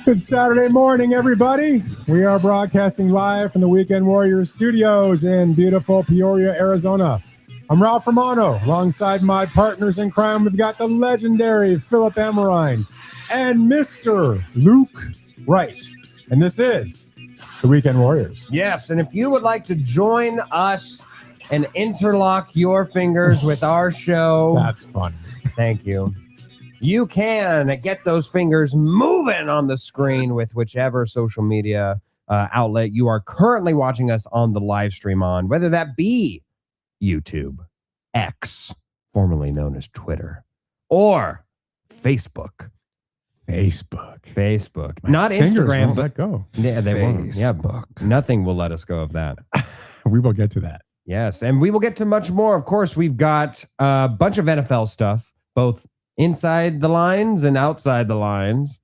Good Saturday morning, everybody. We are broadcasting live from the Weekend Warriors studios in beautiful Peoria, Arizona. I'm Ralph Romano. Alongside my partners in crime, we've got the legendary Philip Amorine and Mr. Luke Wright. And this is the Weekend Warriors. Yes, and if you would like to join us and interlock your fingers with our show. That's fun. Thank you. You can get those fingers moving on the screen with whichever social media outlet you are currently watching us on the live stream on, whether that be YouTube, X, formerly known as Twitter, or Facebook. Not Instagram, but let go. Yeah, they won't. Yeah, nothing will let us go of that. We will get to that. Yes, and we will get to much more. Of course, we've got a bunch of NFL stuff, both inside the lines and outside the lines.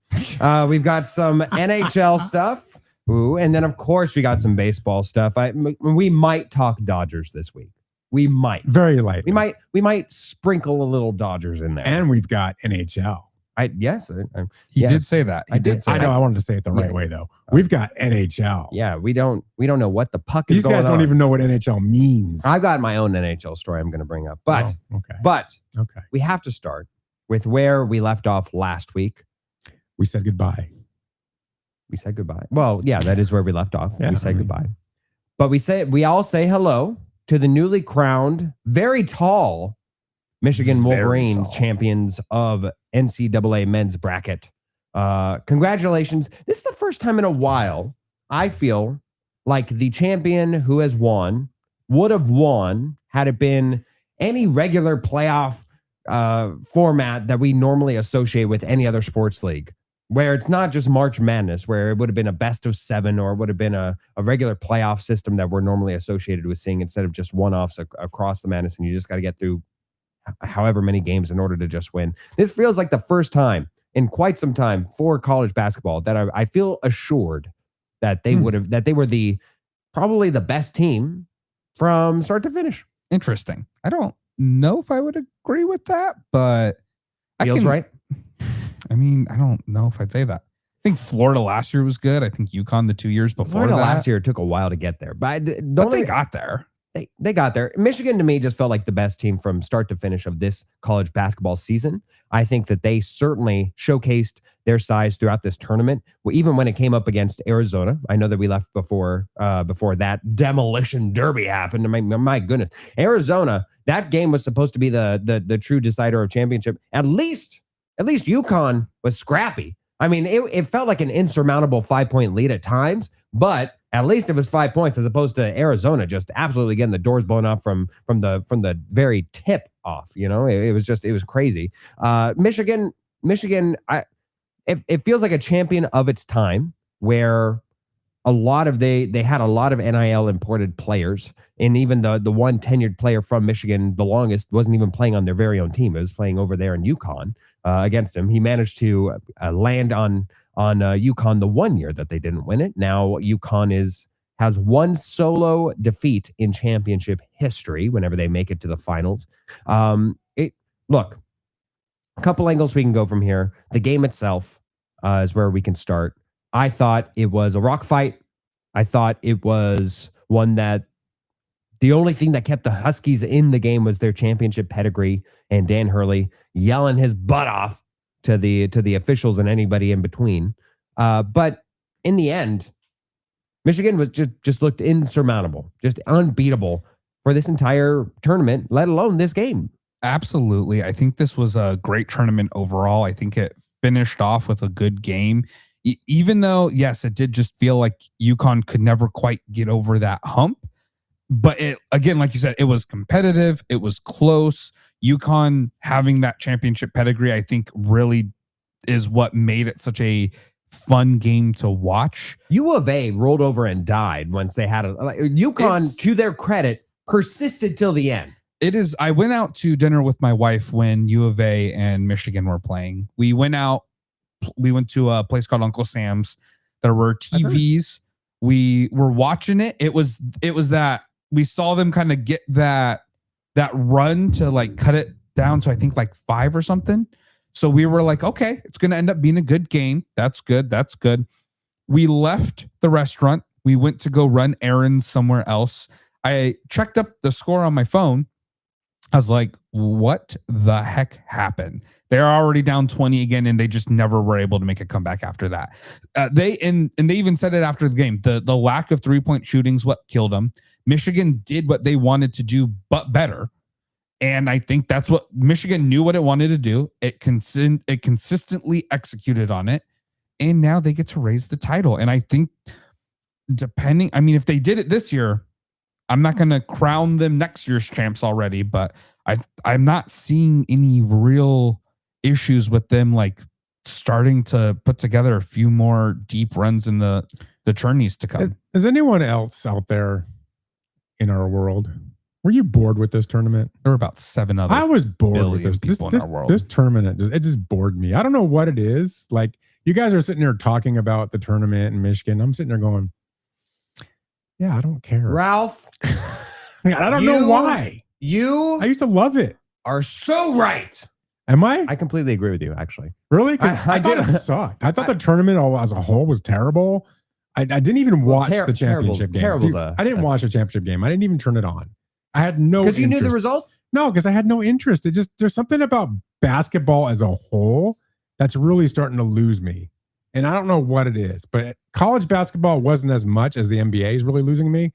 We've got some NHL stuff. Ooh, and then, of course, we got some baseball stuff. We might talk Dodgers this week. We might. Very lightly. We might sprinkle a little Dodgers in there. And we've got NHL. Yes. He did say that. I know. I wanted to say it the right way, though. We've got NHL. Yeah, we don't know what the puck is going on. These guys don't even know what NHL means. I've got my own NHL story I'm going to bring up. But we have to start with where we left off last week. We said goodbye. Well, yeah, that is where we left off. We said goodbye. But we all say hello to the newly crowned, very tall Michigan Wolverines champions of NCAA men's bracket. Congratulations. This is the first time in a while I feel like the champion who has won would have won had it been any regular playoff format that we normally associate with any other sports league, where it's not just March Madness, where it would have been a best of 7 or it would have been a regular playoff system that we're normally associated with seeing instead of just one-offs across the madness, and you just got to get through however many games in order to just win. This feels like the first time in quite some time for college basketball that I feel assured that they would have, that they were probably the best team from start to finish. Interesting. I don't know if I would agree with that, but feels right. I mean, I don't know if I'd say that. I think Florida last year was good. I think UConn the 2 years before Florida last year took a while to get there, but they got there. They got there. Michigan, to me, just felt like the best team from start to finish of this college basketball season. I think that they certainly showcased their size throughout this tournament, even when it came up against Arizona. I know that we left before that demolition derby happened. My goodness. Arizona, that game was supposed to be the true decider of championship. At least UConn was scrappy. I mean, it felt like an insurmountable 5-point lead at times, but at least it was 5 points as opposed to Arizona just absolutely getting the doors blown off from the very tip off. You know, it was crazy. Michigan, it feels like a champion of its time, where they had a lot of NIL imported players, and even the one tenured player from Michigan, the longest, wasn't even playing on their very own team. It was playing over there in UConn against him. He managed to land on UConn the 1 year that they didn't win it. Now UConn has one solo defeat in championship history whenever they make it to the finals. Look, a couple angles we can go from here. The game itself is where we can start. I thought it was a rock fight. I thought it was one that the only thing that kept the Huskies in the game was their championship pedigree and Dan Hurley yelling his butt off to the officials and anybody in between. But in the end, Michigan was just looked insurmountable, just unbeatable for this entire tournament, let alone this game. Absolutely. I think this was a great tournament overall. I think it finished off with a good game. Even though, yes, it did just feel like UConn could never quite get over that hump. But it, again, like you said, it was competitive. It was close. UConn having that championship pedigree, I think, really is what made it such a fun game to watch. U of A rolled over and died once they had UConn, to their credit, persisted till the end. It is. I went out to dinner with my wife when U of A and Michigan were playing. We went to a place called Uncle Sam's. There were TVs. We were watching it. It was that we saw them kind of get that run to like cut it down to, I think, like 5 or something. So we were like, okay, it's going to end up being a good game. That's good. That's good. We left the restaurant. We went to go run errands somewhere else. I checked up the score on my phone. I was like, what the heck happened? They're already down 20 again, and they just never were able to make a comeback after that. They even said it after the game. The lack of 3-point shooting's what killed them. Michigan did what they wanted to do, but better. And I think that's what Michigan knew what it wanted to do. It consistently executed on it. And now they get to raise the title. And I think if they did it this year, I'm not going to crown them next year's champs already, but I'm not seeing any real issues with them like starting to put together a few more deep runs in the tourneys to come. Is anyone else out there in our world? Were you bored with this tournament? There were about 7 other. I was bored with this. This tournament, it just bored me. I don't know what it is. Like, you guys are sitting there talking about the tournament in Michigan. I'm sitting there going, yeah, I don't care. Ralph, I don't know why. I used to love it. Are so right. Am I? I completely agree with you, actually. Really? I thought it sucked. I thought the tournament as a whole was terrible. I didn't even watch the championship game. Dude, I didn't watch the championship game. I didn't even turn it on. I had no interest. Because you knew the result? No, because I had no interest. There's something about basketball as a whole that's really starting to lose me. And I don't know what it is, but college basketball wasn't as much as the NBA is really losing me.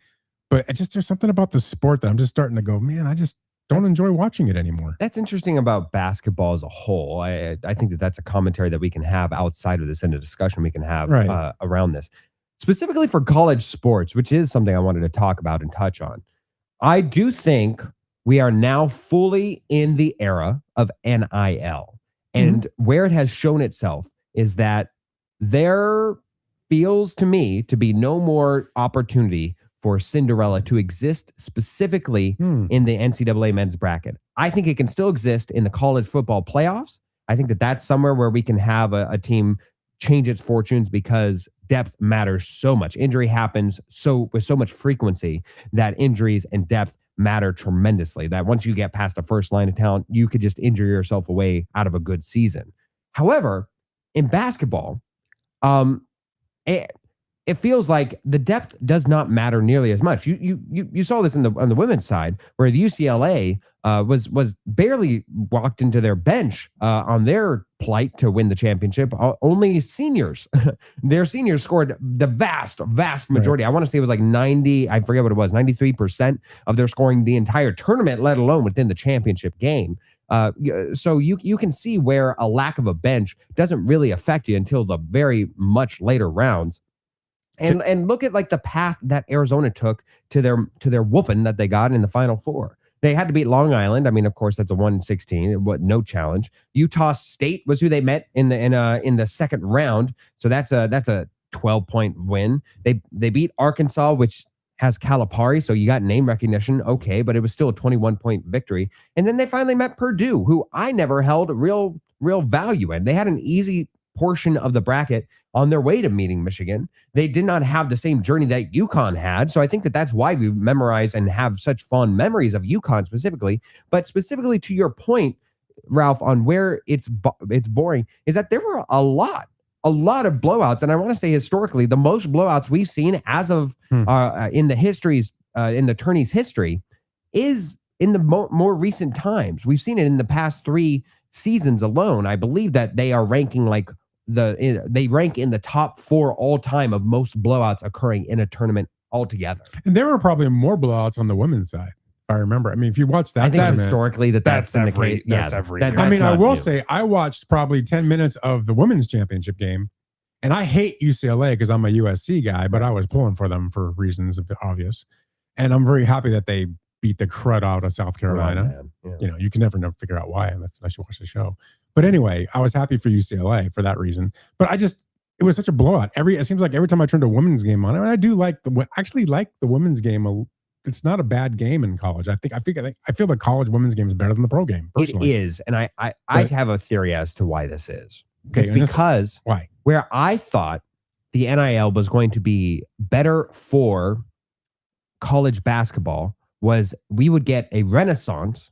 But there's something about the sport that I'm just starting to go, man, I just don't enjoy watching it anymore. That's interesting about basketball as a whole. I think that's a commentary that we can have outside of this and a discussion we can have around this. Specifically for college sports, which is something I wanted to talk about and touch on. I do think we are now fully in the era of NIL. And where it has shown itself is that there feels to me to be no more opportunity for Cinderella to exist specifically in the NCAA men's bracket. I think it can still exist in the college football playoffs. I think that's somewhere where we can have a team change its fortunes because depth matters so much. Injury happens with so much frequency that injuries and depth matter tremendously. That once you get past the first line of talent, you could just injure yourself away out of a good season. However, in basketball, it feels like the depth does not matter nearly as much. You saw this on the women's side where the UCLA was barely walked into their bench on their plight to win the championship. Only seniors, their seniors scored the vast majority. Right. I want to say it was like 90. I forget what it was. 93% of their scoring the entire tournament, let alone within the championship game. So you can see where a lack of a bench doesn't really affect you until the very much later rounds. And look at like the path that Arizona took to their whooping that they got in the Final Four. They had to beat Long Island. I mean, of course, that's a 1-16. No challenge. Utah State was who they met in the second round. So that's a 12-point win. They beat Arkansas, which has Calipari, so you got name recognition. Okay, but it was still a 21-point victory. And then they finally met Purdue, who I never held real value in. They had an easy portion of the bracket on their way to meeting Michigan. They did not have the same journey that UConn had. So I think that's why we memorize and have such fond memories of UConn specifically. But specifically to your point, Ralph, on where it's boring, is that there were a lot of blowouts. And I want to say historically, the most blowouts we've seen as of in the tourney's history is in the more recent times. We've seen it in the past 3 seasons alone. I believe that they are ranking they rank in the top 4 all time of most blowouts occurring in a tournament altogether. And there were probably more blowouts on the women's side, if I remember. I mean, if you watch that, I think historically that's been the case. That's every year. I mean, I will say I watched probably 10 minutes of the women's championship game, and I hate UCLA because I'm a USC guy, but I was pulling for them for reasons obvious. And I'm very happy that they beat the crud out of South Carolina. Right, yeah. You can never figure out why unless you watch the show. But anyway, I was happy for UCLA for that reason. But it was such a blowout. It seems like every time I turned a women's game on, and I do actually like the women's game. It's not a bad game in college. I feel the college women's game is better than the pro game. Personally. It is, and I have a theory as to why this is. Okay, it's because why? Where I thought the NIL was going to be better for college basketball was we would get a renaissance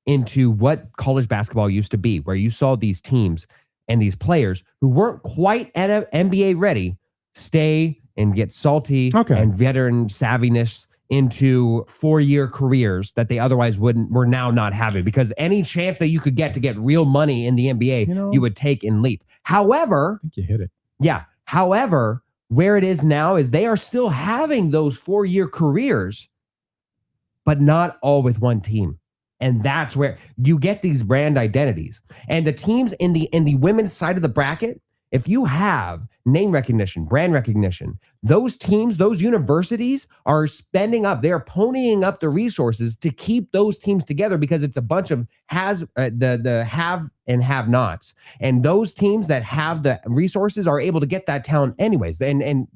into what college basketball used to be, where you saw these teams and these players who weren't quite at NBA ready stay and get salty and veteran savviness into 4-year careers that they otherwise were now not having, because any chance that you could get to get real money in the NBA, you would take and leap. However, I think you hit it. Yeah. However, where it is now is they are still having those 4-year careers, but not all with one team. And that's where you get these brand identities. And the teams in the women's side of the bracket, if you have name recognition, brand recognition, those teams, those universities are spending up, they're ponying up the resources to keep those teams together, because it's a bunch of the have and have nots. And those teams that have the resources are able to get that talent anyways. And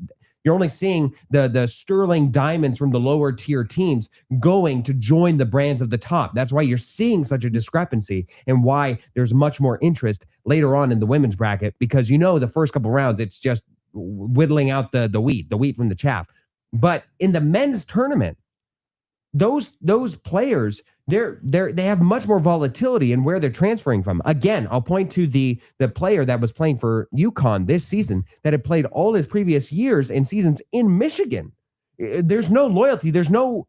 you're only seeing the sterling diamonds from the lower tier teams going to join the brands of the top. That's why you're seeing such a discrepancy, and why there's much more interest later on in the women's bracket, because the first couple rounds, it's just whittling out the wheat from the chaff. But in the men's tournament, those players, they have much more volatility in where they're transferring from. Again, I'll point to the player that was playing for UConn this season that had played all his previous years and seasons in Michigan. There's no loyalty. There's no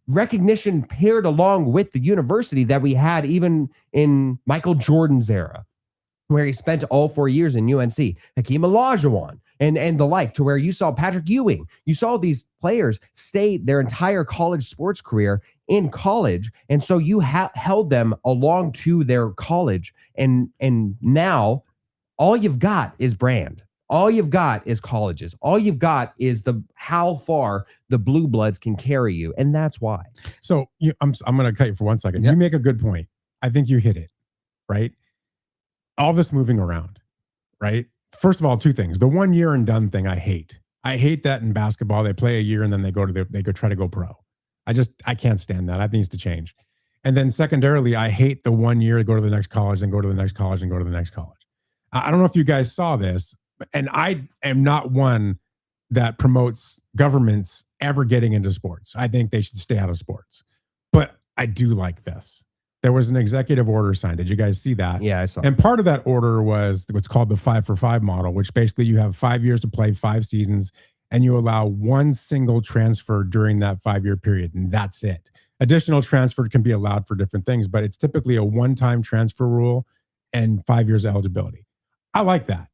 recognition paired along with the university that we had even in Michael Jordan's era, where he spent all 4 years in UNC, Hakeem Olajuwon, and the like, to where you saw Patrick Ewing. You saw these players stay their entire college sports career in college. And so you held them along to their college. And now all you've got is brand. All you've got is colleges. All you've got is how far the blue bloods can carry you. And that's why. So I'm going to cut you for 1 second. You make a good point. I think you hit it, right? All this moving around, right? First of all, 2 things. The 1 year and done thing, I hate. I hate that in basketball. They play a year and then they go try to go pro. I can't stand that. I think it needs to change. And then secondarily, I hate the 1 year to go to the next college, then go to the next college, and go to the next college. I don't know if you guys saw this, and I am not one that promotes governments ever getting into sports. I think they should stay out of sports. But I do like this. There was an executive order signed. Did you guys see that? Yeah, I saw. And part of that order was what's called the 5-for-5 model, which basically you have 5 years to play 5 seasons, and you allow one single transfer during that 5-year period, and that's it. Additional transfer can be allowed for different things, but it's typically a one-time transfer rule and 5 years eligibility. I like that.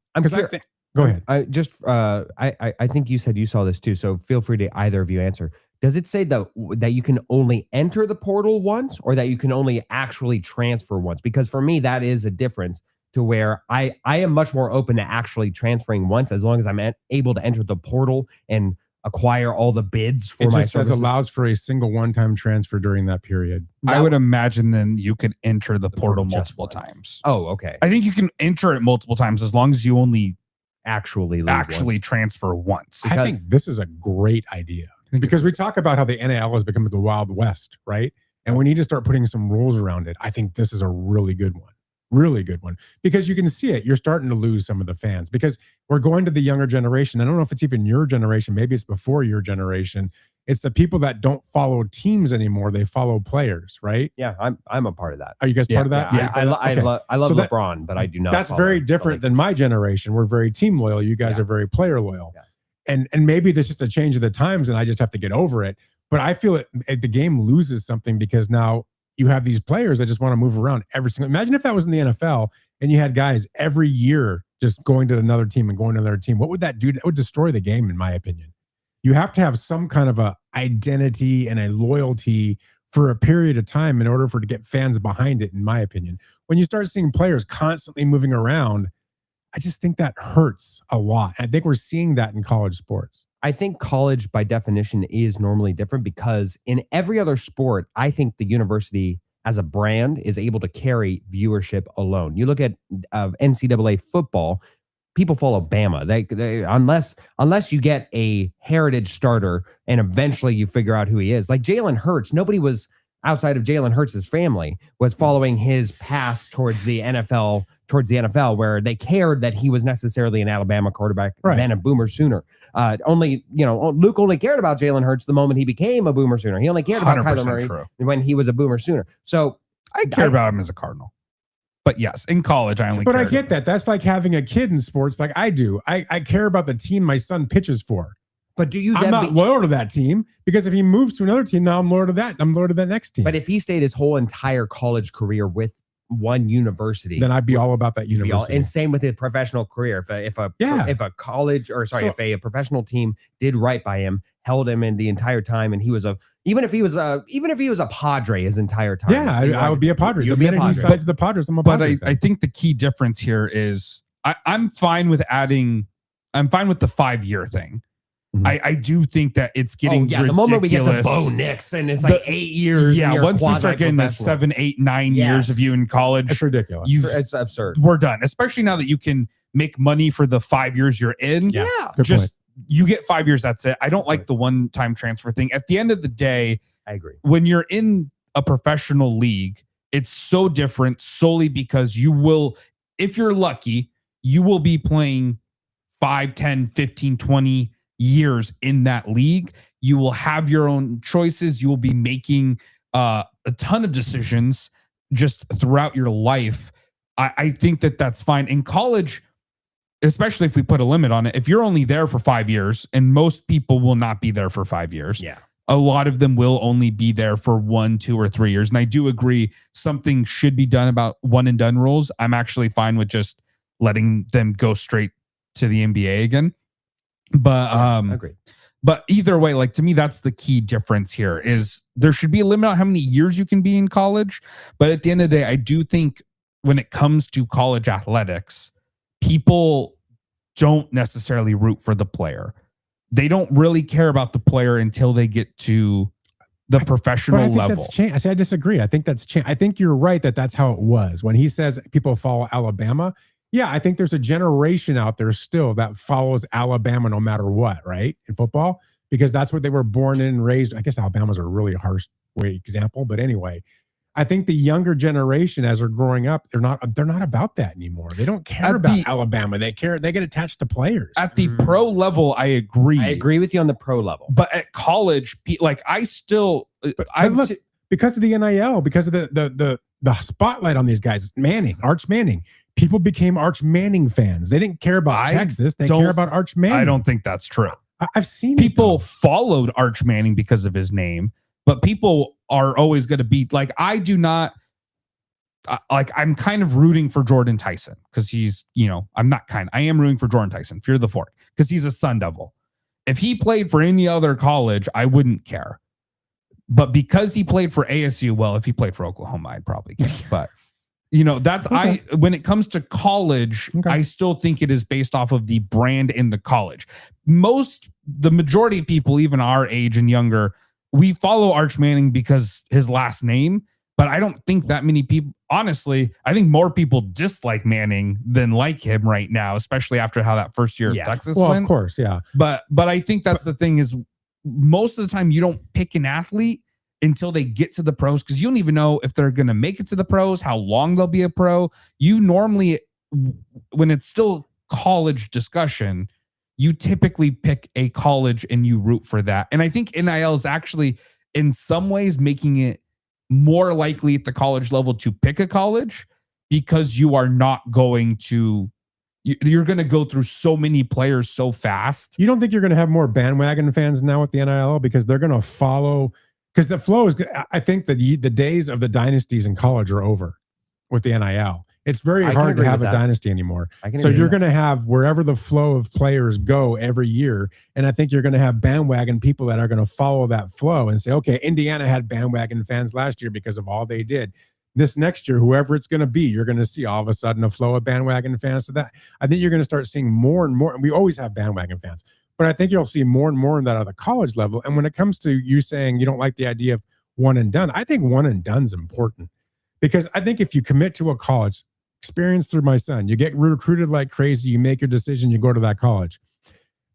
Go ahead. I think you said you saw this too, so feel free to either of you answer. Does it say that you can only enter the portal once, or that you can only actually transfer once? Because for me, that is a difference, to where I am much more open to actually transferring once, as long as I'm able to enter the portal and acquire all the bids for my services. It just allows for a single one-time transfer during that period. I would imagine then you could enter the portal multiple times. Oh, okay. I think you can enter it multiple times as long as you only actually transfer once. I think this is a great idea, because we talk about how the NAL has become the Wild West, right? And we need to start putting some rules around it. I think this is a really good one. Really good one, because you can see it. You're starting to lose some of the fans, because we're going to the younger generation. I don't know if it's even your generation. Maybe it's before your generation. It's the people that don't follow teams anymore. They follow players, right? Yeah, I'm a part of that. Are you guys part of that? Yeah, I love LeBron, but I do not. That's very different than my generation. We're very team loyal. You guys are very player loyal. Yeah. And maybe there's just a change of the times, and I just have to get over it. But I feel the game loses something, because now you have these players that just want to move around every single. Imagine if that was in the NFL and you had guys every year just going to another team and going to another team. What would that do? That would destroy the game, in my opinion. You have to have some kind of a identity and a loyalty for a period of time in order for it to get fans behind it, in my opinion. When you start seeing players constantly moving around, I just think that hurts a lot. I think we're seeing that in college sports. I think college, by definition, is normally different, because in every other sport, I think the university as a brand is able to carry viewership alone. You look at NCAA football, people follow Bama. They unless you get a heritage starter and eventually you figure out who he is. Like Jalen Hurts, nobody was outside of Jalen Hurts' family was following his path towards the NFL, where they cared that he was necessarily an Alabama quarterback, then a Boomer Sooner. Luke only cared about Jalen Hurts the moment he became a Boomer Sooner. He only cared about Kyler Murray when he was a Boomer Sooner. So I care about him as a Cardinal. But yes, in college, I only But I get that. That's like having a kid in sports like I do. I care about the team my son pitches for. But do you? I'm not loyal to that team because if he moves to another team, now I'm loyal to that. I'm loyal to that next team. But if he stayed his whole entire college career with one university, then I'd be all about that university. And same with his professional career. If a professional team did right by him, held him in the entire time, and he was even if he was a Padre his entire time. Yeah, I would be a Padre. The minute he signs the Padres, I'm a Padre. But I think the key difference here is I'm fine with the 5-year thing. I do think that it's getting ridiculous. The moment we get to Bo Nix and it's like 8 years. Yeah, once we start getting the 7, 8, 9 years of you in college, it's ridiculous. It's absurd. We're done. Especially now that you can make money for the 5 years you're in. Yeah, you get 5 years. That's it. I don't like the one-time transfer thing. At the end of the day, I agree. When you're in a professional league, it's so different solely because you will, if you're lucky, you will be playing 5, 10, 15, 20 years in that league. You will have your own choices. You will be making a ton of decisions just throughout your life. I think that's fine. In college, especially if we put a limit on it, if you're only there for 5 years, and most people will not be there for 5 years. Yeah. A lot of them will only be there for 1, 2, or 3 years. And I do agree something should be done about one and done rules. I'm actually fine with just letting them go straight to the NBA again. But agreed. But either way, like to me, that's the key difference here is there should be a limit on how many years you can be in college. But at the end of the day, I do think when it comes to college athletics, people don't necessarily root for the player. They don't really care about the player until they get to the professional level. That's changed. I disagree. I think that's changed. I think you're right that's how it was. When he says people follow Alabama, yeah, I think there's a generation out there still that follows Alabama no matter what, right? In football, because that's what they were born in and raised. I guess Alabama's a really harsh example, but anyway, I think the younger generation, as they're growing up, they're not about that anymore. They don't care about Alabama. They get attached to players. At the pro level, I agree. I agree with you on the pro level. But at college, like I still, because of the NIL, because of the spotlight on these guys, Arch Manning. People became Arch Manning fans. They didn't care about Texas. They care about Arch Manning. I don't think that's true. I've seen people followed Arch Manning because of his name, but people are always going to be like, I do not like, I'm kind of rooting for Jordan Tyson because he's, I am rooting for Jordan Tyson, Fear the Fork, because he's a Sun Devil. If he played for any other college, I wouldn't care. But because he played for ASU, well, if he played for Oklahoma, I'd probably care. But that's okay. When it comes to college, I still think it is based off of the brand in the college. The majority of people, even our age and younger, we follow Arch Manning because his last name, but I don't think that many people, honestly, I think more people dislike Manning than like him right now, especially after how that first year of Texas went. Of course, yeah. But I think that's the thing is most of the time you don't pick an athlete until they get to the pros, because you don't even know if they're going to make it to the pros, how long they'll be a pro. You normally, when it's still college discussion, you typically pick a college and you root for that. And I think NIL is actually in some ways making it more likely at the college level to pick a college, because you are not going to, you're going to go through so many players so fast. You don't think you're going to have more bandwagon fans now with the NIL because they're going to follow? Because the flow is, I think the days of the dynasties in college are over with the NIL. It's very hard to have a dynasty anymore. So you're going to have wherever the flow of players go every year. And I think you're going to have bandwagon people that are going to follow that flow and say, okay, Indiana had bandwagon fans last year because of all they did. This next year, whoever it's going to be, you're going to see all of a sudden a flow of bandwagon fans to that. I think you're going to start seeing more and more. And we always have bandwagon fans. But I think you'll see more and more of that at the college level. And when it comes to you saying you don't like the idea of one and done, I think one and done is important, because I think if you commit to a college, experience through my son, you get recruited like crazy, you make your decision, you go to that college.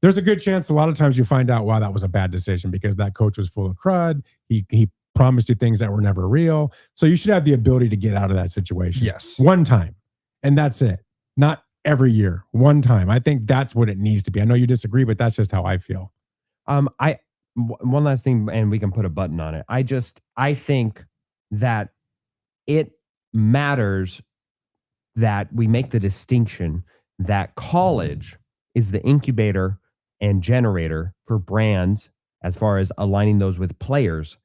There's a good chance a lot of times you find out, wow, that was a bad decision because that coach was full of crud. He promised you things that were never real. So you should have the ability to get out of that situation. Yes. One time. And that's it. Not every year. One time. I think that's what it needs to be. I know you disagree, but that's just how I feel. One last thing, and we can put a button on it. I think that it matters that we make the distinction that college is the incubator and generator for brands as far as aligning those with players,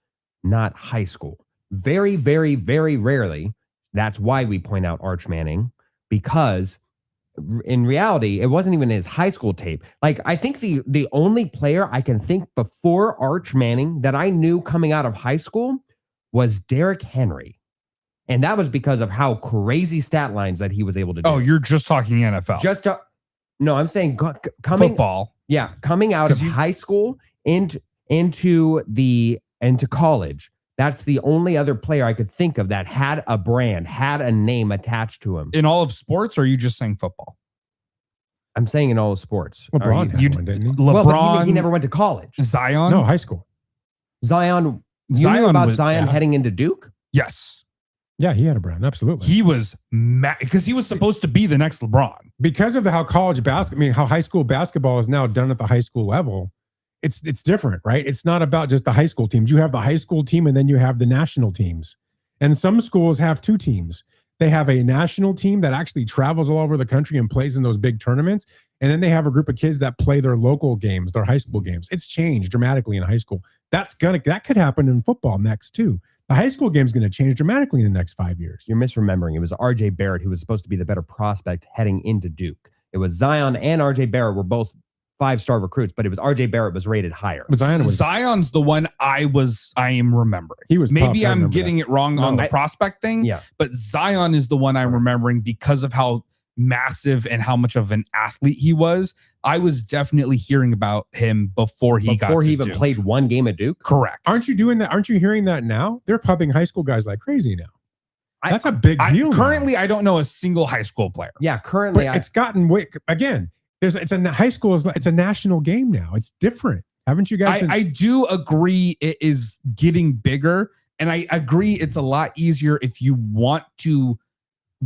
not high school. Very, very, very rarely. That's why we point out Arch Manning, because in reality, it wasn't even his high school tape. Like, I think the only player I can think before Arch Manning that I knew coming out of high school was Derrick Henry. And that was because of how crazy stat lines that he was able to do. Oh, you're just talking NFL. No, I'm saying coming football. Yeah, coming out of high school into college. That's the only other player I could think of that had a brand, had a name attached to him. In all of sports, or are you just saying football? I'm saying in all of sports. LeBron had one, didn't he? LeBron, well, he never went to college. Zion? No, high school. Zion. You knew about Zion heading into Duke? Yes. Yeah, he had a brand. Absolutely. He was because he was supposed to be the next LeBron. Because of how how high school basketball is now done at the high school level. It's different, right? It's not about just the high school teams. You have the high school team and then you have the national teams. And some schools have two teams. They have a national team that actually travels all over the country and plays in those big tournaments. And then they have a group of kids that play their local games, their high school games. It's changed dramatically in high school. That could happen in football next too. The high school game is going to change dramatically in the next 5 years. You're misremembering. It was RJ Barrett who was supposed to be the better prospect heading into Duke. It was Zion and RJ Barrett were both 5-star recruits, but it was RJ Barrett was rated higher. But Zion's the one I am remembering. He was maybe I'm getting it wrong on the prospect thing. Yeah. But Zion is the one I'm remembering because of how massive and how much of an athlete he was. I was definitely hearing about him before he even played one game at Duke. Correct. Aren't you doing that? Aren't you hearing that now? They're pubbing high school guys like crazy now. That's a big deal. Currently, I don't know a single high school player. Yeah, currently, but it's gotten way again. It's a high school. It's a national game now. It's different. Haven't you guys? I do agree. It is getting bigger, and I agree. It's a lot easier if you want to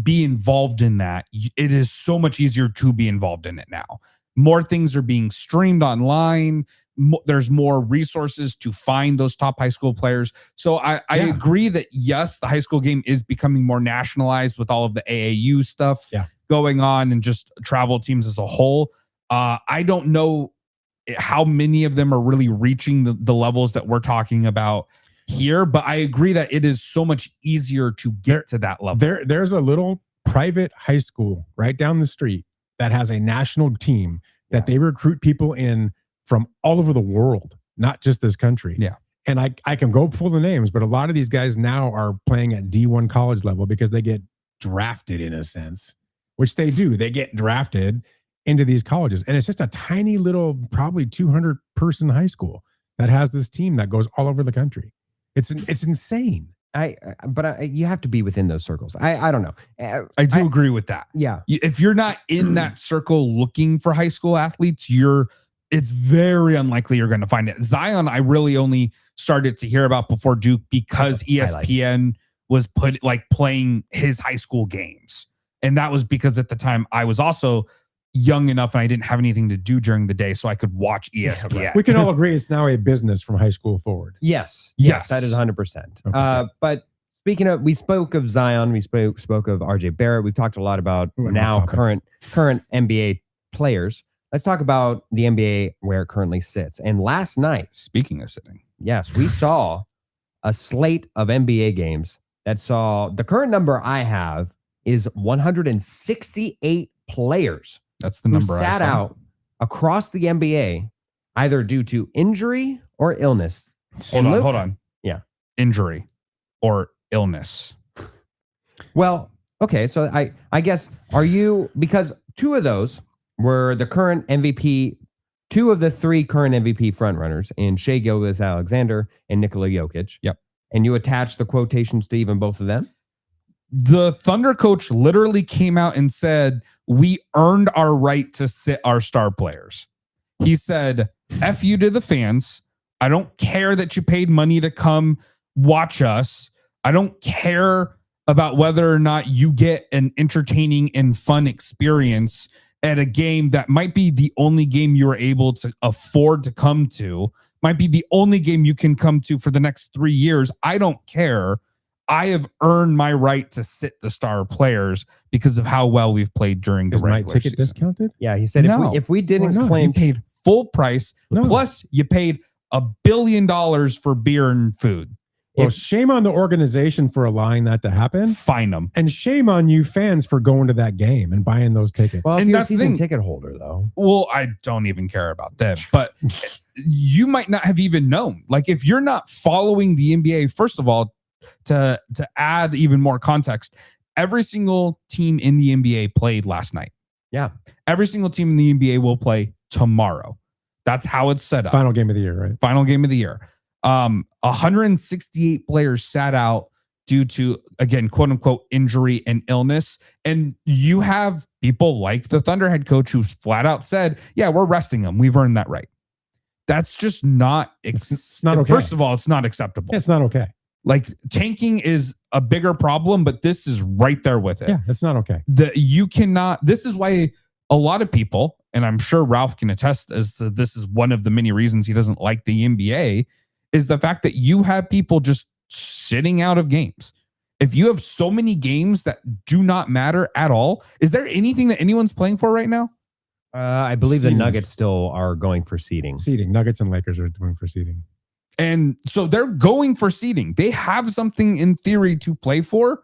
be involved in that. It is so much easier to be involved in it now. More things are being streamed online. There's more resources to find those top high school players. So I agree that yes, the high school game is becoming more nationalized with all of the AAU stuff going on and just travel teams as a whole. I don't know how many of them are really reaching the levels that we're talking about here, but I agree that it is so much easier to get to that level. There's a little private high school right down the street that has a national team that they recruit people in from all over the world, not just this country. Yeah. And I can go pull the names, but a lot of these guys now are playing at D1 college level because they get drafted in a sense, which they do. They get drafted into these colleges. And it's just a tiny little, probably 200 person high school that has this team that goes all over the country. It's insane. You have to be within those circles. I don't know. I do agree with that. Yeah. If you're not in that circle looking for high school athletes, it's very unlikely you're going to find it. Zion, I really only started to hear about before Duke because ESPN was playing his high school games. And that was because at the time I was also young enough and I didn't have anything to do during the day, so I could watch ESPN. Yeah, right. We can all agree it's now a business from high school forward. Yes, that is 100%. Okay. But speaking of, we spoke of Zion, we spoke of RJ Barrett. We've talked a lot about current NBA players. Let's talk about the NBA where it currently sits. And last night, speaking of sitting, yes, we saw a slate of NBA games that saw the current number I have is 168 players. That's the number who sat out across the NBA, either due to injury or illness. Hold on. Yeah. Injury or illness. Well, okay. So I guess, because two of those were the current MVP, two of the three current MVP frontrunners in Shai Gilgeous-Alexander and Nikola Jokic. Yep. And you attached the quotations to even both of them? The Thunder coach literally came out and said, we earned our right to sit our star players. He said, F you to the fans. I don't care that you paid money to come watch us. I don't care about whether or not you get an entertaining and fun experience at a game that might be the only game you're able to afford to come to, might be the only game you can come to for the next 3 years. I don't care. I have earned my right to sit the star players because of how well we've played during the regular my ticket season. discounted? Yeah, he said No. if we didn't You claim paid full price, No. plus you paid $1 billion for beer and food. Well, shame on the organization for allowing that to happen. Fine them. And shame on you fans for going to that game and buying those tickets. well, if And you're a that's the season thing. ticket holder though. Well, I don't even care about them, but you might not have even known. Like if you're not following the NBA, first of all, to add even more context, every single team in the NBA played last night. Yeah. Every single team in the NBA will play tomorrow. That's how it's set up. Final game of the year, right? Final game of the year. 168 players sat out due to, again, quote unquote, injury and illness. And you have people like the Thunderhead coach who's flat out said, yeah, we're resting them. We've earned that right. That's just not, It's not okay. First of all, it's not acceptable. It's not okay. Like tanking is a bigger problem, but this is right there with it. Yeah, it's not okay. You cannot, this is why a lot of people, and I'm sure Ralph can attest as to this is one of the many reasons he doesn't like the NBA, is the fact that you have people just sitting out of games. If you have so many games that do not matter at all, is there anything that anyone's playing for right now? I believe the Seedings. Nuggets still are going for seeding. Seeding. Nuggets and Lakers are doing for seeding. And so they're going for seeding. They have something in theory to play for,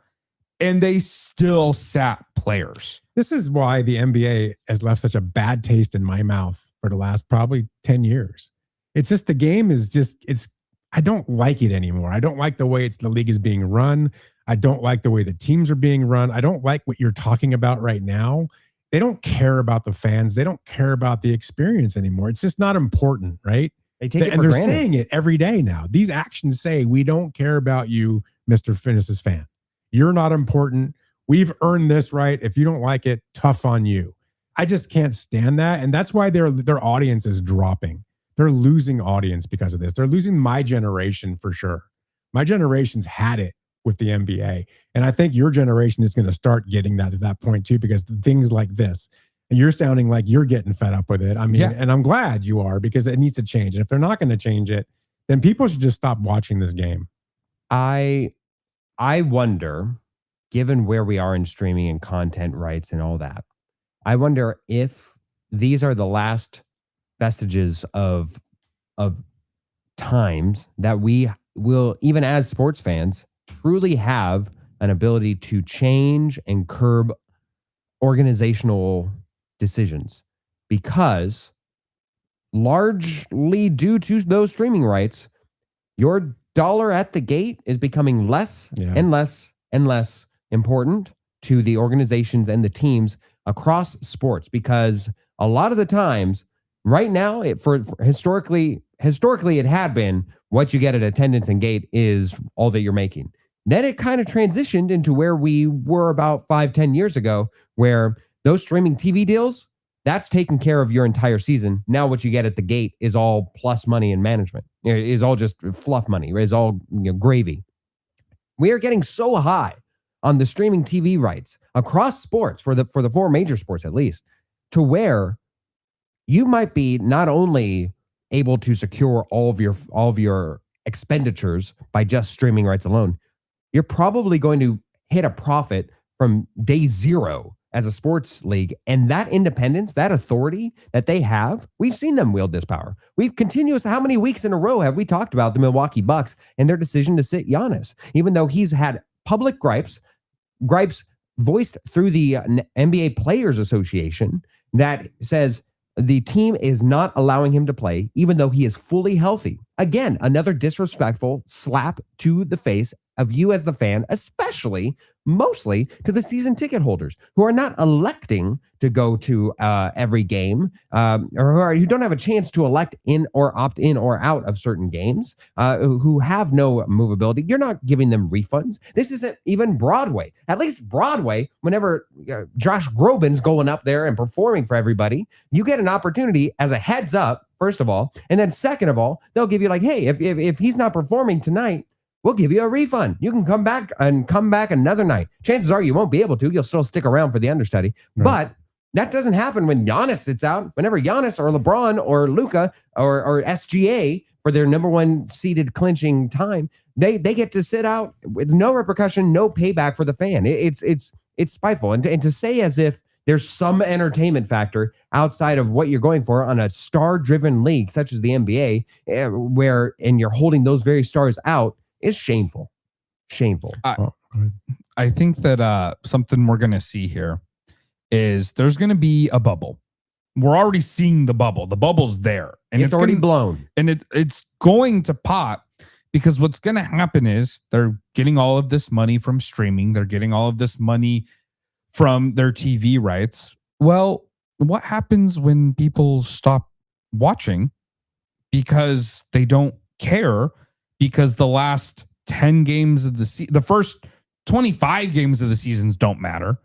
and they still sat players. This is why the NBA has left such a bad taste in my mouth for the last probably 10 years. It's just the game is just, I don't like it anymore. I don't like the way the league is being run. I don't like the way the teams are being run. I don't like what you're talking about right now. They don't care about the fans. They don't care about the experience anymore. It's just not important, right? They take it And for they're granted. saying it every day now. These actions say, we don't care about you, Mr. Finis's fan. You're not important. We've earned this right. If you don't like it, tough on you. I just can't stand that. And that's why their audience is dropping. They're losing audience because of this. They're losing my generation for sure. My generation's had it with the NBA. And I think your generation is going to start getting that to that point too, because things like this, and you're sounding like you're getting fed up with it. I mean, and I'm glad you are, because it needs to change. And if they're not going to change it, then people should just stop watching this game. I wonder, given where we are in streaming and content rights and all that, I wonder if these are the last vestiges of times that we will, even as sports fans, truly have an ability to change and curb organizational decisions, because largely due to those streaming rights, your dollar at the gate is becoming less and less and less important to the organizations and the teams across sports, because a lot of the times right now, for historically it had been what you get at attendance and gate is all that you're making. Then it kind of transitioned into where we were about 5-10 years ago, where those streaming TV deals, that's taking care of your entire season. Now what you get at the gate is all plus money and management. It is all just fluff money. It is all gravy. We are getting so high on the streaming TV rights across sports, for the four major sports at least, to where you might be not only able to secure all of your expenditures by just streaming rights alone, you're probably going to hit a profit from day zero as a sports league. And that independence, that authority that they have, we've seen them wield this power. How many weeks in a row have we talked about the Milwaukee Bucks and their decision to sit Giannis, even though he's had public gripes voiced through the NBA Players Association that says the team is not allowing him to play, even though he is fully healthy. Again, another disrespectful slap to the face of you as the fan, especially mostly to the season ticket holders who are not electing to go to every game, or who don't have a chance to elect in or opt in or out of certain games, who have no movability. You're not giving them refunds. This isn't even Broadway. At least Broadway, whenever Josh Groban's going up there and performing for everybody, you get an opportunity as a heads up, first of all, and then second of all, they'll give you like, hey, if he's not performing tonight, we'll give you a refund. You can come back another night. Chances are you won't be able to. You'll still stick around for the understudy. Right. But that doesn't happen when Giannis sits out. Whenever Giannis or LeBron or Luka or SGA for their number one seeded clinching time, they get to sit out with no repercussion, no payback for the fan. It's spiteful. And to say as if there's some entertainment factor outside of what you're going for on a star-driven league such as the NBA, and you're holding those very stars out is shameful. Shameful. I think that something we're going to see here is there's going to be a bubble. We're already seeing the bubble. The bubble's there. And it's already blown. And it's going to pop because what's going to happen is they're getting all of this money from streaming. They're getting all of this money from their TV rights. Well, what happens when people stop watching because they don't care because the last 10 games of the first 25 games of the seasons don't matter.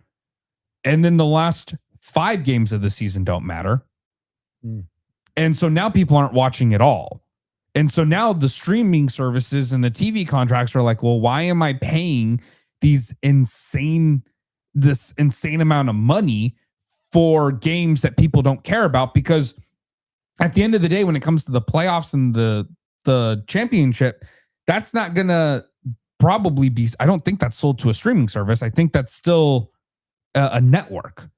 And then the last 5 games of the season don't matter. And so now people aren't watching at all. And so now the streaming services and the TV contracts are like, well, why am I paying this insane amount of money for games that people don't care about? Because at the end of the day, when it comes to the playoffs and the championship, that's not going to probably be, I don't think that's sold to a streaming service. I think that's still a network.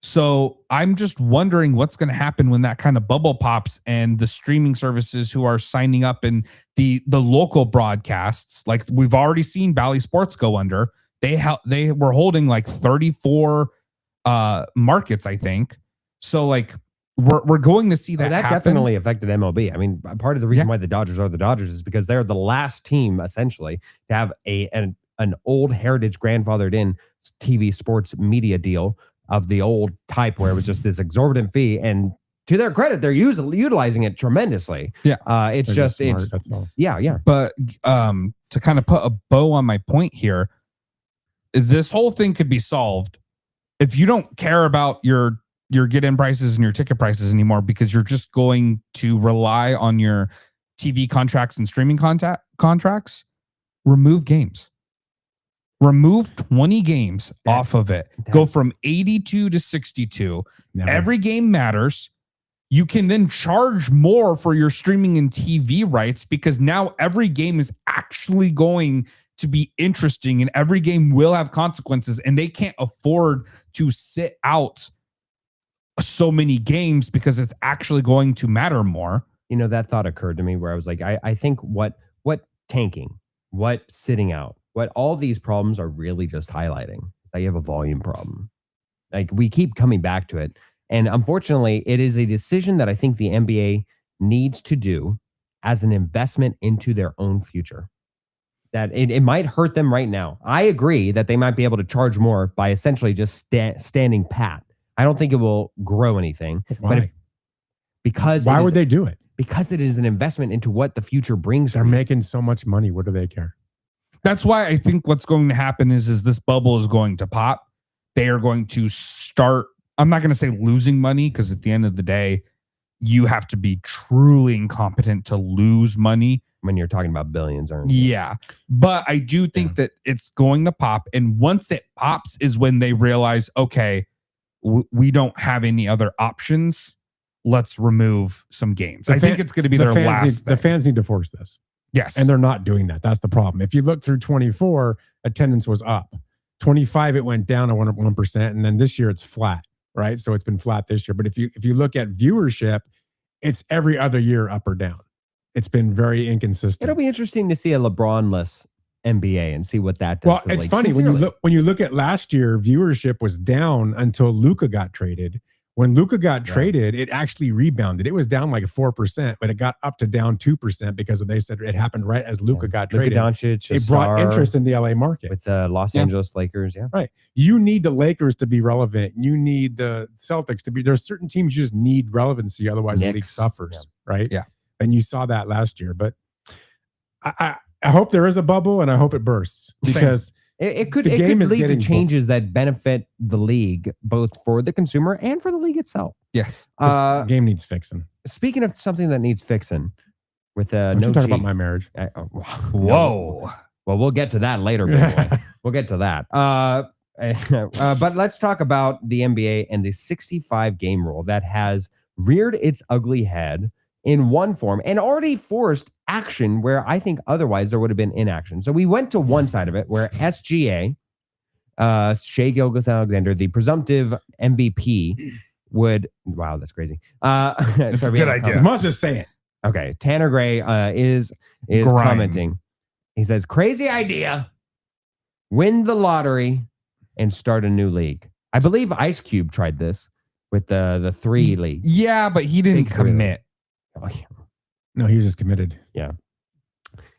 So I'm just wondering what's going to happen when that kind of bubble pops and the streaming services who are signing up and the local broadcasts, like we've already seen Bally Sports go under. They were holding like 34 markets, I think. So like we're going to see that. That definitely affected MLB. I mean, part of the reason why the Dodgers are the Dodgers is because they're the last team essentially to have an old heritage grandfathered in TV sports media deal of the old type where it was just this exorbitant fee. And to their credit, they're utilizing it tremendously. Yeah. It's just smart, that's all. Yeah. But to kind of put a bow on my point here, this whole thing could be solved if you don't care about your get-in prices and your ticket prices anymore because you're just going to rely on your TV contracts and streaming contracts. Remove games. Remove 20 games off of it. Go from 82 to 62. Never. Every game matters. You can then charge more for your streaming and TV rights because now every game is actually going to be interesting and every game will have consequences and they can't afford to sit out so many games because it's actually going to matter more. You know, that thought occurred to me where I was like, I think what tanking, what sitting out, what all these problems are really just highlighting is that you have a volume problem. Like we keep coming back to it. And unfortunately, it is a decision that I think the NBA needs to do as an investment into their own future. That it might hurt them right now. I agree that they might be able to charge more by essentially just standing pat. I don't think it will grow anything. Why? Because why would they do it? Because it is an investment into what the future brings. They're making so much money. What do they care? That's why I think what's going to happen is this bubble is going to pop. They are going to start, I'm not going to say losing money because at the end of the day, you have to be truly incompetent to lose money. When you're talking about billions earned. Yeah. But I do think that it's going to pop. And once it pops is when they realize, okay, we don't have any other options. Let's remove some games. I think it's going to be their last thing. The fans need to force this. Yes. And they're not doing that. That's the problem. If you look through 24, attendance was up. 25, it went down to 1%. And then this year it's flat, right? So it's been flat this year. But if you look at viewership, it's every other year up or down. It's been very inconsistent. It'll be interesting to see a LeBron-less NBA and see what that does. Well, it's funny when you look at last year, viewership was down until Luka got traded. When Luka got traded, it actually rebounded. It was down like 4%, but it got up to down 2% because they said it happened right as Luka got traded. Luka Doncic, it brought interest in the LA market with the Los Angeles Lakers. Yeah, right. You need the Lakers to be relevant. You need the Celtics to be. There's certain teams you just need relevancy, otherwise the league suffers. Right. Yeah. And you saw that last year, but I hope there is a bubble and I hope it bursts because it could lead to changes that benefit the league, both for the consumer and for the league itself. Yes. The game needs fixing. Speaking of something that needs fixing, with Don't no you talk G. about my marriage. Whoa. Well, we'll get to that later, big boy. We'll get to that. But let's talk about the NBA and the 65 game rule that has reared its ugly head in one form and already forced action where I think otherwise there would have been inaction. So we went to one side of it where SGA, Shai Gilgeous-Alexander, the presumptive MVP, would. Wow, that's crazy. It's a good idea. You must just say it. Okay, Tanner Gray is Grime. commenting. He says, "Crazy idea. Win the lottery and start a new league." I believe Ice Cube tried this with the 3 league. Yeah, but he didn't Big 3 commit. No, he was just committed. Yeah.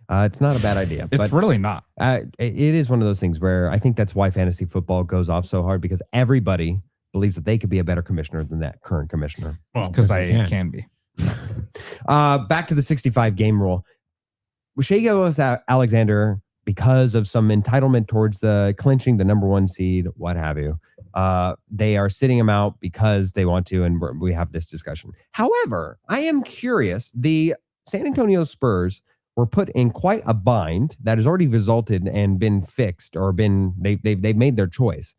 It's not a bad idea. It's really not. It is one of those things where I think that's why fantasy football goes off so hard, because everybody believes that they could be a better commissioner than that current commissioner. Well, because I can be. Back to the 65 game rule. Shai Gilgeous-Alexander, because of some entitlement towards the clinching the number 1 seed, what have you, they are sitting him out because they want to, and we have this discussion. However, I am curious. The San Antonio Spurs were put in quite a bind that has already resulted and been fixed, or they've made their choice.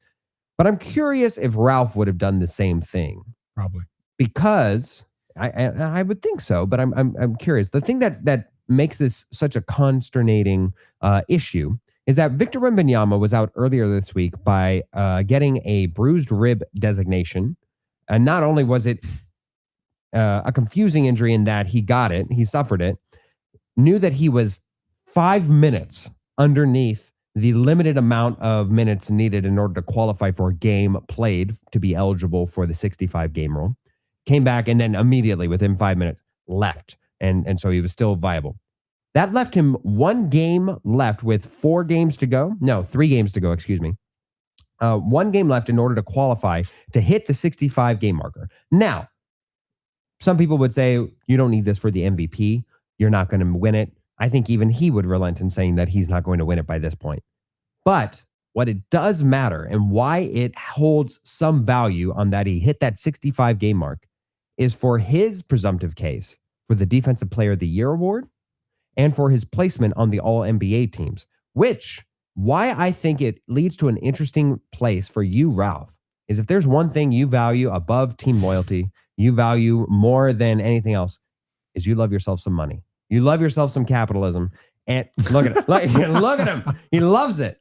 But I'm curious if Ralph would have done the same thing. Probably. Because I would think so, but I'm curious. The thing that makes this such a consternating issue is that Victor Wembanyama was out earlier this week by getting a bruised rib designation. And not only was it a confusing injury in that he suffered it, knew that he was 5 minutes underneath the limited amount of minutes needed in order to qualify for a game played to be eligible for the 65 game rule. Came back and then immediately within 5 minutes left. And so he was still viable. That left him 1 game left with 4 games to go. No, 3 games to go, excuse me. 1 game left in order to qualify to hit the 65 game marker. Now, some people would say, you don't need this for the MVP. You're not going to win it. I think even he would relent in saying that he's not going to win it by this point. But what it does matter and why it holds some value on that he hit that 65 game mark is for his presumptive case for the Defensive Player of the Year award and for his placement on the All-NBA teams, which why I think it leads to an interesting place for you, Ralph, is if there's one thing you value above team loyalty, you value more than anything else, is you love yourself some money. You love yourself some capitalism. And look at him. Look at him. He loves it.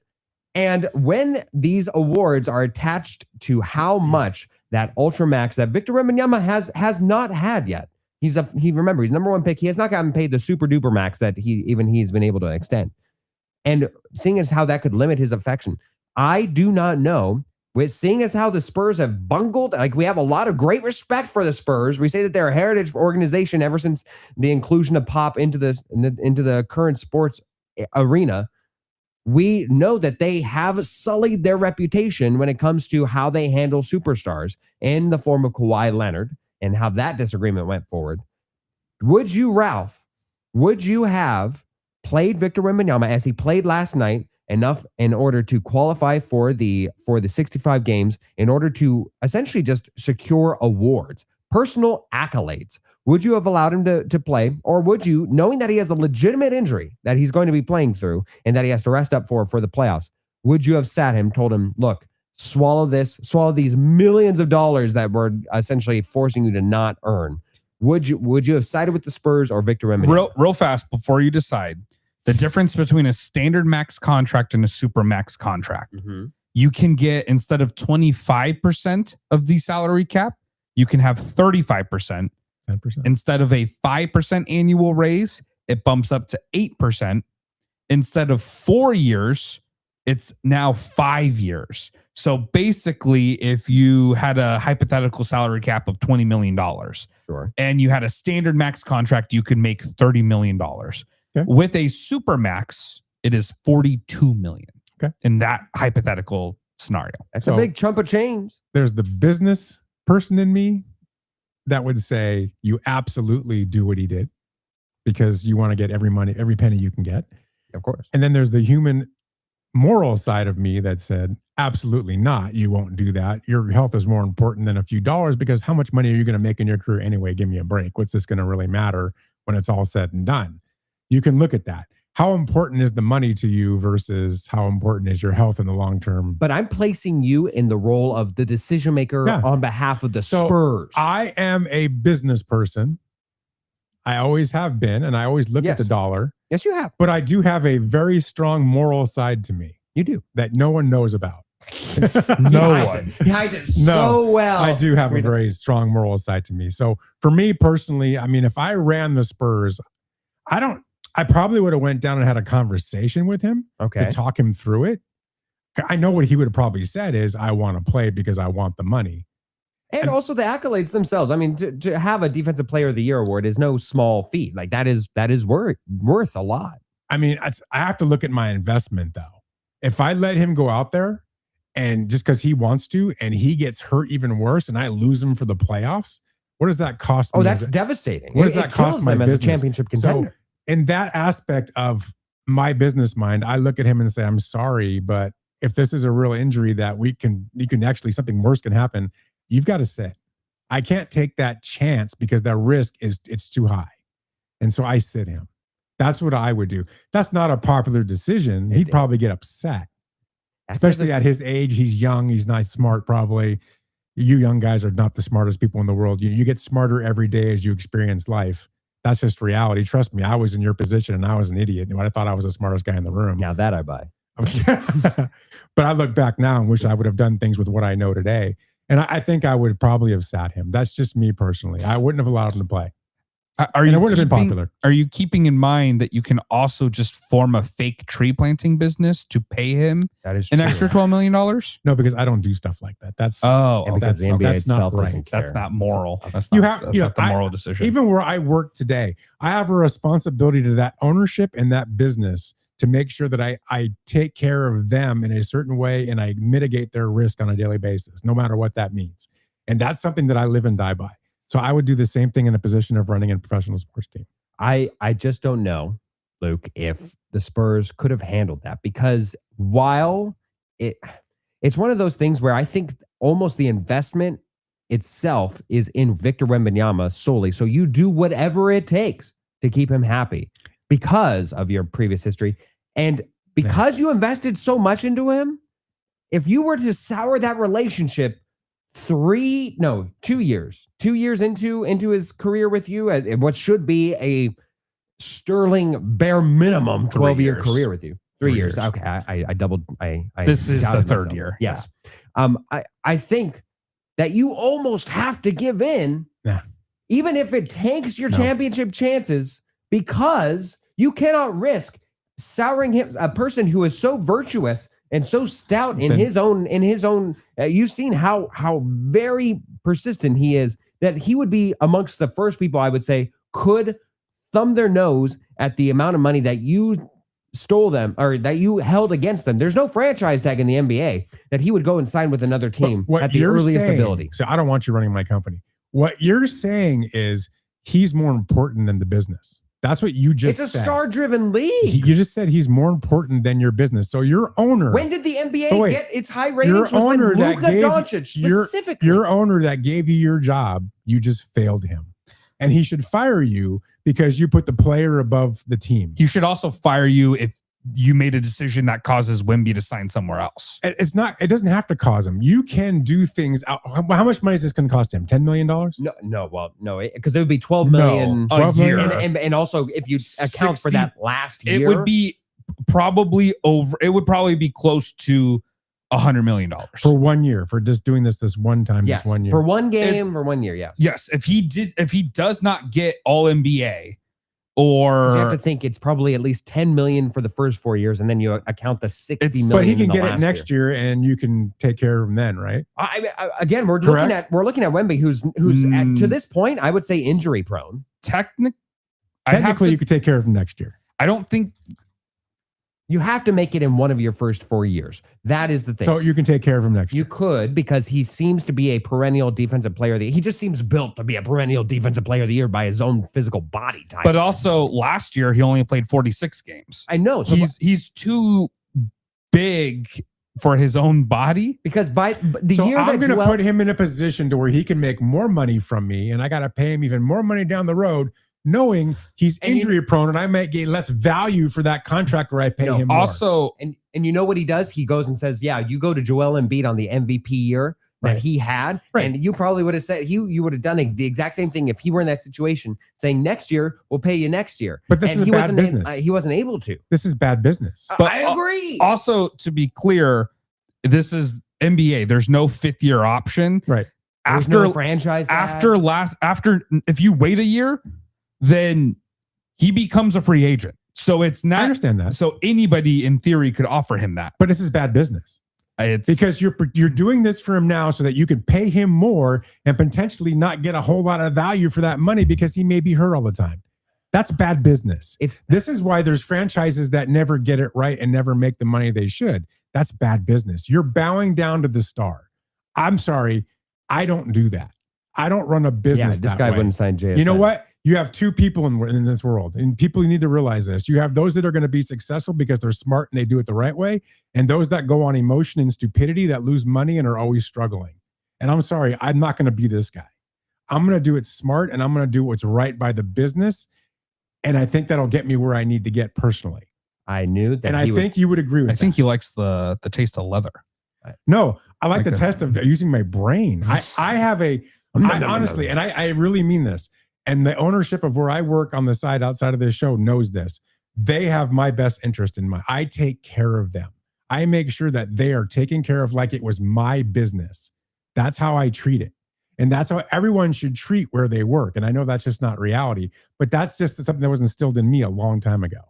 And when these awards are attached to how much that Ultramax that Victor Wembanyama has not had yet. Remember, he's number 1 pick. He has not gotten paid the super duper max that he's been able to extend. And seeing as how that could limit his affection, I do not know. With seeing as how the Spurs have bungled, like we have a lot of great respect for the Spurs. We say that they're a heritage organization ever since the inclusion of pop into the current sports arena. We know that they have sullied their reputation when it comes to how they handle superstars in the form of Kawhi Leonard and how that disagreement went forward. Would you, Ralph, have played Victor Wembanyama as he played last night enough in order to qualify for the 65 games, in order to essentially just secure awards, personal accolades? Would you have allowed him to play, or would you, knowing that he has a legitimate injury that he's going to be playing through and that he has to rest up for the playoffs, would you have sat him, told him, look, swallow these millions of dollars that we're essentially forcing you to not earn? Would you have sided with the Spurs or Victor Wembanyama? Real fast before you decide. The difference between a standard max contract and a super max contract. Mm-hmm. You can get, instead of 25% of the salary cap, you can have 35%. 10%. Instead of a 5% annual raise, it bumps up to 8%. Instead of 4 years, it's now 5 years. So basically, if you had a hypothetical salary cap of $20 million, sure, and you had a standard max contract, you could make $30 million. Okay. With a super max, it is $42 million. Okay. In that hypothetical scenario. That's a big chunk of change. There's the business person in me that would say you absolutely do what he did because you want to get every penny you can get. Of course. And then there's the human moral side of me that said, absolutely not. You won't do that. Your health is more important than a few dollars, because how much money are you going to make in your career anyway? Give me a break. What's this going to really matter when it's all said and done. You can look at that. How important is the money to you versus how important is your health in the long term? But I'm placing you in the role of the decision maker on behalf of the Spurs. I am a business person. I always have been, and I always look at the dollar. Yes, you have. But I do have a very strong moral side to me. You do. That no one knows about. No one. He hides it so well. I do have a very strong moral side to me. So for me personally, I mean, if I ran the Spurs, I probably would have went down and had a conversation with him to talk him through it. I know what he would have probably said is, I want to play because I want the money. And also the accolades themselves. I mean, to have a Defensive Player of the Year award is no small feat. Like that is worth a lot. I mean, I have to look at my investment though. If I let him go out there and just because he wants to, and he gets hurt even worse, and I lose him for the playoffs, what does that cost me? Oh, that's devastating. What does that cost my business? As a championship contender? So in that aspect of my business mind, I look at him and say, I'm sorry, but if this is a real injury that you can actually, something worse can happen, you've got to sit. I can't take that chance because the risk it's too high. And so I sit him. That's what I would do. That's not a popular decision. He'd probably get upset. Especially at his age. He's young. He's not smart, probably. You young guys are not the smartest people in the world. You get smarter every day as you experience life. That's just reality. Trust me, I was in your position and I was an idiot. I thought I was the smartest guy in the room. Now that I buy. But I look back now and wish I would have done things with what I know today. And I think I would probably have sat him. That's just me personally. I wouldn't have allowed him to play. It would have been popular. Are you keeping in mind that you can also just form a fake tree planting business to pay him an extra $12 million? No, because I don't do stuff like that. That's because the NBA itself doesn't care. That's not moral. That's not the moral decision. Even where I work today, I have a responsibility to that ownership and that business to make sure that I take care of them in a certain way and I mitigate their risk on a daily basis, no matter what that means. And that's something that I live and die by. So I would do the same thing in a position of running a professional sports team. I just don't know, Luke, if the Spurs could have handled that, because while it's one of those things where I think almost the investment itself is in Victor Wembanyama solely. So you do whatever it takes to keep him happy because of your previous history. And because you invested so much into him, if you were to sour that relationship 2 years into his career with you, what should be a sterling bare minimum 12-year career with you. 3 years. Okay. I doubled. This is the third year. Yes. I think that you almost have to give in, even if it tanks your championship chances, because you cannot risk souring him, a person who is so virtuous and so stout in his own, you've seen how very persistent he is, that he would be amongst the first people I would say could thumb their nose at the amount of money that you stole them or that you held against them. There's no franchise tag in the NBA that he would go and sign with another team at the earliest ability. So I don't want you running my company. What you're saying is he's more important than the business. That's what you just said. It's a star-driven league. You just said he's more important than your business. So your owner. When did the NBA get its high ratings? Your owner that gave Doncic specifically. Your owner that gave you your job, you just failed him. And he should fire you because you put the player above the team. He should also fire you if you made a decision that causes Wemby to sign somewhere else. It doesn't have to cause him. You can do things. How much money is this going to cost him? $10 million? No, because it would be $12 million a year. And also if you account for that last year, it would be probably be close to $100 million for 1 year, for just doing this one time, yes, just 1 year. For one game, for 1 year, yeah. Yes, if he does not get all NBA, or you have to think it's probably at least 10 million for the first 4 years, and then you account the 60 million. But he can get it next year, and you can take care of him then, right? Again, we're looking at Wemby, who's to this point, I would say injury prone. Technically, you could take care of him next year. I don't think you have to make it in one of your first 4 years. That is the thing. So you can take care of him next year. You could, because he seems to be a perennial defensive player of the year. He just seems built to be a perennial defensive player of the year by his own physical body type. But also last year, he only played 46 games. I know. So he's too big for his own body. Because by the year I'm going to put him in a position to where he can make more money from me, and I got to pay him even more money down the road knowing he's injury prone and I might get less value for that contract where I pay him more. Also, and you know what he does? He goes and says, yeah, you go to Joel Embiid on the MVP year that he had. Right. And you probably would have said, you would have done the exact same thing if he were in that situation, saying next year, we'll pay you next year. But this is bad business. He wasn't able to. This is bad business. But I agree. Also, to be clear, this is NBA. There's no 5th year option. Right. After no franchise. After if you wait a year, then he becomes a free agent. So it's not. I understand that. So anybody in theory could offer him that. But this is bad business. It's because you're doing this for him now so that you can pay him more and potentially not get a whole lot of value for that money because he may be hurt all the time. That's bad business. This is why there's franchises that never get it right and never make the money they should. That's bad business. You're bowing down to the star. I'm sorry. I don't do that. I don't run a business this guy wouldn't sign JSN. You know what? You have two people in this world, and people need to realize this. You have those that are going to be successful because they're smart and they do it the right way, and those that go on emotion and stupidity that lose money and are always struggling. And I'm sorry, I'm not going to be this guy. I'm going to do it smart, and I'm going to do what's right by the business, and I think that'll get me where I need to get personally. I knew that, and I think you would agree with that. I think he likes the taste of leather. No, I like the test of using my brain. I have a honestly, and I really mean this. And the ownership of where I work on the side outside of this show knows this. They have my best interest in mind. I take care of them. I make sure that they are taken care of like it was my business. That's how I treat it. And that's how everyone should treat where they work. And I know that's just not reality, but that's just something that was instilled in me a long time ago.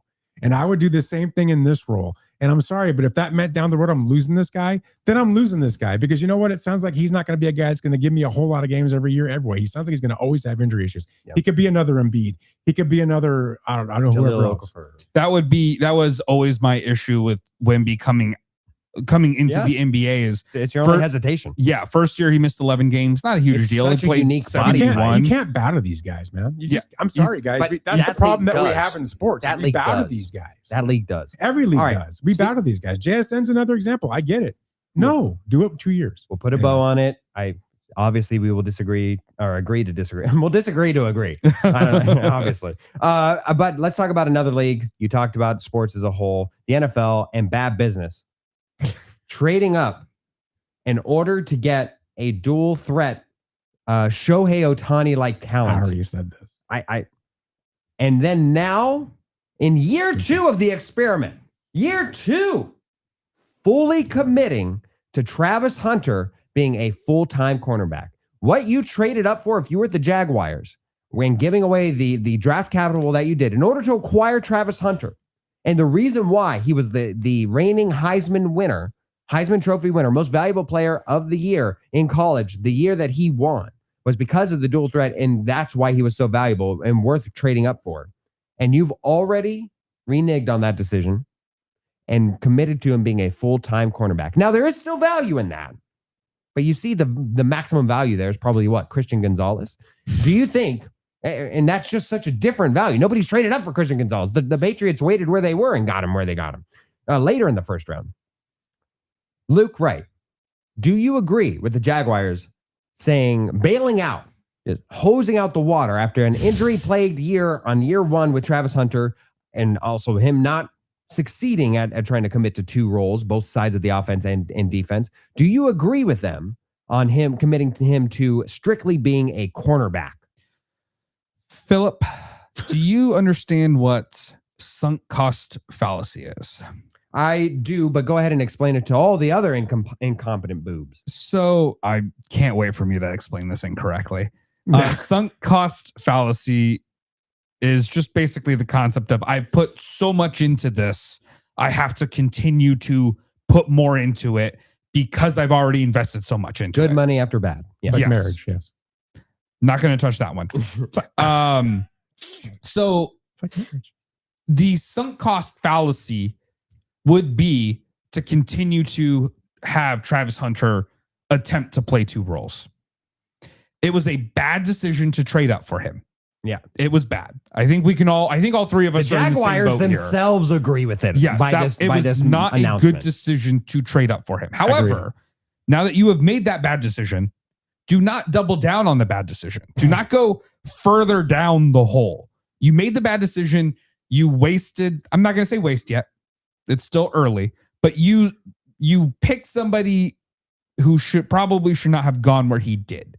And I would do the same thing in this role. And I'm sorry, but if that meant down the road I'm losing this guy, then I'm losing this guy. Because you know what? It sounds like he's not going to be a guy that's going to give me a whole lot of games every year, every way. He sounds like he's going to always have injury issues. Yep. He could be another Embiid. He could be another, I don't know, whoever else. That was always my issue with Wemby coming into the NBA is it's your only hesitation. Yeah, first year he missed 11 games, not a huge deal. Such he played unique 71. You can't bow to these guys, man. I'm sorry, guys. That's the problem that we have in sports. We bow to these guys. That league does. Every league does. We bow to these guys. JSN's another example. I get it. No, do it 2 years. We'll put a bow on it. Obviously we will disagree or agree to disagree. We'll disagree to agree. Obviously. But let's talk about another league. You talked about sports as a whole, the NFL, and bad business. Trading up in order to get a dual threat Shohei Ohtani like talent. I already said this. And then now in year 2 of the experiment, year 2, fully committing to Travis Hunter being a full-time cornerback. What you traded up for if you were at the Jaguars when giving away the draft capital that you did in order to acquire Travis Hunter. And the reason why he was the reigning Heisman Trophy winner, most valuable player of the year in college, the year that he won, was because of the dual threat, and that's why he was so valuable and worth trading up for. And you've already reneged on that decision and committed to him being a full-time cornerback. Now, there is still value in that, but you see the maximum value there is probably what? Christian Gonzalez? Do you think, and that's just such a different value. Nobody's traded up for Christian Gonzalez. The Patriots waited where they were and got him where they got him later in the first round. Luke Wright, do you agree with the Jaguars bailing out, just hosing out the water after an injury-plagued year on year 1 with Travis Hunter and also him not succeeding at trying to commit to 2 roles, both sides of the offense and defense? Do you agree with them on him committing to him to strictly being a cornerback? Philip, do you understand what sunk cost fallacy is? I do, but go ahead and explain it to all the other incompetent boobs. So I can't wait for me to explain this incorrectly. Sunk cost fallacy is just basically the concept of I put so much into this, I have to continue to put more into it because I've already invested so much into it. Good money after bad. Yeah. Like marriage, yes. Not going to touch that one. So it's like marriage. The sunk cost fallacy would be to continue to have Travis Hunter attempt to play 2 roles. It was a bad decision to trade up for him. Yeah, it was bad. I think all 3 of us the are in the same Jaguars boat themselves here. Agree with it. Yes, it was not a good decision to trade up for him. However, now that you have made that bad decision, do not double down on the bad decision. Do not go further down the hole. You made the bad decision. You wasted. I'm not going to say waste yet. It's still early, but you picked somebody who should not have gone where he did.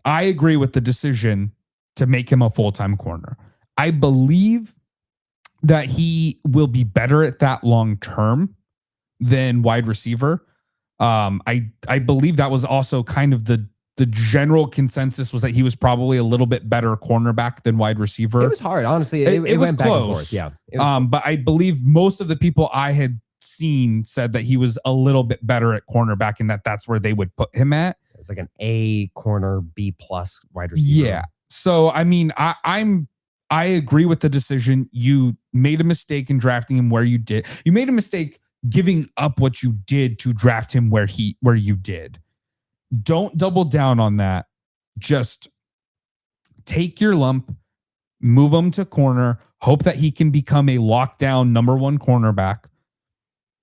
I agree with the decision to make him a full-time corner. I believe that he will be better at that long term than wide receiver. I believe that was also kind of the general consensus was that he was probably a little bit better cornerback than wide receiver. It was hard, honestly. It was went back close. and forth. Yeah. But I believe most of the people I had seen said that he was a little bit better at cornerback and that's where they would put him at. It was like an A corner, B+ wide receiver. Yeah. So I mean, I agree with the decision. You made a mistake in drafting him where you did. You made a mistake giving up what you did to draft him where you did. Don't double down on that. Just take your lump, move him to corner, hope that he can become a lockdown number 1 cornerback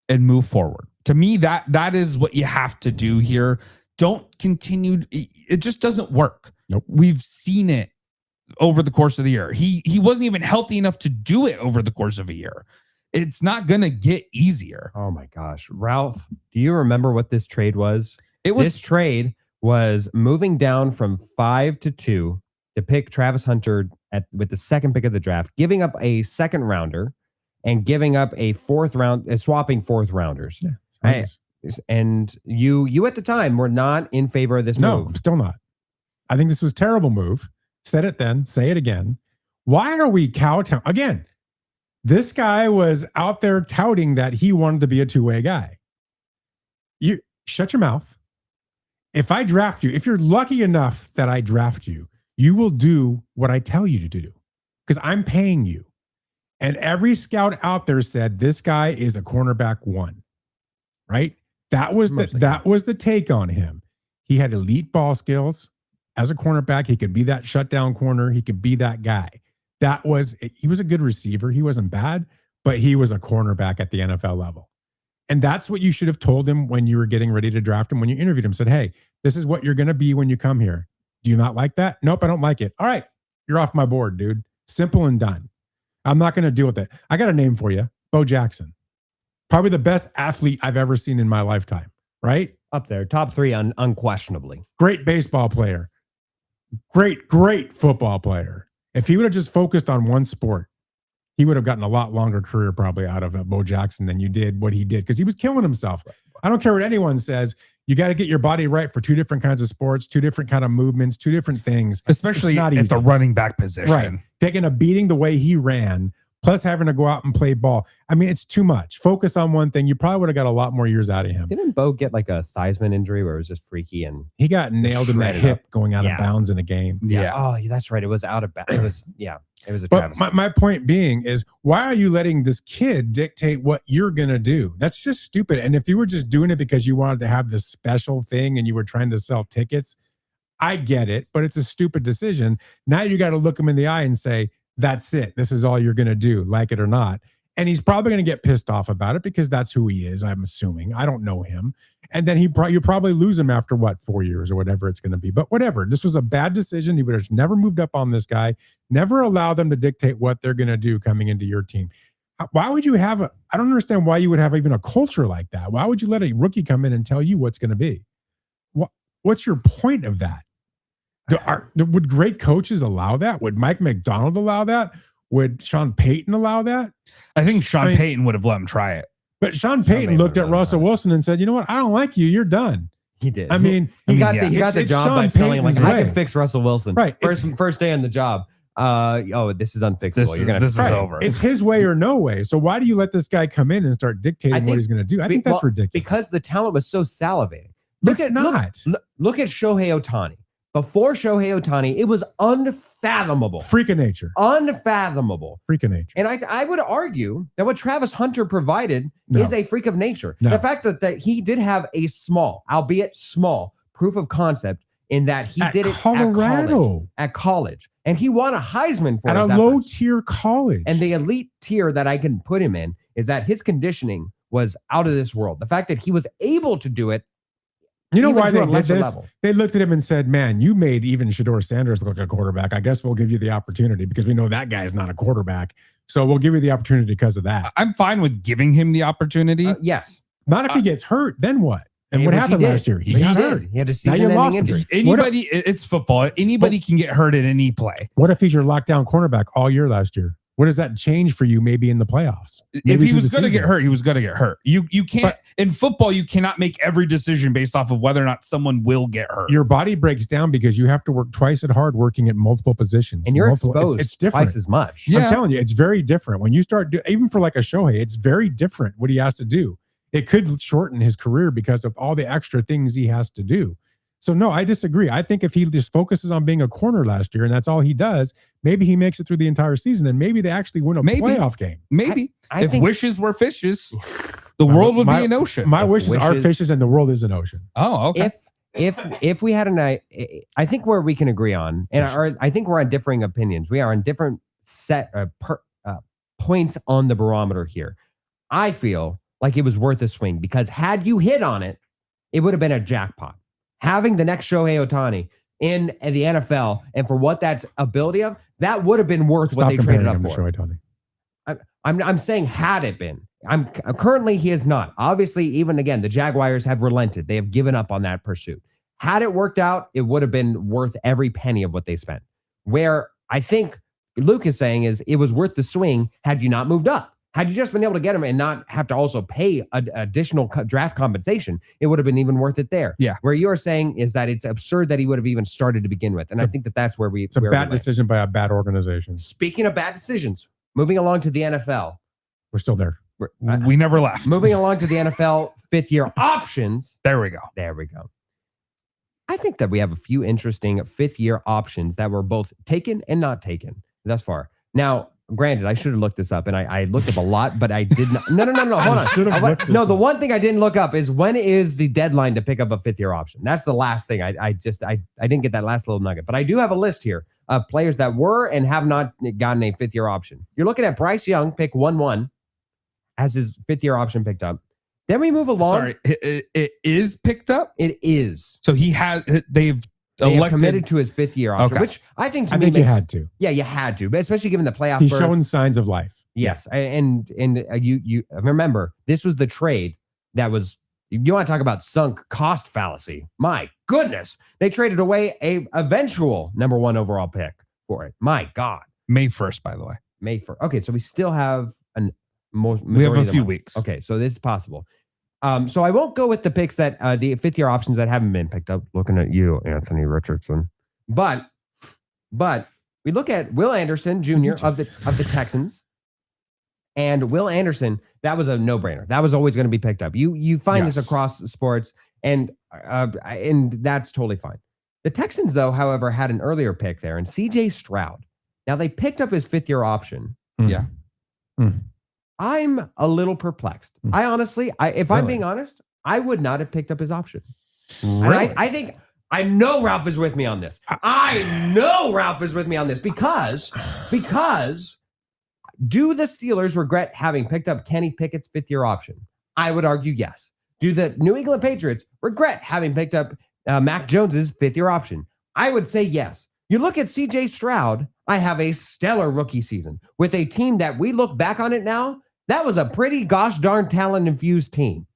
and move forward. To me, that is what you have to do here. Don't continue. It just doesn't work. Nope. We've seen it over the course of the year. He wasn't even healthy enough to do it over the course of a year. It's not going to get easier. Oh my gosh. Ralph, do you remember what this trade was? This trade was moving down from 5 to 2 to pick Travis Hunter with the second pick of the draft, giving up a second rounder and giving up a fourth round, swapping fourth rounders. Yeah, and you at the time were not in favor of this move. No, I'm still not. I think this was a terrible move. Said it then, say it again. Why are we kowtowing? Again, this guy was out there touting that he wanted to be a two-way guy. You shut your mouth. If I draft you, if you're lucky enough that I draft you, you will do what I tell you to do because I'm paying you. And every scout out there said this guy is a cornerback 1, right? That was the take on him. He had elite ball skills as a cornerback. He could be that shutdown corner. He could be that guy. He was a good receiver. He wasn't bad, but he was a cornerback at the NFL level. And that's what you should have told him when you were getting ready to draft him, when you interviewed him, said, hey, this is what you're going to be when you come here. Do you not like that? Nope, I don't like it. All right, you're off my board, dude. Simple and done. I'm not going to deal with it. I got a name for you, Bo Jackson. Probably the best athlete I've ever seen in my lifetime, right? Up there, top 3 unquestionably. Great baseball player. Great football player. If he would have just focused on one sport, he would have gotten a lot longer career probably out of Bo Jackson than you did what he did because he was killing himself. I don't care what anyone says. You got to get your body right for 2 different kinds of sports, 2 different kind of movements, 2 different things. Especially at the running back position. Right. Taking a beating the way he ran, plus having to go out and play ball. I mean, it's too much. Focus on one thing. You probably would have got a lot more years out of him. Didn't Bo get like a Theismann injury where it was just freaky and he got nailed in the hip going out of bounds in a game? Yeah. Oh, that's right. It was out of bounds. It was a travesty. But my point being is, why are you letting this kid dictate what you're going to do? That's just stupid. And if you were just doing it because you wanted to have this special thing and you were trying to sell tickets, I get it, but it's a stupid decision. Now you got to look him in the eye and say, that's it. This is all you're going to do, like it or not. And he's probably going to get pissed off about it because that's who he is, I'm assuming. I don't know him. And then you probably lose him after 4 years or whatever it's going to be. But whatever. This was a bad decision. He would have never moved up on this guy, never allow them to dictate what they're going to do coming into your team. Why would you have I don't understand why you would have even a culture like that. Why would you let a rookie come in and tell you what's going to be? What's your point of that? Would great coaches allow that? Would Mike McDonald allow that? Would Sean Payton allow that? I think Sean Payton would have let him try it. But Sean Payton looked at Russell Wilson and said, you know what? I don't like you. You're done. He did. I mean, he got the job by selling like, I can fix Russell Wilson. Right. First day on the job. This is unfixable. This is over. It's his way or no way. So why do you let this guy come in and start dictating what he's going to do? I think that's ridiculous. Because the talent was so salivating. Look at Shohei Ohtani. Before Shohei Ohtani, it was unfathomable. Freak of nature. Unfathomable. Freak of nature. And I would argue that what Travis Hunter provided is a freak of nature. No. The fact that he did have a small, albeit small, proof of concept in that he did it Colorado. at college. And he won a Heisman for at his a efforts. low-tier college. And the elite tier that I can put him in is that his conditioning was out of this world. The fact that he was able to do it You know even why to a they did lesser this? level. They looked at him and said, man, you made even Shedeur Sanders look like a quarterback. I guess we'll give you the opportunity because we know that guy is not a quarterback. So we'll give you the opportunity because of that. I'm fine with giving him the opportunity. Yes. Not if he gets hurt, then what? And what Which happened he did. last year? He got did. hurt. He had a Now you season-ending lost him. injury. Anybody, it's football. Anybody can get hurt at any play. What if he's your lockdown cornerback all year last year? What does that change for you maybe in the playoffs? If Maybe he through was the going to get season? hurt, he was going to get hurt. You can't, But- in football, you cannot make every decision based off of whether or not someone will get hurt. Your body breaks down because you have to work twice as hard working at multiple positions. And you're multiple, exposed it's different. twice as much. Yeah. I'm telling you, it's very different. When you start, even for like a Shohei, it's very different what he has to do. It could shorten his career because of all the extra things he has to do. So no, I disagree. I think if he just focuses on being a corner last year and that's all he does, maybe he makes it through the entire season and maybe they actually win a playoff game. Maybe. I if think- wishes were fishes, the world would be an ocean. My If wishes are wishes- fishes and the world is an ocean. Oh, okay. If we had I think where we can agree on, and I think we're on differing opinions. We are on different points on the barometer here. I feel like it was worth a swing because had you hit on it, it would have been a jackpot. Having the next Shohei Ohtani in the NFL and for what that's ability of, that would have been worth what Stop they comparing traded up him to for. Shohei Ohtani. I'm saying had it been. I'm currently he is not. Obviously, even again, the Jaguars have relented. They have given up on that pursuit. Had it worked out, it would have been worth every penny of what they spent. Where I think Luke is saying is it was worth the swing had you not moved up. Had you just been able to get him and not have to also pay additional draft compensation, it would have been even worth it there. Yeah. Where you're saying is that it's absurd that he would have even started to begin with. And I think that that's where we. It's a bad decision by a bad organization. Speaking of bad decisions, moving along to the NFL. We're still there. We never left. Moving along to the NFL fifth-year options. There we go. There we go. I think that we have a few interesting fifth-year options that were both taken and not taken thus far. Now, granted, I should have looked this up, and I looked up a lot, but I did not. No, hold on. should have looked this No, the up. one thing I didn't look up is when is the deadline to pick up a fifth-year option? That's the last thing. I didn't get that last little nugget, but I do have a list here of players that were and have not gotten a fifth-year option. You're looking at Bryce Young, pick 1-1, as his fifth-year option picked up. Then we move along. Sorry, it is picked up. It is. So he has. They've They have elected. committed to his fifth-year option, Okay. which I think to I me think you makes- had to. Yeah, you had to, but especially given the playoff. He's berth. showing signs of life. Yes, and you remember this was the trade that was. You want to talk about sunk cost fallacy? My goodness, they traded away a eventual number 1 overall pick for it. My God, May 1st, by the way. May 1st. Okay, so we still have We have a few weeks. Okay, so this is possible. So I won't go with the picks that the fifth-year options that haven't been picked up. Looking at you, Anthony Richardson, but we look at Will Anderson Jr. of the Texans, and Will Anderson. That was a no-brainer. That was always going to be picked up. You find this Yes. across sports, and that's totally fine. The Texans, though, however, had an earlier pick there, and C.J. Stroud. Now they picked up his fifth-year option. Yeah. I'm a little perplexed. I honestly, if I'm Really? being honest, I would not have picked up his option. And Really? I think I know Ralph is with me on this. I know Ralph is with me on this because do the Steelers regret having picked up Kenny Pickett's fifth-year option? I would argue yes. Do the New England Patriots regret having picked up Mac Jones's fifth-year option? I would say yes. You look at C.J. Stroud, I have a stellar rookie season with a team that we look back on it now. That was a pretty gosh darn talent-infused team.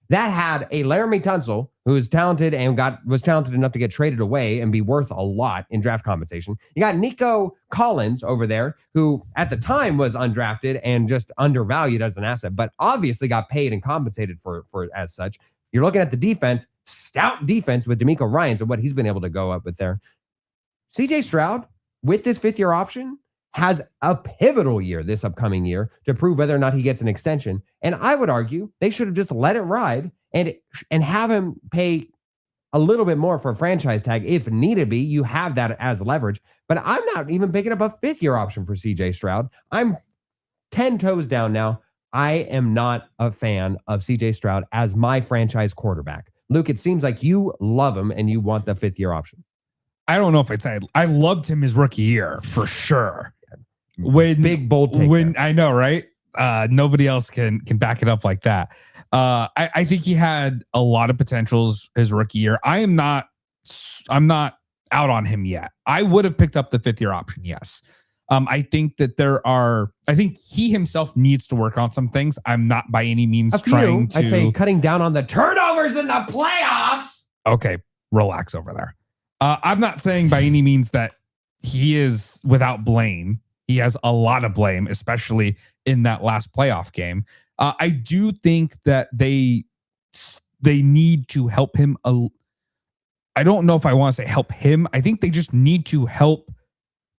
That had a Laramie Tunsil, who is talented and was talented enough to get traded away and be worth a lot in draft compensation. You got Nico Collins over there, who at the time was undrafted and just undervalued as an asset, but obviously got paid and compensated for as such. You're looking at the defense, stout defense with DeMeco Ryans and what he's been able to go up with there. CJ Stroud, with this fifth-year option, has a pivotal year this upcoming year to prove whether or not he gets an extension. And I would argue they should have just let it ride and have him pay a little bit more for a franchise tag if needed be. You have that as leverage. But I'm not even picking up a fifth-year option for CJ Stroud. I'm 10 toes down now. I am not a fan of CJ Stroud as my franchise quarterback. Luke, it seems like you love him and you want the fifth-year option. I don't know if it's I loved him his rookie year for sure. When Big bold take when there. I know, right? Nobody else can back it up like that. I think he had a lot of potentials his rookie year. I'm not out on him yet. I would have picked up the 5th year option. Yes. I think that I think he himself needs to work on some things. I'm not by any means trying to. I'd say cutting down on the turnovers in the playoffs. Okay. Relax over there. I'm not saying by any means that he is without blame. He has a lot of blame, especially in that last playoff game. I do think that they need to help him. I don't know if I want to say help him. I think they just need to help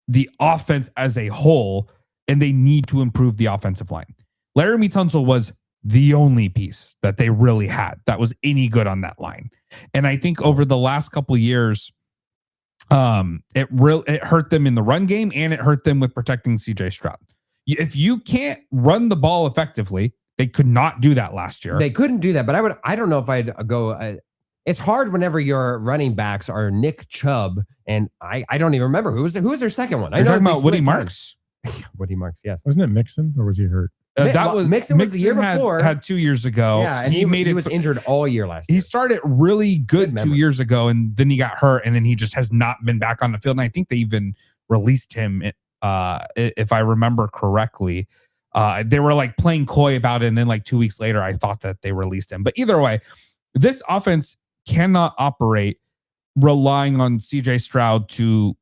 the offense as a whole, and they need to improve the offensive line. Laramie Tunsil was the only piece that they really had that was any good on that line. And I think over the last couple of years, it hurt them in the run game, and it hurt them with protecting CJ Stroud. If you can't run the ball effectively, they could not do that last year. They couldn't do that, but I don't know if I'd go. It's hard whenever your running backs are Nick Chubb, and I don't even remember who was their second one. You're talking about Woody Marks. Woody Marks, yes. Wasn't it Mixon, or was he hurt? Mixon was the year before. Had 2 years ago. Yeah, and he was injured all year last year. He started really good 2 years ago, and then he got hurt, and then he just has not been back on the field. And I think they even released him, if I remember correctly. They were like playing coy about it, and then like 2 weeks later, I thought that they released him. But either way, this offense cannot operate relying on CJ Stroud to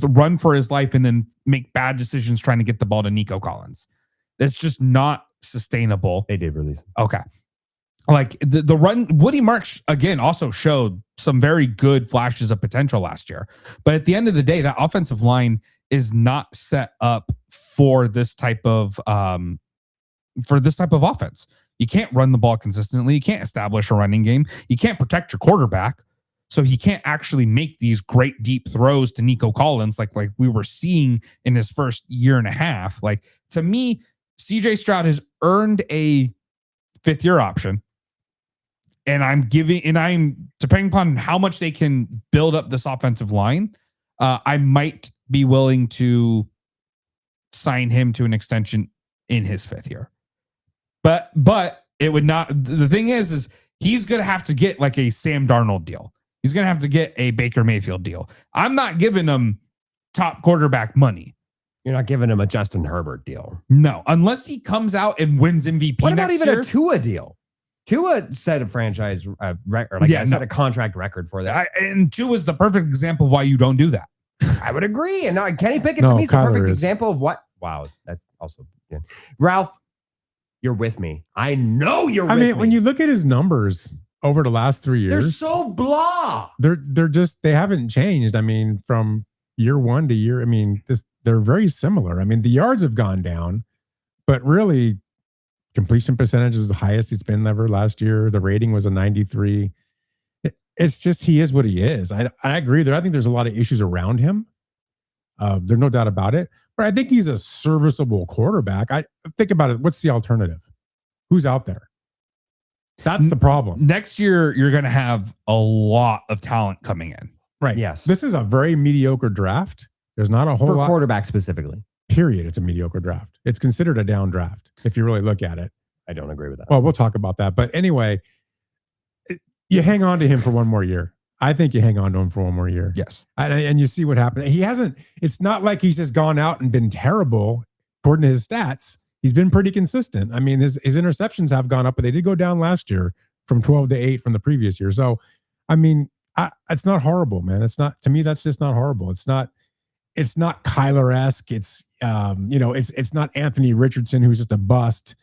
run for his life and then make bad decisions trying to get the ball to Nico Collins. That's just not sustainable. They did release him. Okay. Like the run, Woody Marks again also showed some very good flashes of potential last year. But at the end of the day, that offensive line is not set up for this type of offense. You can't run the ball consistently. You can't establish a running game. You can't protect your quarterback. So he can't actually make these great deep throws to Nico Collins like we were seeing in his first year and a half. Like, to me, CJ Stroud has earned a 5th year option. And I'm depending upon how much they can build up this offensive line, I might be willing to sign him to an extension in his 5th year. But it would not. The thing is he's going to have to get like a Sam Darnold deal. He's going to have to get a Baker Mayfield deal. I'm not giving him top quarterback money. You're not giving him a Justin Herbert deal. No, unless he comes out and wins MVP. What about next even year? a Tua deal? Tua set a franchise record. Set a contract record for that. And Tua is the perfect example of why you don't do that. I would agree. And now Kenny Pickett to me is the perfect example of what. Wow, that's also good. Ralph, you're with me. I know you're with me. I mean, when you look at his numbers over the last 3 years, they're so blah. They haven't changed. I mean, from year one to year, they're very similar. I mean, the yards have gone down, but really completion percentage was the highest it's been ever last year. The rating was a 93. It's just, he is what he is. I agree there. I think there's a lot of issues around him. There's no doubt about it. But I think he's a serviceable quarterback. I think about it. What's the alternative? Who's out there? That's the problem. Next year, you're going to have a lot of talent coming in. Right. Yes. This is a very mediocre draft. There's not a whole lot. For quarterback specifically. Period. It's a mediocre draft. It's considered a down draft if you really look at it. I don't agree with that. Well, we'll talk about that. But anyway, you hang on to him for one more year. I think you hang on to him for one more year. Yes. And you see what happened. He hasn't, it's not like he's just gone out and been terrible according to his stats. He's been pretty consistent. I mean, his interceptions have gone up, but they did go down last year from 12 to 8 from the previous year. So, I mean, it's not horrible, man. It's not, to me, that's just not horrible. It's not Kyler-esque. It's, it's not Anthony Richardson, who's just a bust.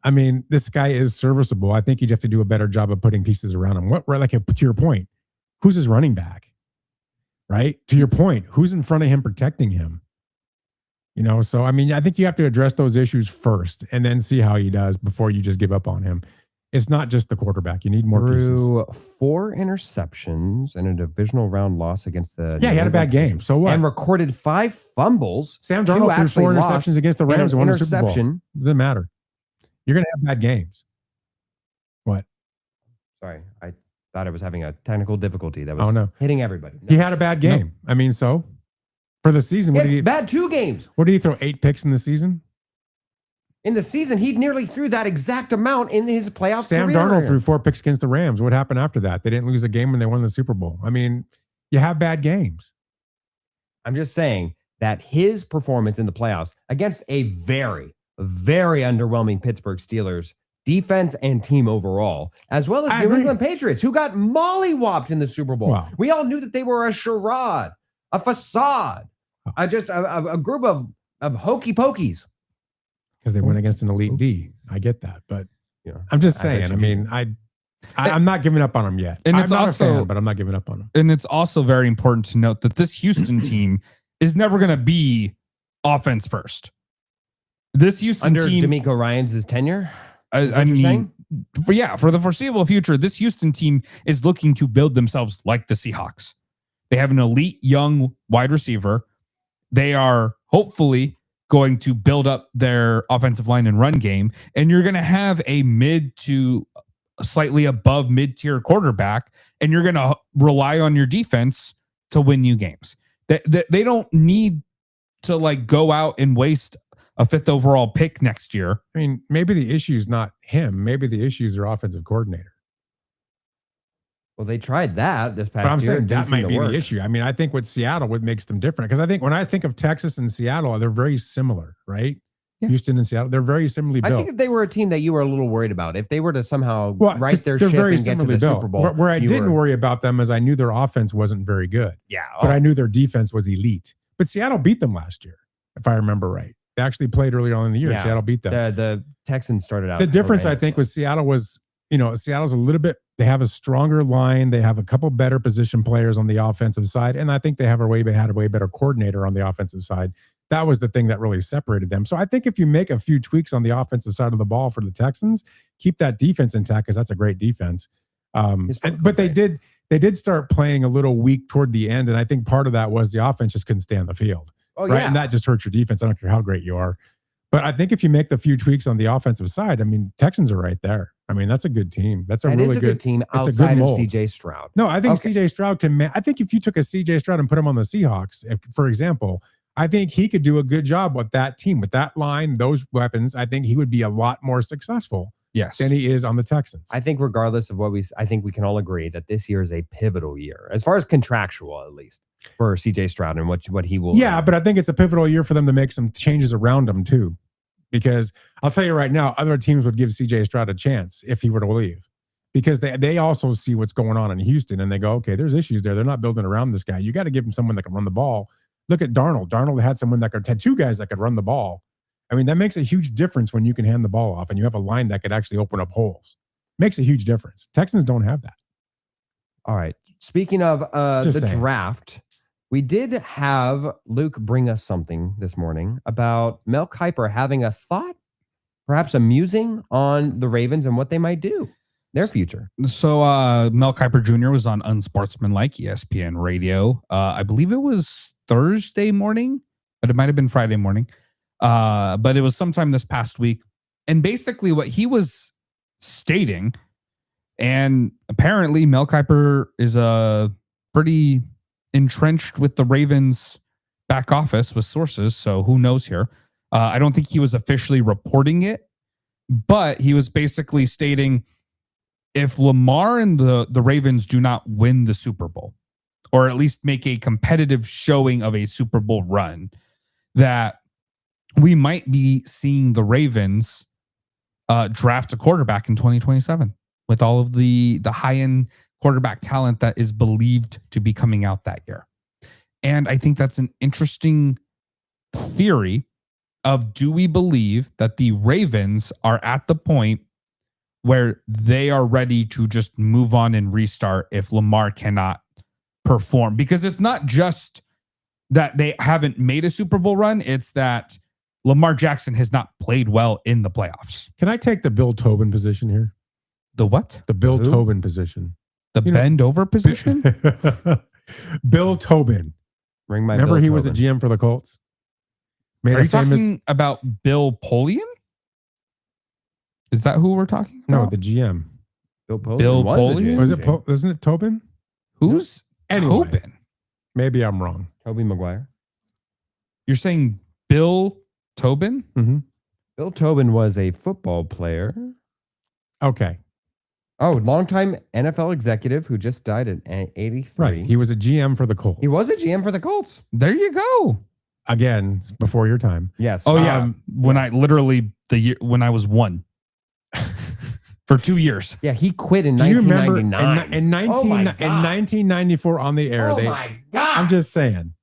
I mean, this guy is serviceable. I think you'd have to do a better job of putting pieces around him. To your point, who's his running back? Right? To your point, who's in front of him protecting him? So, I mean, I think you have to address those issues first and then see how he does before you just give up on him. It's not just the quarterback. You need more pieces. 4 interceptions and a divisional round loss against the... Yeah, he had a bad game. So what? And recorded 5 fumbles. Sam Darnold threw 4 interceptions against the Rams and won the Super Bowl. Doesn't matter. You're going to have bad games. What? Sorry, I thought I was having a technical difficulty that was hitting everybody. No. He had a bad game. No. I mean, so for the season, bad 2 games. What did he throw? 8 picks in the season? In the season, he nearly threw that exact amount in his playoff Sam career. Darnold threw 4 picks against the Rams. What happened after that? They didn't lose a game when they won the Super Bowl. I mean, you have bad games. I'm just saying that his performance in the playoffs against a very, very underwhelming Pittsburgh Steelers defense and team overall, as well as New England Patriots, who got mollywopped in the Super Bowl. Wow. We all knew that they were a charade, a facade, a group of hokey pokies. Because they went against an elite D. I get that. But I'm just saying, I'm not giving up on them yet. And I'm it's not also, a fan, but I'm not giving up on them. And it's also very important to note that this Houston team is never going to be offense first. This Houston under team, DeMeco Ryans' tenure. I mean, for the foreseeable future, this Houston team is looking to build themselves like the Seahawks. They have an elite young wide receiver. They are hopefully going to build up their offensive line and run game, and you're going to have a mid to slightly above mid-tier quarterback, and you're going to rely on your defense to win you games. They don't need to like go out and waste a 5th overall pick next year. I mean, maybe the issue is not him. Maybe the issue is their offensive coordinator. Well, they tried that this past year. But I'm saying that might be the issue. I mean, I think with Seattle, what makes them different, because I think when I think of Texas and Seattle, they're very similar, right? Yeah. Houston and Seattle, they're very similarly built. I think that they were a team that you were a little worried about. If they were to somehow right their ship and get to the Super Bowl. Where I didn't worry about them is I knew their offense wasn't very good. Yeah. But I knew their defense was elite. But Seattle beat them last year, if I remember right. They actually played earlier on in the year. Yeah. Seattle beat them. The Texans started out. The difference, I think, with Seattle was, Seattle's a little bit, they have a stronger line. They have a couple better position players on the offensive side. And I think they have had a way better coordinator on the offensive side. That was the thing that really separated them. So I think if you make a few tweaks on the offensive side of the ball for the Texans, keep that defense intact, because that's a great defense. But they did start playing a little weak toward the end. And I think part of that was the offense just couldn't stay on the field. Oh, right. Yeah. And that just hurts your defense. I don't care how great you are. But I think if you make the few tweaks on the offensive side, I mean, Texans are right there. I mean, that's a good team. That's a really good team outside of CJ Stroud. No, I think CJ Stroud I think if you took a CJ Stroud and put him on the Seahawks, for example, I think he could do a good job with that team, with that line, those weapons. I think he would be a lot more successful than he is on the Texans. I think regardless of I think we can all agree that this year is a pivotal year, as far as contractual, at least, for CJ Stroud and what he will. Yeah, but I think it's a pivotal year for them to make some changes around him too. Because I'll tell you right now, other teams would give CJ Stroud a chance if he were to leave, because they also see what's going on in Houston and they go, okay, there's issues there. They're not building around this guy. You got to give him someone that can run the ball. Look at Darnold. Darnold had had 2 guys that could run the ball. I mean, that makes a huge difference when you can hand the ball off and you have a line that could actually open up holes. Makes a huge difference. Texans don't have that. All right. Speaking of the draft, we did have Luke bring us something this morning about Mel Kiper having a thought, perhaps a musing on the Ravens and what they might do, their future. So Mel Kiper Jr. was on Unsportsmanlike, ESPN Radio. I believe it was Thursday morning, but it might have been Friday morning. But it was sometime this past week. And basically what he was stating, and apparently Mel Kiper is a pretty entrenched with the Ravens back office with sources, so who knows here. I don't think he was officially reporting it, but he was basically stating if Lamar and the Ravens do not win the Super Bowl, or at least make a competitive showing of a Super Bowl run, that we might be seeing the Ravens draft a quarterback in 2027 with all of the high-end quarterback talent that is believed to be coming out that year. And I think that's an interesting theory of, do we believe that the Ravens are at the point where they are ready to just move on and restart if Lamar cannot perform? Because it's not just that they haven't made a Super Bowl run, it's that Lamar Jackson has not played well in the playoffs. Can I take the Bill Tobin position here? The what? The Bill Tobin position. The bend over position? Bill Tobin. Remember he was a GM for the Colts? Are you talking about Bill Polian? Is that who we're talking about? No, the GM. Bill Polian. Bill Polian? Was it wasn't it Tobin? Who's Tobin? Maybe I'm wrong. Tobey Maguire. You're saying Bill Tobin? Mm-hmm. Bill Tobin was a football player. Okay. Oh, longtime NFL executive who just died at 83. Right. He was a GM for the Colts. He was a GM for the Colts. There you go. Again, before your time. Yes. Oh yeah. When I literally when I was 1 for 2 years. Yeah, he quit in Do you 1999. remember in 1994 on the air? my God. I'm just saying.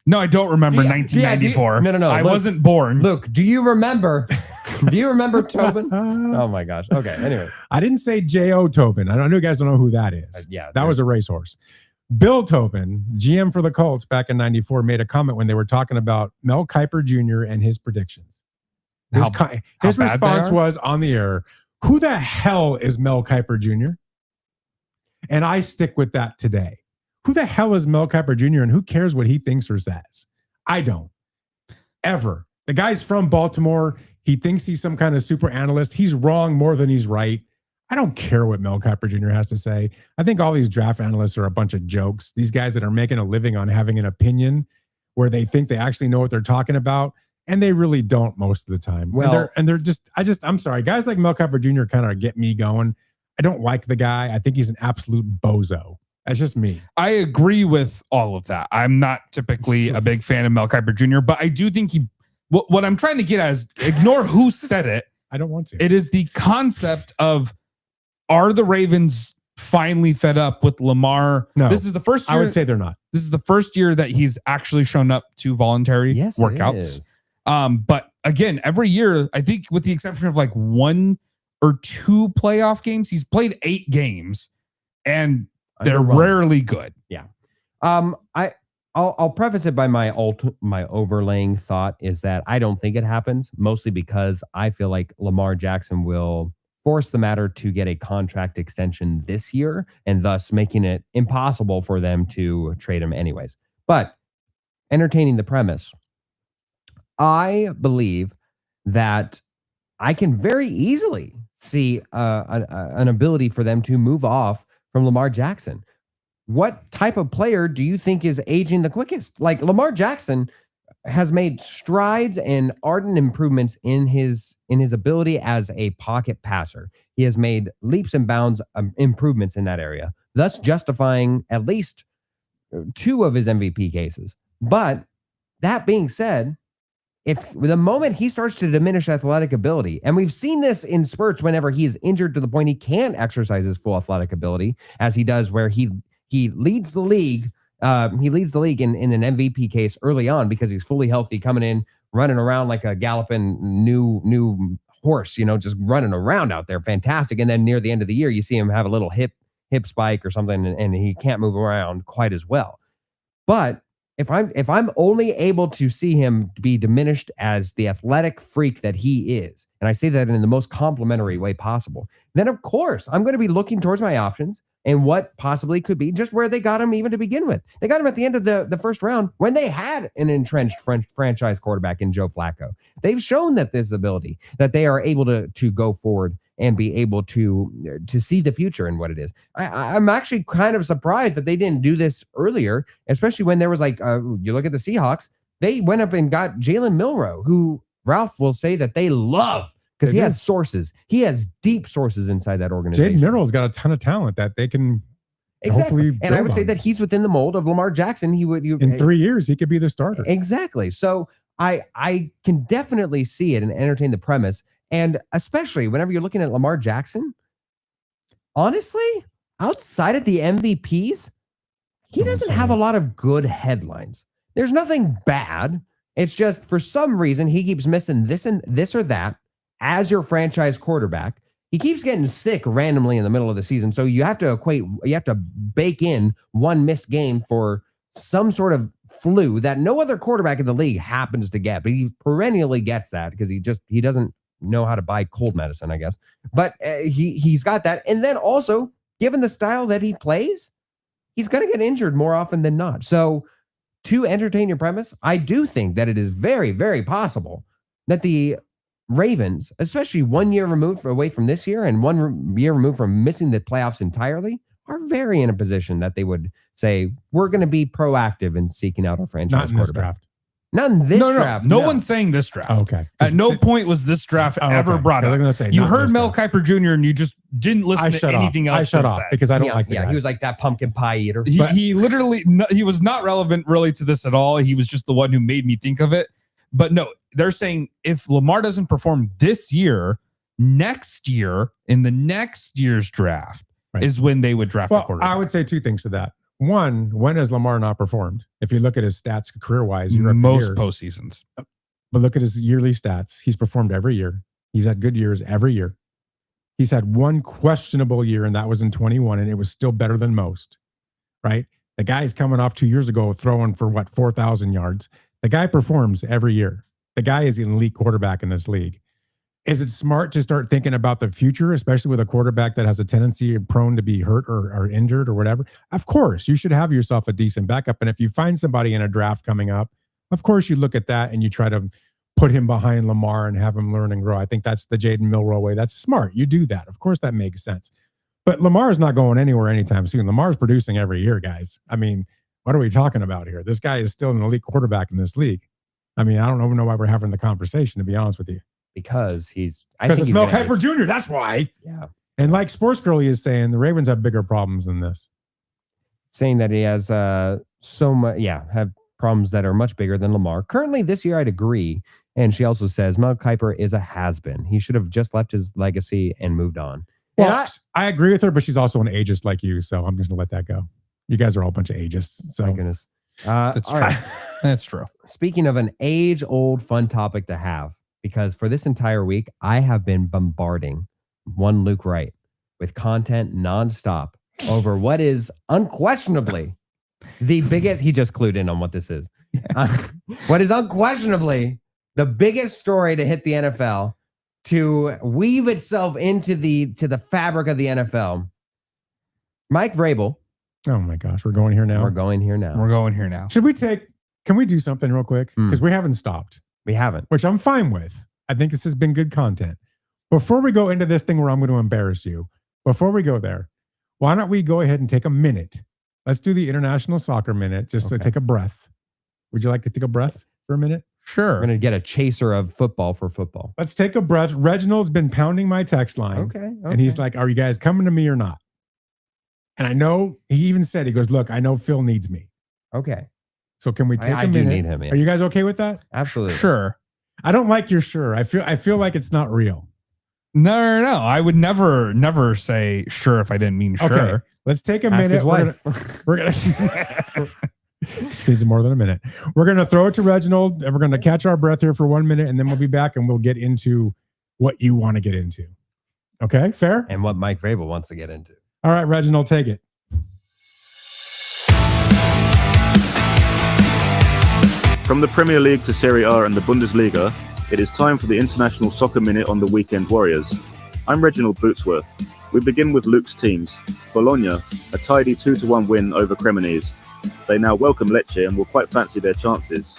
No, I don't remember Do you- 1994. no. I Luke, wasn't born. Luke, do you remember? Do you remember Tobin? Oh my gosh. Okay. Anyway. I didn't say J.O. Tobin. I know you guys don't know who that is. Yeah. That was a racehorse. Bill Tobin, GM for the Colts back in 94, made a comment when they were talking about Mel Kiper Jr. and his predictions. His response was on the air, who the hell is Mel Kiper Jr.? And I stick with that today. Who the hell is Mel Kiper Jr. and who cares what he thinks or says? I don't. Ever. The guy's from Baltimore. He thinks he's some kind of super analyst. He's wrong more than he's right. I don't care what Mel Kiper Jr. has to say. I think all these draft analysts are a bunch of jokes. These guys that are making a living on having an opinion where they think they actually know what they're talking about, and they really don't most of the time. Well, I'm sorry. Guys like Mel Kiper Jr. kind of get me going. I don't like the guy. I think he's an absolute bozo. That's just me. I agree with all of that. I'm not typically a big fan of Mel Kiper Jr., but I do think what I'm trying to get at is ignore who said it. I don't want to. It is the concept of, are the Ravens finally fed up with Lamar? No, this is the first year. I would say they're not. This is the first year that he's actually shown up to voluntary workouts. But again, every year, I think with the exception of like 1 or 2 playoff games, he's played 8 games and they're rarely good. Yeah. I'll preface it by my overlaying thought is that I don't think it happens, mostly because I feel like Lamar Jackson will force the matter to get a contract extension this year and thus making it impossible for them to trade him anyways. But entertaining the premise, I believe that I can very easily see an ability for them to move off from Lamar Jackson. What type of player do you think is aging the quickest? Like Lamar Jackson has made strides and ardent improvements in his ability as a pocket passer. He has made leaps and bounds improvements in that area, thus justifying at least 2 of his MVP cases. But that being said, if the moment he starts to diminish athletic ability, and we've seen this in spurts whenever he is injured to the point he can't exercise his full athletic ability, as he does where he leads the league. He leads the league in an MVP case early on because he's fully healthy, coming in, running around like a galloping new horse, just running around out there. Fantastic. And then near the end of the year, you see him have a little hip spike or something, and he can't move around quite as well. But if I'm only able to see him be diminished as the athletic freak that he is, and I say that in the most complimentary way possible, then of course I'm going to be looking towards my options and what possibly could be just where they got him even to begin with. They got him at the end of the first round when they had an entrenched franchise quarterback in Joe Flacco. They've shown that this ability, that they are able to go forward and be able to see the future and what it is. I'm actually kind of surprised that they didn't do this earlier, especially when there was like, you look at the Seahawks, they went up and got Jalen Milroe, who Ralph will say that they love because he has sources. He has deep sources inside that organization. Jalen Milroe's got a ton of talent that they can hopefully And I would say on. that he's within the mold of Lamar Jackson. In 3 years, he could be the starter. Exactly. So I can definitely see it and entertain the premise. And especially whenever you're looking at Lamar Jackson, honestly, outside of the MVPs, he doesn't have a lot of good headlines. There's nothing bad. It's just for some reason he keeps missing this or that as your franchise quarterback. He keeps getting sick randomly in the middle of the season. So you have to bake in one missed game for some sort of flu that no other quarterback in the league happens to get, but he perennially gets that because he doesn't know how to buy cold medicine, I guess. But he's got that. And then also, given the style that he plays, he's going to get injured more often than not. So to entertain your premise, I do think that it is very, very possible that the Ravens, especially 1 year removed away from this year and 1 year removed from missing the playoffs entirely, are very in a position that they would say, we're going to be proactive in seeking out our franchise Not in this quarterback. draft. Not in this draft. No one's saying this draft. Oh, okay. At no point was this draft ever brought up. You heard Mel Kiper Jr. and you just didn't listen to anything else. I shut off because I don't like the guy. He was like that pumpkin pie eater. He literally, he was not relevant really to this at all. He was just the one who made me think of it. But no, they're saying if Lamar doesn't perform this year, next year in the next year's draft is when they would draft a quarterback. I would say two things to that. One, when has Lamar not performed? If you look at his stats career-wise, most postseasons. But look at his yearly stats. He's performed every year. He's had good years every year. He's had one questionable year, and that was in 21, and it was still better than most, right? The guy's coming off 2 years ago throwing for, 4,000 yards. The guy performs every year. The guy is an elite quarterback in this league. Is it smart to start thinking about the future, especially with a quarterback that has a tendency prone to be hurt or injured or whatever? Of course, you should have yourself a decent backup. And if you find somebody in a draft coming up, of course, you look at that and you try to put him behind Lamar and have him learn and grow. I think that's the Jaden Milroe way. That's smart. You do that. Of course, that makes sense. But Lamar is not going anywhere anytime soon. Lamar is producing every year, guys. I mean, what are we talking about here? This guy is still an elite quarterback in this league. I mean, I don't even know why we're having the conversation, to be honest with you. Because it's Mel Kiper Jr. That's why. Yeah. And like Sports Girlie is saying, the Ravens have bigger problems than this. Saying that he has so much, have problems that are much bigger than Lamar. Currently this year, I'd agree. And she also says Mel Kiper is a has-been. He should have just left his legacy and moved on. Well, I agree with her, but she's also an ageist like you. So I'm just going to let that go. You guys are all a bunch of ageists. So. My goodness. That's true. Right. That's true. Speaking of an age-old fun topic to have, because for this entire week, I have been bombarding one Luke Wright with content nonstop over what is unquestionably the biggest. He just clued in on what this is. What is unquestionably the biggest story to hit the NFL, to weave itself into the fabric of the NFL. Mike Vrabel. Oh my gosh, we're going here now. We're going here now. Can we do something real quick? Because we haven't stopped. We haven't. Which I'm fine with. I think this has been good content. Before we go into this thing where I'm going to embarrass you, before we go there, why don't we go ahead and take a minute? Let's do the International Soccer Minute just to take a breath. Would you like to take a breath for a minute? Sure. We're going to get a chaser of football for football. Let's take a breath. Reginald's been pounding my text line. Okay. And he's like, are you guys coming to me or not? And I know, he even said, he goes, look, I know Phil needs me. Okay. So can we take a minute? I do need him. Yeah. Are you guys okay with that? Absolutely. Sure. I don't like your sure. I feel like it's not real. No. I would never say sure if I didn't mean sure. Okay. Let's take a minute. We're gonna needs more than a minute. We're gonna throw it to Reginald and we're gonna catch our breath here for 1 minute and then we'll be back and we'll get into what you want to get into. Okay, fair? And what Mike Vrabel wants to get into. All right, Reginald, take it. From the Premier League to Serie A and the Bundesliga, it is time for the International Soccer Minute on the Weekend Warriors. I'm Reginald Bootsworth. We begin with Luke's teams. Bologna, a tidy 2-1 win over Cremonese. They now welcome Lecce and will quite fancy their chances.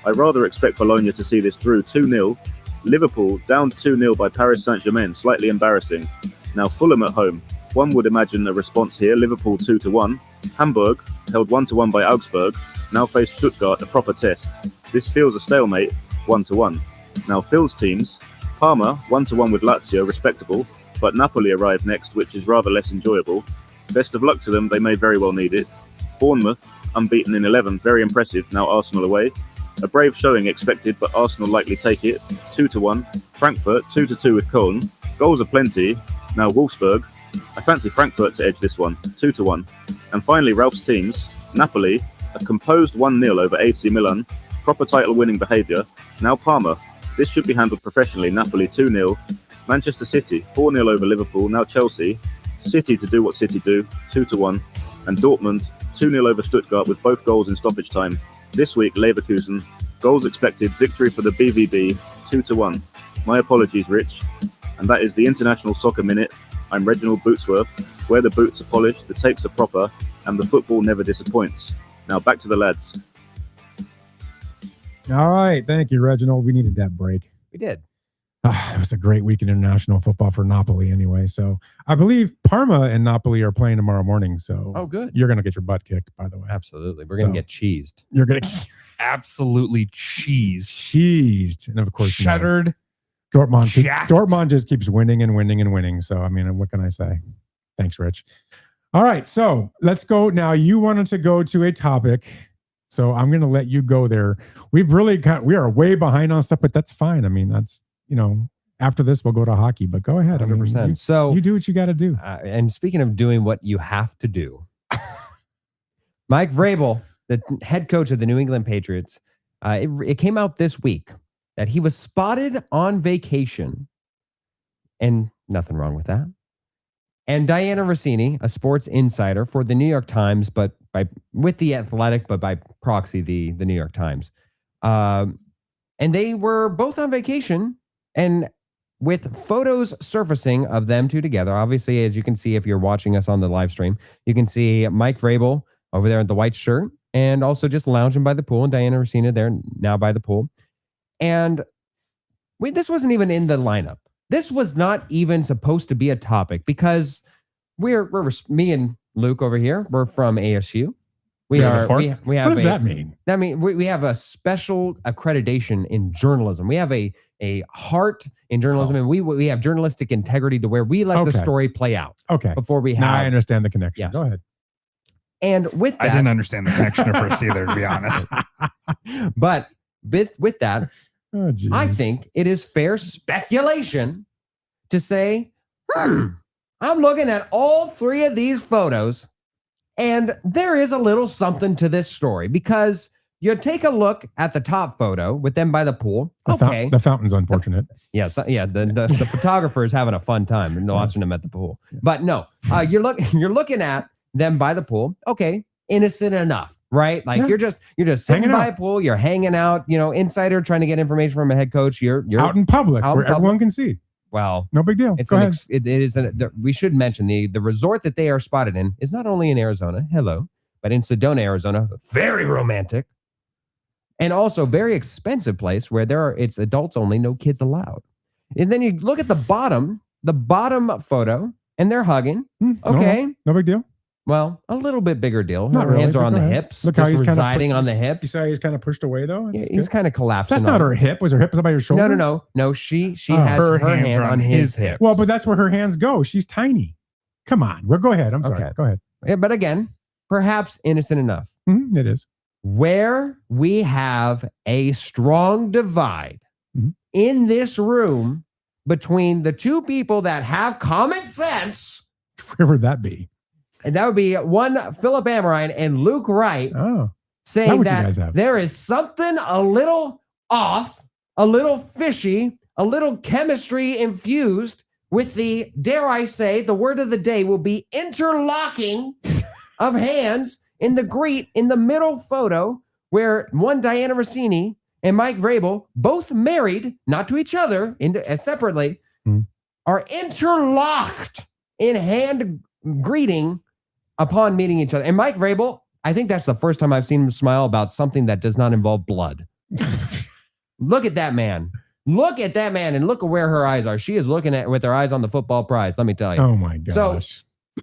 I rather expect Bologna to see this through 2-0. Liverpool down 2-0 by Paris Saint-Germain, slightly embarrassing. Now Fulham at home. One would imagine a response here, Liverpool 2-1. Hamburg, held 1-1 by Augsburg, now face Stuttgart, a proper test. This feels a stalemate, 1-1. Now Phil's teams, Parma 1-1 with Lazio, respectable, but Napoli arrive next, which is rather less enjoyable. Best of luck to them, they may very well need it. Bournemouth, unbeaten in 11, very impressive, now Arsenal away. A brave showing expected, but Arsenal likely take it, 2-1. Frankfurt, 2-2 with Köln. Goals are plenty, now Wolfsburg. I fancy Frankfurt to edge this one, 2-1. And finally, Ralph's teams, Napoli, a composed 1-0 over AC Milan, proper title-winning behaviour. Now Parma, this should be handled professionally, Napoli 2-0. Manchester City, 4-0 over Liverpool, now Chelsea. City to do what City do, 2-1. And Dortmund, 2-0 over Stuttgart with both goals in stoppage time. This week, Leverkusen, goals expected, victory for the BVB, 2-1. My apologies, Rich. And that is the International Soccer Minute. I'm Reginald Bootsworth, where the boots are polished, the tapes are proper, and the football never disappoints. Now back to the lads. All right. Thank you, Reginald. We needed that break. We did. It was a great week in international football for Napoli anyway. So I believe Parma and Napoli are playing tomorrow morning. So good. You're going to get your butt kicked, by the way. Absolutely. We're going to get cheesed. You're going to Absolutely cheesed. And of course, shuttered. Dortmund just keeps winning and winning and winning. So, I mean, what can I say? Thanks, Rich. All right. So let's go. Now, you wanted to go to a topic. So I'm going to let you go there. We are way behind on stuff, but that's fine. I mean, that's, after this, we'll go to hockey, but go ahead. 100%. I mean, so you do what you got to do. And speaking of doing what you have to do, Mike Vrabel, the head coach of the New England Patriots, it came out this week that he was spotted on vacation, and nothing wrong with that. And Diana Rossini, a sports insider for the New York Times, but with the Athletic, but by proxy, the New York Times. And they were both on vacation, and with photos surfacing of them two together. Obviously, as you can see, if you're watching us on the live stream, you can see Mike Vrabel over there in the white shirt and also just lounging by the pool, and Diana Rossini there now by the pool. And this wasn't even in the lineup. This was not even supposed to be a topic because we're me and Luke over here. We're from ASU. We have. What does that mean? That means we have a special accreditation in journalism. We have a heart in journalism, and we have journalistic integrity to where we let the story play out. Okay. Before we have. Now I understand the connection. Yes. Go ahead. And with that, I didn't understand the connection at first either, to be honest. But with that, I think it is fair speculation to say, I'm looking at all three of these photos, and there is a little something to this story because you take a look at the top photo with them by the pool. The fountain's unfortunate. The photographer is having a fun time watching them at the pool. But no, you're looking at them by the pool. Okay, innocent enough, right? Like you're just sitting by a pool, you're hanging out, insider trying to get information from a head coach. You're out in public where everyone can see. Well, no big deal. Go ahead. We should mention the resort that they are spotted in is not only in Arizona, but in Sedona, Arizona, very romantic, and also very expensive place where it's adults only, no kids allowed. And then you look at the bottom photo, and they're hugging. Okay, no big deal. Well, a little bit bigger deal. Not Her really, hands are on the hips. Look how he's residing on the hips. You say he's kind of pushed away though. He's kind of collapsing. That's not her hip. Was her hip by your shoulder? No. She has her hand on his hip. Well, but that's where her hands go. She's tiny. Come on. Well, go ahead. I'm sorry. Okay. Go ahead. Yeah, but again, perhaps innocent enough. It is. Where we have a strong divide in this room between the two people that have common sense. Where would that be? And that would be one Philip Amrine and Luke Wright saying that there is something a little off, a little fishy, a little chemistry infused with the, dare I say, the word of the day will be interlocking of hands in the middle photo where one Diana Rossini and Mike Vrabel, both married, not to each other, separately, are interlocked in hand greeting upon meeting each other. And Mike Vrabel, I think that's the first time I've seen him smile about something that does not involve blood. Look at that man. Look at that man and look at where her eyes are. She is looking at with her eyes on the football prize, let me tell you. Oh my gosh. So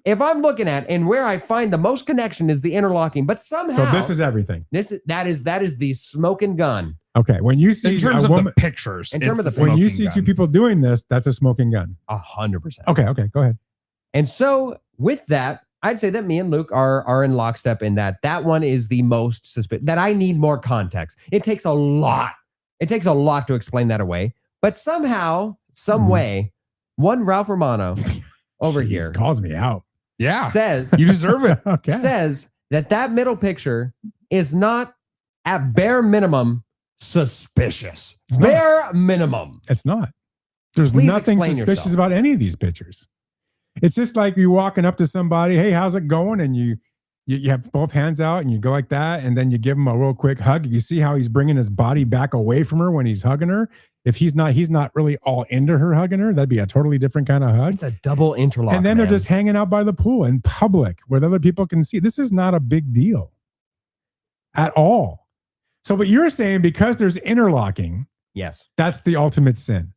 if I'm looking at and where I find the most connection is the interlocking, but somehow. So this is everything. That is the smoking gun. Okay. When you see in terms of the pictures, when you see two people doing this, that's a smoking gun. 100%. Okay. Go ahead. And so with that, I'd say that me and Luke are in lockstep in that one is the most suspicious, that I need more context. It takes a lot. It takes a lot to explain that away. But somehow, some way, one Ralph Romano over here calls me out. Yeah. Says, you deserve it. Okay. Says that middle picture is not at bare minimum suspicious. Bare minimum. It's not. There's Please nothing explain suspicious yourself. about any of these pictures. It's just like you walking up to somebody, hey, how's it going? And you have both hands out and you go like that. And then you give him a real quick hug. You see how he's bringing his body back away from her when he's hugging her. If he's not really all into her hugging her. That'd be a totally different kind of hug. It's a double interlock. And then they're just hanging out by the pool in public where other people can see. This is not a big deal at all. So what you're saying, because there's interlocking, yes, that's the ultimate sin.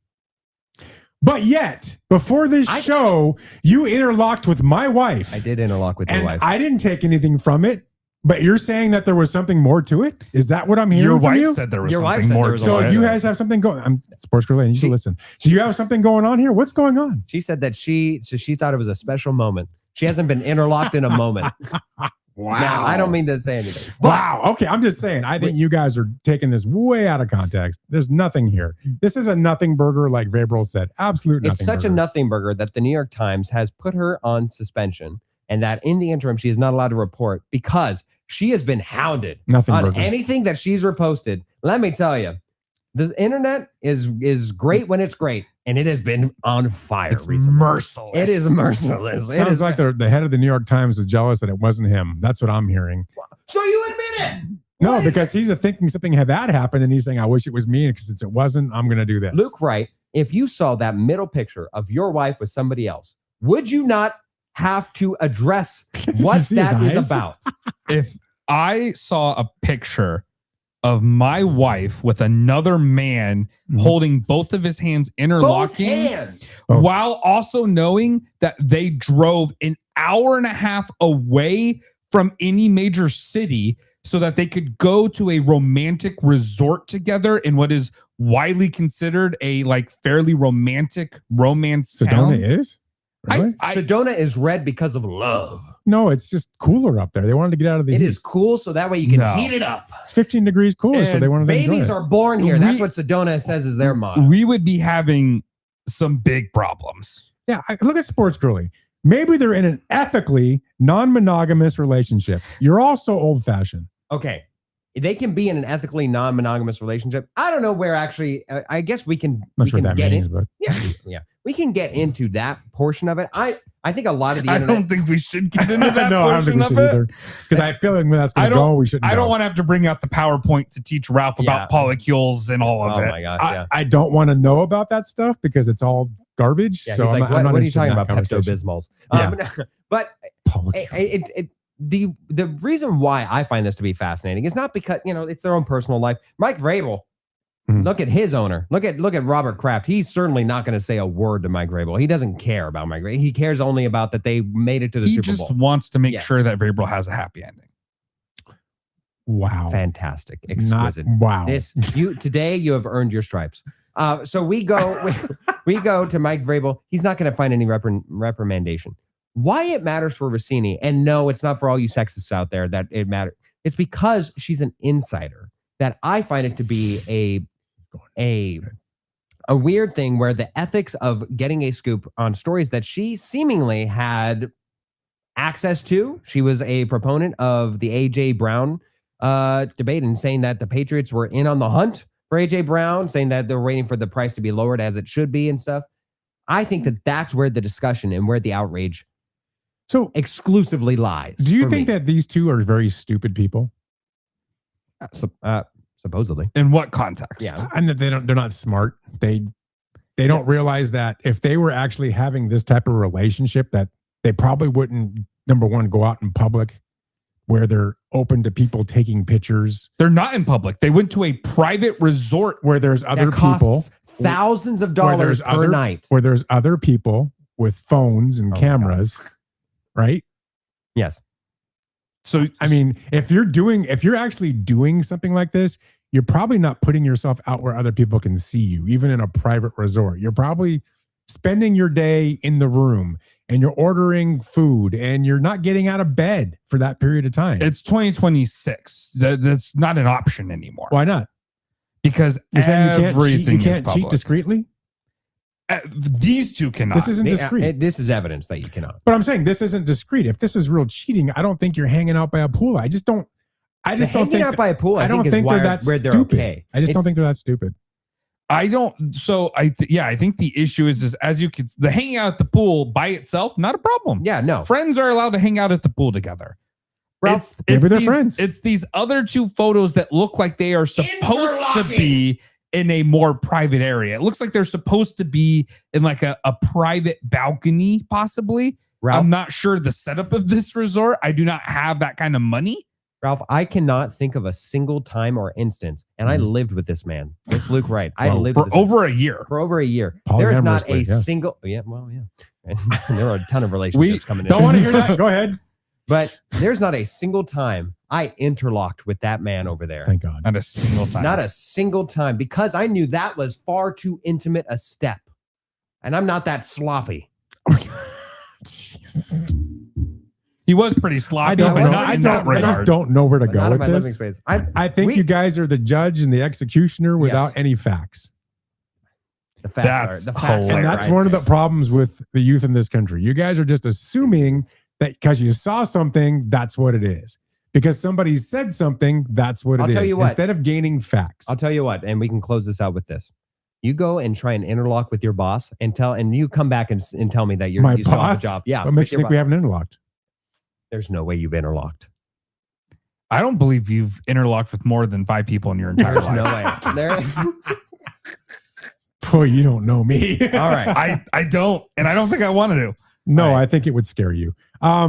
But yet, before this show, you interlocked with my wife. I did interlock with your wife. I didn't take anything from it. But you're saying that there was something more to it? Is that what I'm hearing Your from wife you? said there was Your wife something said more there was to a lot it. So you guys have something going. I'm sports girl. You should listen. Do you have something going on here? What's going on? She said that she thought it was a special moment. She hasn't been interlocked in a moment. Wow. Now, I don't mean to say anything. Wow. Okay. I'm just saying, I think you guys are taking this way out of context. There's nothing here. This is a nothing burger, like Vrabel said. Absolute nothing It's such burger. a nothing burger that the New York Times has put her on suspension, and that in the interim, she is not allowed to report because she has been hounded Nothing on burger. anything that she's reposted. Let me tell you, the internet is great when it's great, and it has been on fire It's recently. merciless. It is merciless. It Sounds is like the head of the New York Times is jealous that it wasn't him. That's what I'm hearing. So you admit it? No, What is because he's thinking something bad happened, and he's saying, "I wish it was me." And since it wasn't, I'm going to do this. Luke Wright, if you saw that middle picture of your wife with somebody else, would you not have to address what you see that his is eyes? about? If I saw a picture of my wife with another man holding both of his hands Both interlocking hands. while also knowing that they drove an hour and a half away from any major city so that they could go to a romantic resort together in what is widely considered a like fairly romantic romance town. Sedona is? Really? Sedona is red because of love. No, it's just cooler up there. They wanted to get out of the It heat. is cool, so that way you can No. heat it up. It's 15 degrees cooler, so And they wanted to enjoy Babies it. are born here. That's We- what Sedona says is their motto. We would be having some big problems. Yeah, look at Sports Girly. Maybe they're in an ethically non-monogamous relationship. You're also old-fashioned. Okay. They can be in an ethically non-monogamous relationship. I don't know where actually. I guess we can. I'm not we sure can what that get means, in. but Yeah. We can get into that portion of it. I think a lot of the I internet. don't think we should get into that no, I don't think we portion should of either. it. Because I feel like when that's I going to don't- go, we shouldn't. I don't go. want to have to bring out the PowerPoint to teach Ralph Yeah. about polycules and all of Oh it. my gosh! Yeah. I don't want to know about that stuff because it's all garbage. Yeah, so he's I'm like, not, I'm not what are you interested in talking that about? Pepto conversation. Bismols. Yeah. But the reason why I find this to be fascinating is not because it's their own personal life. Mike Vrabel, Mhm. look at his owner. Look at Robert Kraft. He's certainly not going to say a word to Mike Vrabel. He doesn't care about Mike Vrabel. He cares only about that they made it to the He Super just Bowl. wants to make Yeah. sure that Vrabel has a happy ending. Wow. Fantastic, Not, exquisite. wow. Today you have earned your stripes. So we go to Mike Vrabel. He's not going to find any reprimandation. Why it matters for Rossini, and no, it's not for all you sexists out there that it matters. It's because she's an insider that I find it to be a weird thing where the ethics of getting a scoop on stories that she seemingly had access to. She was a proponent of the A.J. Brown debate and saying that the Patriots were in on the hunt for A.J. Brown, saying that they're waiting for the price to be lowered as it should be and stuff. I think that that's where the discussion and where the outrage So exclusively lies. do you for think me. that these two are very stupid people? Supposedly? In what context? Yeah. And that they're not smart. They don't realize that if they were actually having this type of relationship, that they probably wouldn't, number one, go out in public where they're open to people taking pictures, They're not in public. They went to a private resort. where there's other That costs people, thousands of where dollars there's per night. where there's other people with phones and Oh my cameras, right? Yes. So I mean, if you're actually doing something like this, you're probably not putting yourself out where other people can see you, even in a private resort. You're probably spending your day in the room and you're ordering food and you're not getting out of bed for that period of time. it's 2026. That's not an option anymore. Why not? Because You're saying everything you can't is public. cheat discreetly? These two cannot. This isn't discreet. This is evidence that you cannot. But I'm saying this isn't discreet. If this is real cheating, I don't think you're hanging out by a pool. I just don't Hanging think out by a pool, I think is they're where that they're stupid. okay. I just don't It's- think they're that stupid. I don't. So I think the issue is as you can, the hanging out at the pool by itself, not a problem. Yeah, no. Friends are allowed to hang out at the pool together. Ralph, maybe they're these, friends. It's these other two photos that look like they are supposed to Interlocking. be in a more private area. It looks like they're supposed to be in like a private balcony, possibly. Ralph, I'm not sure the setup of this resort. I do not have that kind of money. Ralph, I cannot think of a single time or instance, and I lived with this man. It's Luke Wright. I lived for with this over a year. For over a year. There's not a Polyamorously, yes. single. Yeah, well, yeah. And there are a ton of relationships coming in. Don't want to hear that. Go ahead. But there's not a single time I interlocked with that man over there. Thank God. Not a single time. Not a single time, because I knew that was far too intimate a step. And I'm not that sloppy. He was pretty sloppy, I don't but know. not in that I just regard. don't know where to But go not in with my living this. space. I think you guys are the judge and the executioner without any facts. The facts That's are. And that's one of the problems with the youth in this country. You guys are just assuming that because you saw something, that's what it is. Because somebody said something, that's what it is. I'll tell you what. Instead of gaining facts. I'll tell you what, and we can close this out with this. You go and try and interlock with your boss and you come back and tell me that you still have a job. Yeah. What makes you think we haven't interlocked? There's no way you've interlocked. I don't believe you've interlocked with more than 5 people in your entire There's life. no way. There. Boy, you don't know me. All right. I don't, and I don't think I want to. No, Right. I think it would scare you.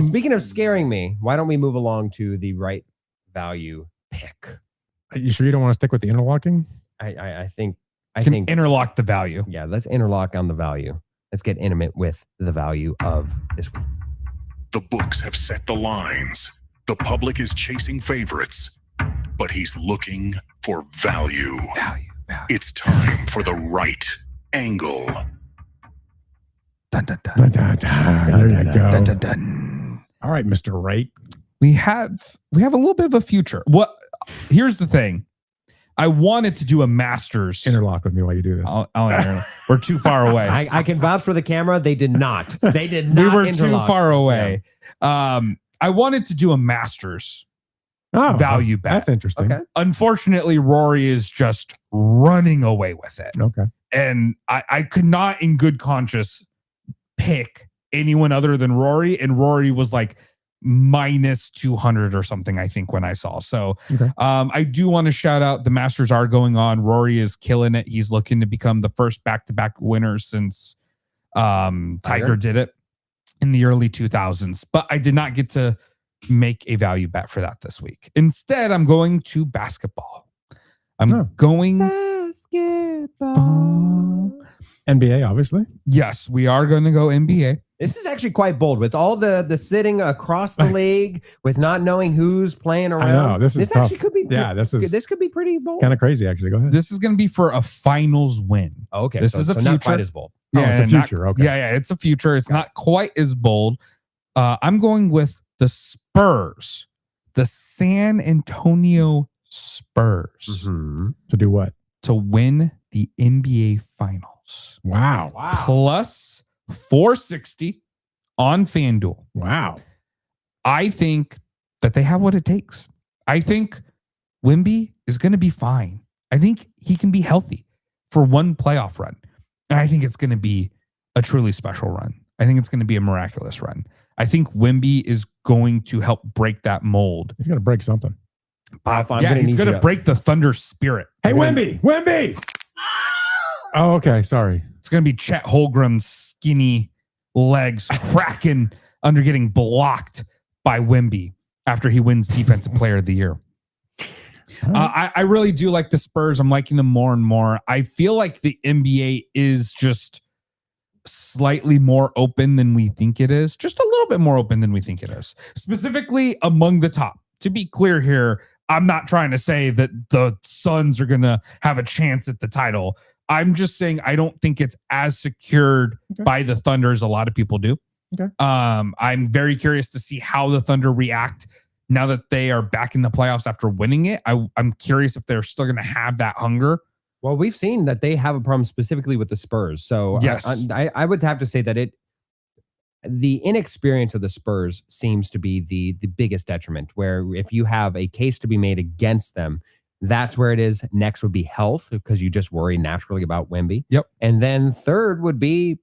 Speaking of scaring me, why don't we move along to the right value pick? Are you sure you don't want to stick with the interlocking? I think Interlock the value. yeah, let's interlock on the value. Let's get intimate with the value of this week. The books have set the lines. The public is chasing favorites, but he's looking for value. Value. It's time for the right angle. Dun, dun, dun. There you go. Dun, dun, dun. All right, Mr. Wright. We have a little bit of a future. Here's the thing. I wanted to do a Masters. Interlock with me while you do this. We're too far away. I can vouch for the camera. They did not. They did We not. were interlock. too far away. I wanted to do a Masters value bet. That's interesting. Okay. Unfortunately, Rory is just running away with it. Okay. And I could not in good conscience pick anyone other than Rory. And Rory was like minus 200 or something, I think, when I saw. So Okay. I do want to shout out the Masters are going on. Rory is killing it. He's looking to become the first back-to-back winner since Tiger did it in the early 2000s. But I did not get to make a value bet for that this week. Instead, I'm going to basketball. I'm going basketball. NBA, obviously. Yes, we are going to go NBA. This is actually quite bold with all the sitting across the league with not knowing who's playing around. I know. This is tough. actually could be. Yeah, this could be pretty bold. kind of crazy, actually. Go ahead. This is going to be for a finals win. Oh, okay, This is a not future. quite as bold. Oh, it's a not- future. Okay. Yeah, it's a future. It's not quite as bold. I'm going with the Spurs, the San Antonio Spurs, Mhm. To do what? to win the NBA Finals. Wow. Plus 460 on FanDuel. Wow. I think that they have what it takes. I think Wemby is going to be fine. I think he can be healthy for one playoff run. And I think it's going to be a truly special run. I think it's going to be a miraculous run. I think Wemby is going to help break that mold. He's going to break something. I'm Yeah, gonna he's need going you to break the Thunder spirit. Hey, Wemby! Oh, okay. Sorry. It's going to be Chet Holmgren's skinny legs cracking under getting blocked by Wemby after he wins Defensive Player of the Year. I really do like the Spurs. I'm liking them more and more. I feel like the NBA is just slightly more open than we think it is. Just a little bit more open than we think it is. Specifically among the top. To be clear here, I'm not trying to say that the Suns are going to have a chance at the title. I'm just saying I don't think it's as secured by the Thunder as a lot of people do. Okay. I'm very curious to see how the Thunder react now that they are back in the playoffs after winning it. I'm curious if they're still going to have that hunger. Well, we've seen that they have a problem specifically with the Spurs. So Yes. I would have to say that the inexperience of the Spurs seems to be the biggest detriment, where if you have a case to be made against them, that's where it is. Next would be health, because you just worry naturally about Wemby. Yep. And then third would be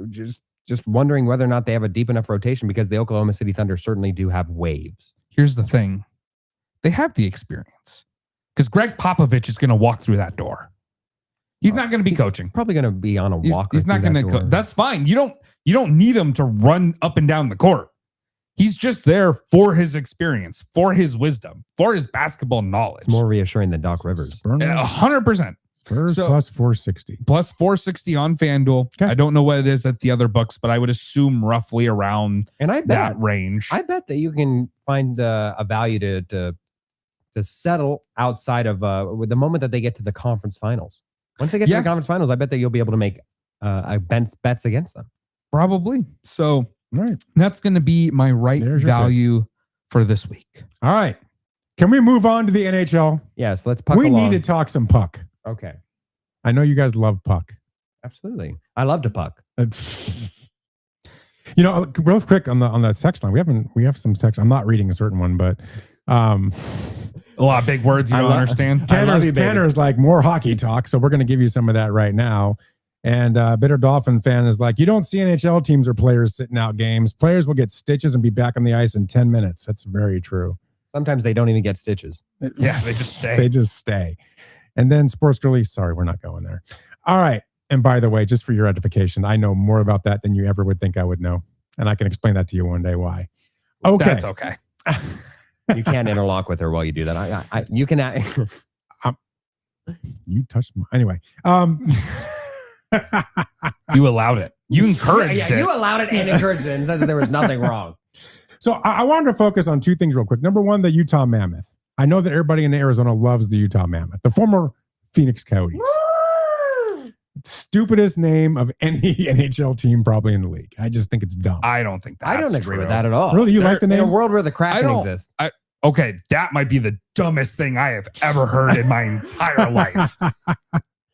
just wondering whether or not they have a deep enough rotation, because the Oklahoma City Thunder certainly do have waves. Here's the thing. They have the experience because Greg Popovich is going to walk through that door. He's not going to be coaching. Probably going to be on a walker. He's not going to. That's fine. You don't need him to run up and down the court. He's just there for his experience, for his wisdom, for his basketball knowledge. It's more reassuring than Doc Rivers. 100%. Spurs plus 460. Plus 460 on FanDuel. Okay. I don't know what it is at the other books, but I would assume roughly around And I bet that range. I bet that you can find a value to settle outside of with the moment that they get to the conference finals. Once they get to the conference finals, I bet that you'll be able to make bets against them. Probably. So Right. that's going to be my There's your value for this week. All right. Can we move on to the NHL? Yes, let's puck We along. need to talk some puck. Okay. I know you guys love puck. Absolutely. I love to puck. You know, real quick on the text line, we have some text. I'm not reading a certain one, but A lot of big words you don't understand. Tanner is like more hockey talk, so we're going to give you some of that right now. And Bitter Dolphin fan is like, you don't see NHL teams or players sitting out games. Players will get stitches and be back on the ice in 10 minutes. That's very true. Sometimes they don't even get stitches. Yeah, they just stay. They just stay. And then Sports Girlie, sorry, we're not going there. All right. And by the way, just for your edification, I know more about that than you ever would think I would know. And I can explain that to you one day why. Okay. That's okay. You can't interlock with her while you do that. You can. You touched my, anyway. You allowed it. You encouraged it. You allowed it and encouraged it and said that there was nothing wrong. So I wanted to focus on two things real quick. Number one, the Utah Mammoth. I know that everybody in Arizona loves the Utah Mammoth, the former Phoenix Coyotes. Stupidest name of any NHL team probably in the league. I just think it's dumb. I don't think that's I don't agree true. with that at all. Really? You like the In a name? world where the Kraken exists. Okay, that might be the dumbest thing I have ever heard in my entire life.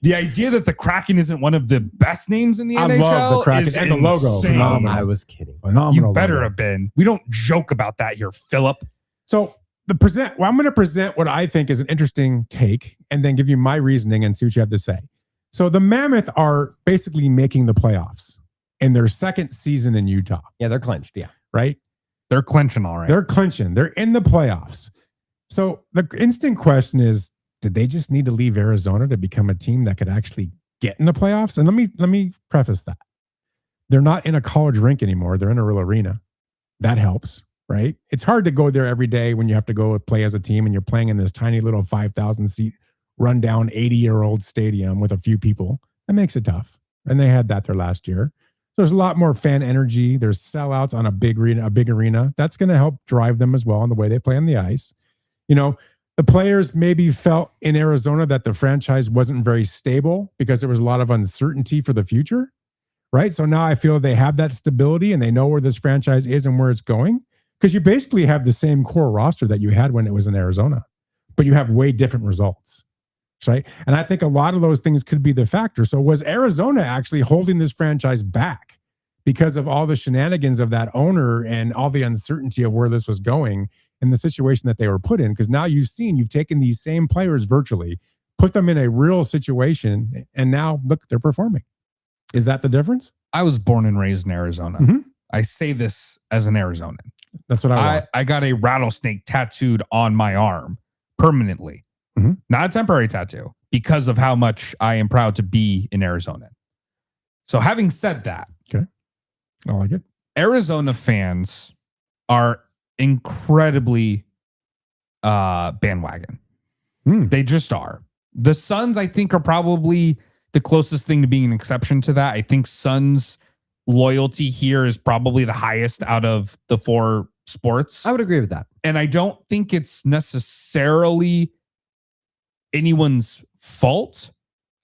The idea that the Kraken isn't one of the best names in the NHL love the Kraken is and the logo. insane. Phenomenal. I was kidding. Phenomenal. You better logo. have been. We don't joke about that here, Philip. So I'm going to present what I think is an interesting take and then give you my reasoning and see what you have to say. So the Mammoth are basically making the playoffs in their second season in Utah. Yeah, they're clinched. Yeah. Right? They're clinching all right. They're clinching. They're in the playoffs. So the instant question is, did they just need to leave Arizona to become a team that could actually get in the playoffs? And let me preface that. They're not in a college rink anymore. They're in a real arena. That helps, right? It's hard to go there every day when you have to go play as a team and you're playing in this tiny little 5,000 seat rundown 80-year-old stadium with a few people. That makes it tough. And they had that there last year. There's a lot more fan energy. There's sellouts on a big arena. That's going to help drive them as well on the way they play on the ice. You know, the players maybe felt in Arizona that the franchise wasn't very stable because there was a lot of uncertainty for the future, right? So now I feel they have that stability and they know where this franchise is and where it's going, because you basically have the same core roster that you had when it was in Arizona, but you have way different results, right? And I think a lot of those things could be the factor. So was Arizona actually holding this franchise back because of all the shenanigans of that owner and all the uncertainty of where this was going in the situation that they were put in? Because now you've taken these same players virtually, put them in a real situation, and now look, they're performing. Is that the difference? I was born and raised in Arizona. Mm-hmm. I say this as an Arizonan. That's what I want. I got a rattlesnake tattooed on my arm permanently, not a temporary tattoo, because of how much I am proud to be in Arizona. So having said that, okay, I like it. Arizona fans are incredibly bandwagon. They just are. The Suns, I think, are probably the closest thing to being an exception to that. I think Suns loyalty here is probably the highest out of the four sports. I would agree with that. And I don't think it's necessarily anyone's fault.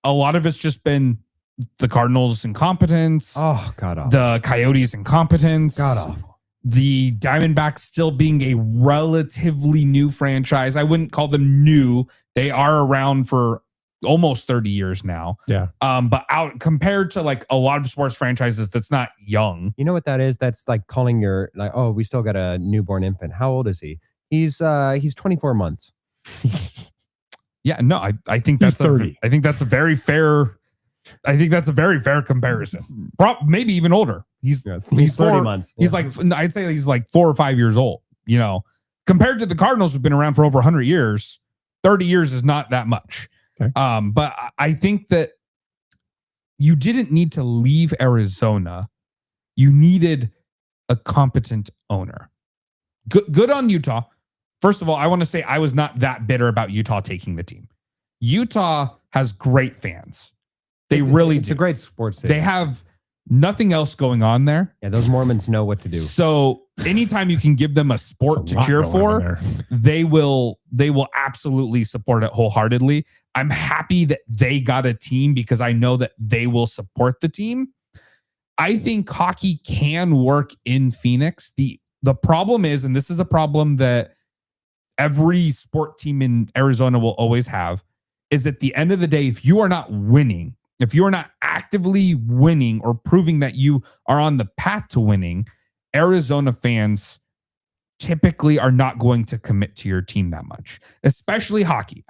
A lot of it's just been the Cardinals' incompetence. Oh, God awful. The Coyotes' incompetence. God awful. The Diamondbacks still being a relatively new franchise. I wouldn't call them new. They are around for almost 30 years now. Yeah. But out compared to like a lot of sports franchises, that's not young. You know what that is? That's like calling your, like, oh, we still got a newborn infant. How old is he? He's 24 months. Yeah, no, I think that's 30. I think that's a very fair. I think that's a very fair comparison. Maybe even older. He's 30 months. He's like, I'd say he's like 4 or 5 years old. You know, compared to the Cardinals who've been around for over 100 years, 30 years is not that much. Okay. But I think that you didn't need to leave Arizona. You needed a competent owner. good on Utah. First of all, I want to say I was not that bitter about Utah taking the team. Utah has great fans. They really it's do. a great sports city. They have nothing else going on there. Yeah, those Mormons know what to do. So anytime you can give them a sport to cheer for, they will absolutely support it wholeheartedly. I'm happy that they got a team because I know that they will support the team. I think hockey can work in Phoenix. The problem is, and this is a problem that every sport team in Arizona will always have, is at the end of the day, if you are not winning, if you are not actively winning or proving that you are on the path to winning, Arizona fans typically are not going to commit to your team that much, especially hockey.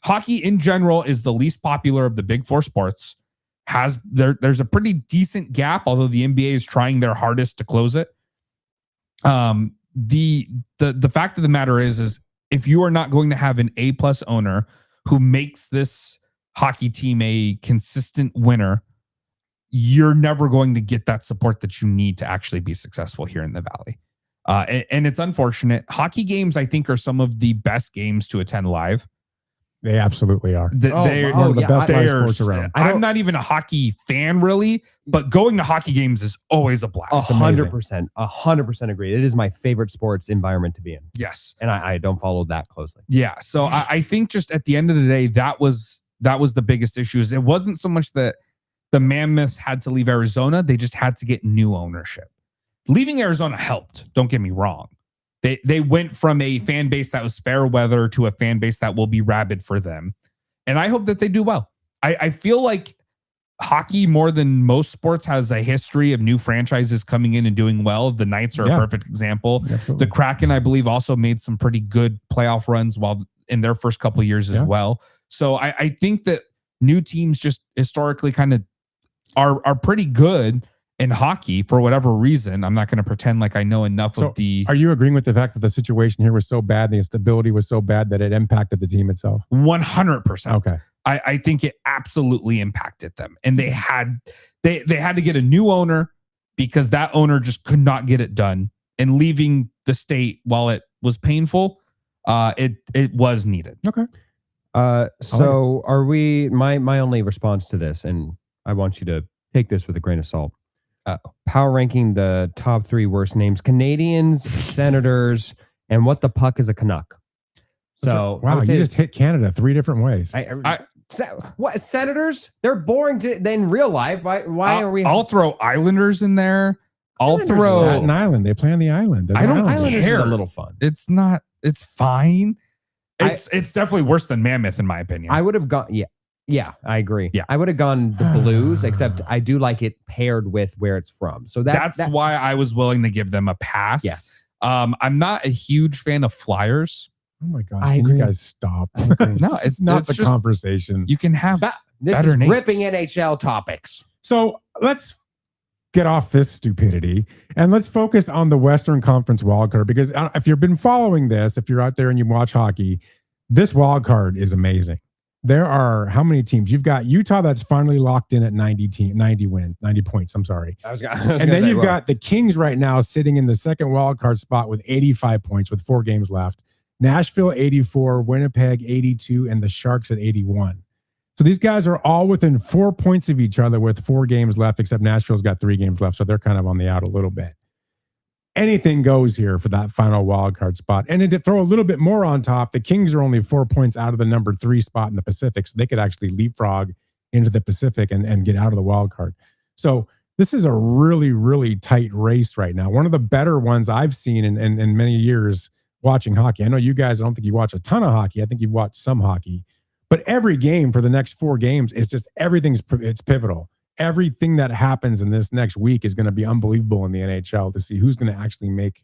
Hockey in general is the least popular of the big four sports. There's a pretty decent gap, although the NBA is trying their hardest to close it. The fact of the matter is if you are not going to have an A+ owner who makes this hockey team a consistent winner, you're never going to get that support that you need to actually be successful here in the Valley. And it's unfortunate. Hockey games, I think, are some of the best games to attend live. They absolutely are. They're one of the best live sports around. I'm not even a hockey fan, really, but going to hockey games is always a blast. 100% agree. It is my favorite sports environment to be in. Yes. And I don't follow that closely. Yeah. So I think just at the end of the day, that was the biggest issue. It wasn't so much that the Mammoths had to leave Arizona. They just had to get new ownership. Leaving Arizona helped. Don't get me wrong. They went from a fan base that was fair weather to a fan base that will be rabid for them. And I hope that they do well. I feel like hockey, more than most sports, has a history of new franchises coming in and doing well. The Knights are a perfect example. Absolutely. The Kraken, I believe, also made some pretty good playoff runs while in their first couple of years as well. So I think that new teams just historically kind of are pretty good in hockey for whatever reason. I'm not going to pretend like I know enough of the... Are you agreeing with the fact that the situation here was so bad, the instability was so bad that it impacted the team itself? 100%. Okay. I think it absolutely impacted them. And they had to get a new owner because that owner just could not get it done. And leaving the state, while it was painful, it was needed. Okay. So are we... My only response to this, and I want you to take this with a grain of salt. Power ranking the top 3 worst names: Canadians, Senators, and what the puck is a Canuck. So wow, you just hit Canada 3 different ways. What Senators? They're boring in real life. Why are we? I'll throw Islanders in there. I'll throw Staten Island. They play on the island. I don't Islanders care. is a little fun. It's not. It's fine. It's definitely worse than Mammoth in my opinion. I would have gone. Yeah, I agree. Yeah. I would have gone the Blues, except I do like it paired with where it's from. So that's why I was willing to give them a pass. Yes. I'm not a huge fan of Flyers. Oh my gosh! Can you guys stop? No, it's not the the conversation. You can have this better is names. gripping NHL topics. So let's get off this stupidity and let's focus on the Western Conference wildcard, because if you've been following this, if you're out there and you watch hockey, this wildcard is amazing. There are how many teams? You've got Utah that's finally locked in at 90 points. I'm sorry. And then you've got the Kings right now sitting in the second wildcard spot with 85 points with 4 games left. Nashville 84, Winnipeg 82, and the Sharks at 81. So these guys are all within 4 points of each other with 4 games left, except Nashville's got 3 games left, so they're kind of on the out a little bit. Anything goes here for that final wildcard spot. And to throw a little bit more on top, the Kings are only 4 points out of the number 3 spot in the Pacific, so they could actually leapfrog into the Pacific and get out of the wildcard. So this is a really, really tight race right now. One of the better ones I've seen in many years watching hockey. I know you guys, I don't think you watch a ton of hockey. I think you've watched some hockey. But every game for the next 4 games is just it's pivotal. Everything that happens in this next week is going to be unbelievable in the NHL to see who's going to actually make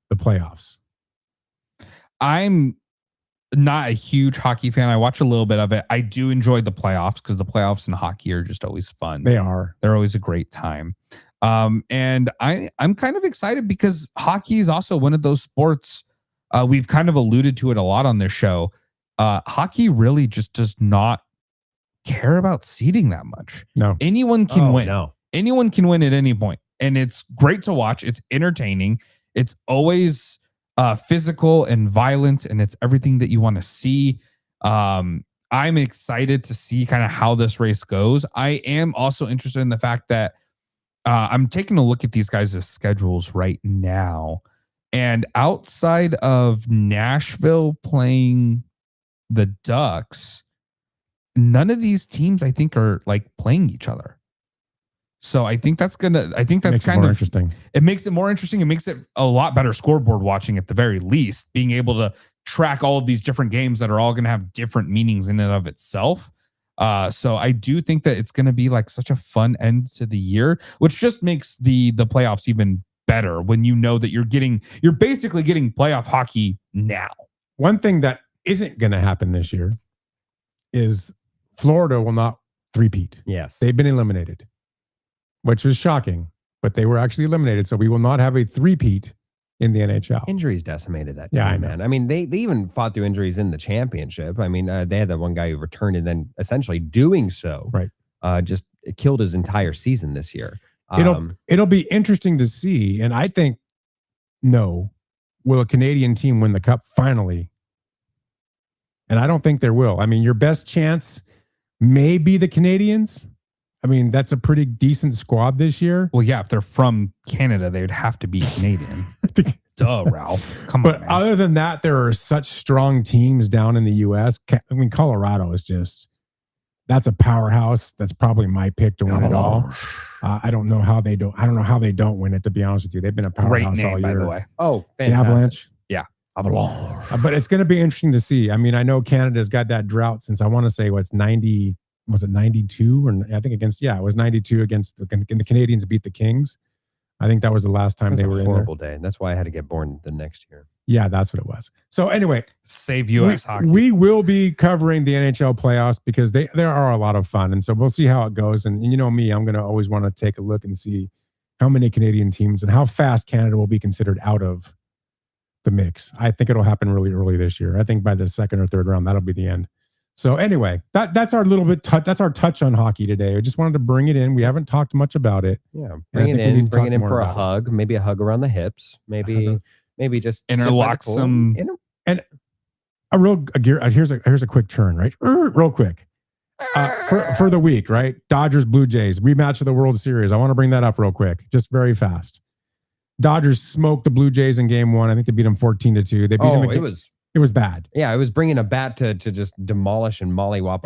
the playoffs. I'm not a huge hockey fan. I watch a little bit of it. I do enjoy the playoffs because the playoffs in hockey are just always fun. They are. They're always a great time. And I'm kind of excited because hockey is also one of those sports. We've kind of alluded to it a lot on this show. Hockey really just does not care about seeding that much. No. Anyone can win. No. Anyone can win at any point. And it's great to watch. It's entertaining. It's always physical and violent, and it's everything that you want to see. I'm excited to see kind of how this race goes. I am also interested in the fact that I'm taking a look at these guys' schedules right now. And outside of Nashville playing the Ducks, none of these teams I think are like playing each other. So I think that's kind of interesting. It makes it more interesting. It makes it a lot better scoreboard watching at the very least, being able to track all of these different games that are all going to have different meanings in and of itself. So I do think that it's going to be like such a fun end to the year, which just makes the playoffs even better when you know that you're basically getting playoff hockey now. One thing that isn't going to happen this year is Florida will not three-peat. Yes. They've been eliminated, which was shocking, but they were actually eliminated. So we will not have a three-peat in the NHL. Injuries decimated that team, Yeah, I know. man. I mean, they even fought through injuries in the championship. I mean, they had that one guy who returned and then essentially doing so, Right. Just killed his entire season this year. It'll be interesting to see. And I think, will a Canadian team win the cup finally? And I don't think there will. I mean, your best chance may be the Canadians. I mean, that's a pretty decent squad this year. Well, yeah, if they're from Canada, they would have to be Canadian. Duh, Ralph. Come on, But man. other than that, there are such strong teams down in the U.S. I mean, Colorado is that's a powerhouse. That's probably my pick to win it all. I don't know how they don't win it, to be honest with you. They've been a Great powerhouse all name, year. by the way. Oh, The fantastic. Avalanche. Yeah. Avalanche. But it's going to be interesting to see. I mean, I know Canada's got that drought since I want to say what's 90. Was it 92 or I think it was 92 against the Canadians beat the Kings. I think that was the last time It was they a were in there. horrible day. That's why I had to get born the next year. Yeah, that's what it was. So anyway, Save U.S. hockey. we will be covering the NHL playoffs because they are a lot of fun. And so we'll see how it goes. And you know me, I'm going to always want to take a look and see how many Canadian teams and how fast Canada will be considered out of the mix. I think it'll happen really early this year. I think by the second or third round, that'll be the end. So anyway, that's our little bit, that's our touch on hockey today. I just wanted to bring it in. We haven't talked much about it. Yeah, I bring think it we need in. to Bring talk it in more for a about it. hug. Maybe a hug around the hips. Maybe just sit by the Interlock pool. some. And here's a quick turn, right? Real quick. For the week, right? Dodgers, Blue Jays, rematch of the World Series. I want to bring that up real quick, just very fast. Dodgers smoked the Blue Jays in game one. I think they beat them 14-2. They beat them again. It was bad. Yeah, it was bringing a bat to just demolish and mollywop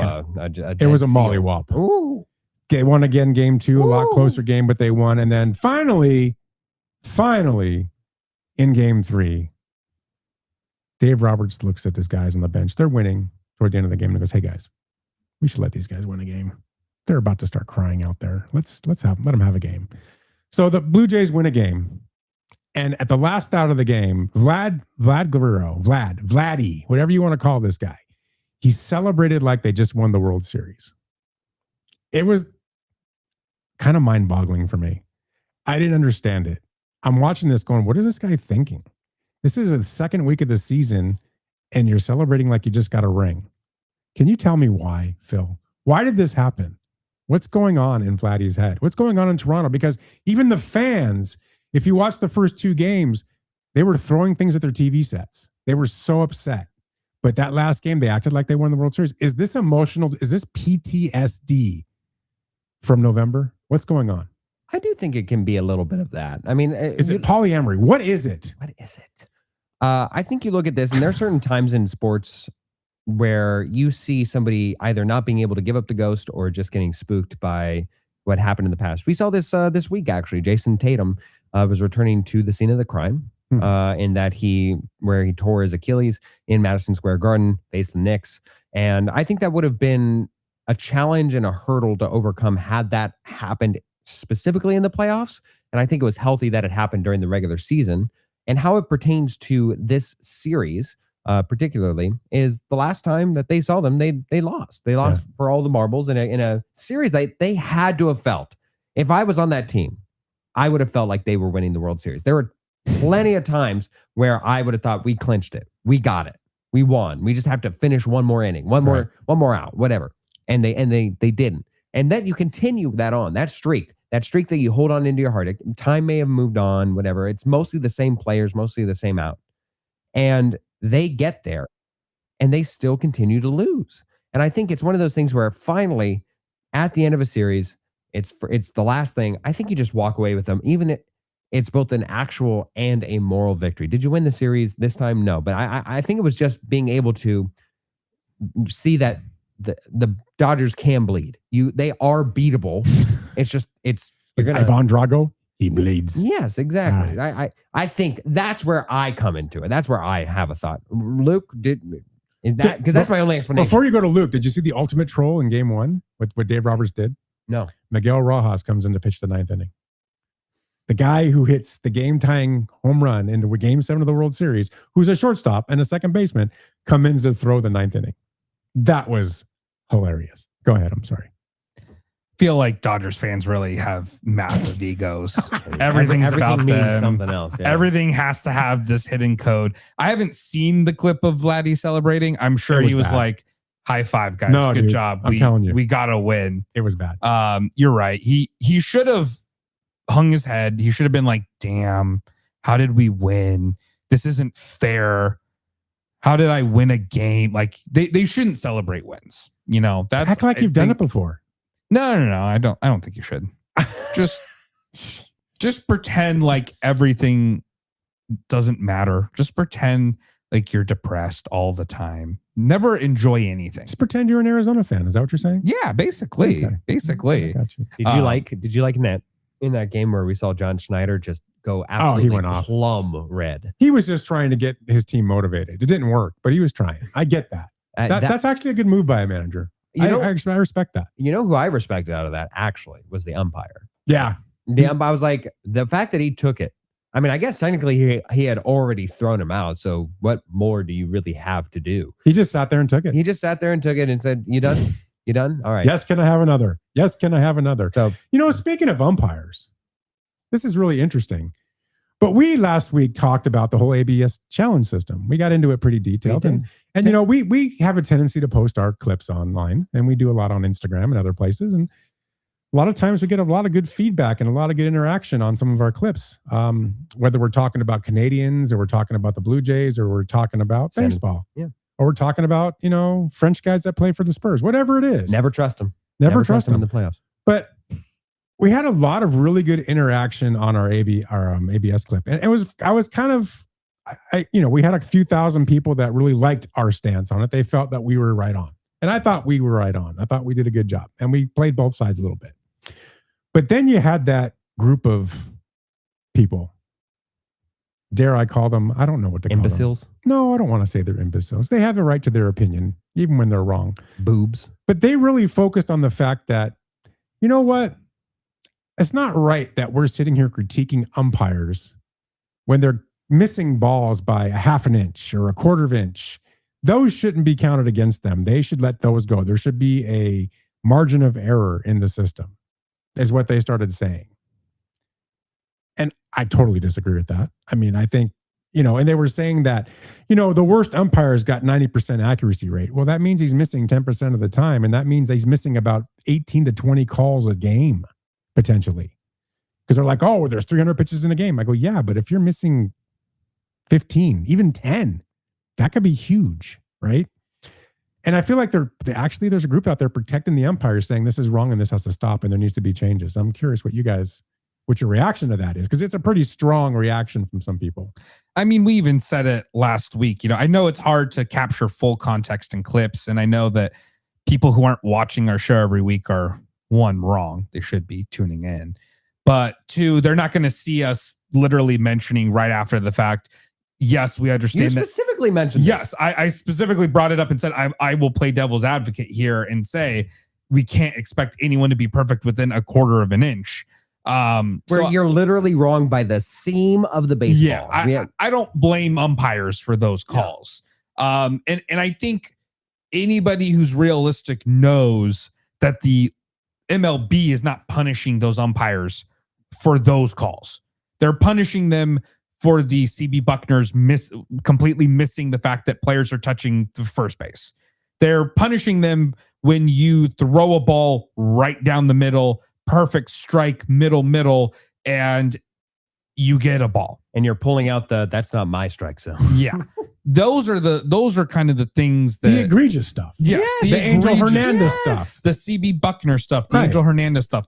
It was a seal. mollywop. Ooh. They won again game two, a lot closer game, but they won. And then finally, in game three, Dave Roberts looks at these guys on the bench. They're winning toward the end of the game and goes, "Hey guys, we should let these guys win a game. They're about to start crying out there. Let them have a game." So the Blue Jays win a game. And at the last out of the game, Vladdy, whatever you want to call this guy, he celebrated like they just won the World Series. It was kind of mind-boggling for me. I didn't understand it. I'm watching this going, what is this guy thinking? This is the second week of the season, and you're celebrating like you just got a ring. Can you tell me why, Phil? Why did this happen? What's going on in Vladdy's head? What's going on in Toronto? Because even the fans, if you watch the first two games, they were throwing things at their TV sets. They were so upset. But that last game, they acted like they won the World Series. Is this emotional? Is this PTSD from November? What's going on? I do think it can be a little bit of that. I mean, Is it polyamory? What is it? What is it? I think you look at this, and there are certain times in sports where you see somebody either not being able to give up the ghost or just getting spooked by what happened in the past. We saw this this week, actually. Jason Tatum was returning to the scene of the crime in that he tore his Achilles in Madison Square Garden, faced the Knicks. And I think that would have been a challenge and a hurdle to overcome had that happened specifically in the playoffs. And I think it was healthy that it happened during the regular season. And how it pertains to this series, particularly, is the last time that they saw them, they lost. They lost for all the marbles in a series that they had to have felt. If I was on that team, I would have felt like they were winning the World Series. There were plenty of times where I would have thought we clinched it. We got it. We won. We just have to finish one more inning, one more out, whatever. And they didn't. And then you continue that on, that streak that you hold on into your heart. Time may have moved on, whatever. It's mostly the same players, mostly the same out. And they get there and they still continue to lose. And I think it's one of those things where finally at the end of a series, it's the last thing. I think you just walk away with them, even if it's both an actual and a moral victory. Did you win the series this time? No, but I think it was just being able to see that the Dodgers can bleed. They are beatable. You're gonna Ivan Drago, he bleeds. Yes, exactly. Right. I think that's where I come into it. That's where I have a thought. Luke because that's my only explanation. Before you go to Luke, did you see the ultimate troll in game 1 with what Dave Roberts did? No. Miguel Rojas comes in to pitch the 9th inning. The guy who hits the game-tying home run in the Game 7 of the World Series, who's a shortstop and a second baseman, comes in to throw the 9th inning. That was hilarious. Go ahead. I'm sorry. Feel like Dodgers fans really have massive egos. Everything's everything about means them. something else. Yeah. Everything has to have this hidden code. I haven't seen the clip of Vladdy celebrating. I'm sure he was bad. like, high five, guys. No, good dude, job. I'm telling you. We got to win. It was bad. You're right. He should have hung his head. He should have been like, damn, how did we win? This isn't fair. How did I win a game? Like they shouldn't celebrate wins. You know, that's act like you've done it before. No. I don't think you should. Just pretend like everything doesn't matter. Just pretend like you're depressed all the time. Never enjoy anything. Just pretend you're an Arizona fan. Is that what you're saying? Yeah, basically. Okay. Basically. I got you. Did you like in that game where we saw John Schneider just go absolutely he went off. plum red? He was just trying to get his team motivated. It didn't work, but he was trying. I get that. That's actually a good move by a manager. I respect that. You know who I respected out of that actually was the umpire. Yeah. The umpire was like, the fact that he took it. I mean, I guess technically he had already thrown him out. So what more do you really have to do? He just sat there and took it. He just sat there and took it and said, "You done? You done? All right. Yes, can I have another? Yes, can I have another?" So, speaking of umpires, this is really interesting. But we last week talked about the whole ABS challenge system. We got into it pretty detailed. And we have a tendency to post our clips online, and we do a lot on Instagram and other places. And a lot of times we get a lot of good feedback and a lot of good interaction on some of our clips, whether we're talking about Canadians or we're talking about the Blue Jays or we're talking about baseball. Yeah. Or we're talking about, French guys that play for the Spurs, whatever it is. Never trust them. Never trust them in the playoffs. But we had a lot of really good interaction on our ABS clip. And we had a few thousand people that really liked our stance on it. They felt that we were right on. And I thought we were right on. I thought we did a good job. And we played both sides a little bit. But then you had that group of people. Dare I call them? I don't know what to call them. Imbeciles? No, I don't want to say they're imbeciles. They have the right to their opinion, even when they're wrong. Boobs. But they really focused on the fact that, you know what? It's not right that we're sitting here critiquing umpires when they're missing balls by a half an inch or a quarter of inch. Those shouldn't be counted against them. They should let those go. There should be a margin of error in the system, is what they started saying. And I totally disagree with that. I mean, I think, and they were saying that, the worst umpires got 90% accuracy rate. Well, that means he's missing 10% of the time. And that means he's missing about 18 to 20 calls a game, potentially. Because they're like, oh, there's 300 pitches in a game. I go, yeah, but if you're missing 15, even 10, that could be huge, right? And I feel like there's a group out there protecting the umpires saying this is wrong and this has to stop and there needs to be changes. I'm curious what your reaction to that is, because it's a pretty strong reaction from some people. I mean, we even said it last week. I know it's hard to capture full context in clips, and I know that people who aren't watching our show every week are, one, wrong. They should be tuning in. But two, they're not going to see us literally mentioning right after the fact, yes, we understand that. You specifically mentioned Yes, this. I specifically brought it up and said I will play devil's advocate here and say we can't expect anyone to be perfect within a quarter of an inch. Where you're literally wrong by the seam of the baseball. Yeah, I don't blame umpires for those calls. Yeah. And I think anybody who's realistic knows that the MLB is not punishing those umpires for those calls. They're punishing them for the CB Buckners completely missing the fact that players are touching the first base. They're punishing them when you throw a ball right down the middle, perfect strike, middle, and you get a ball. and you're pulling out that's not my strike zone. Yeah. Those are kind of the things that the egregious stuff. Yes, The Angel Hernandez stuff. the CB Buckner stuff, the Right. Angel Hernandez stuff.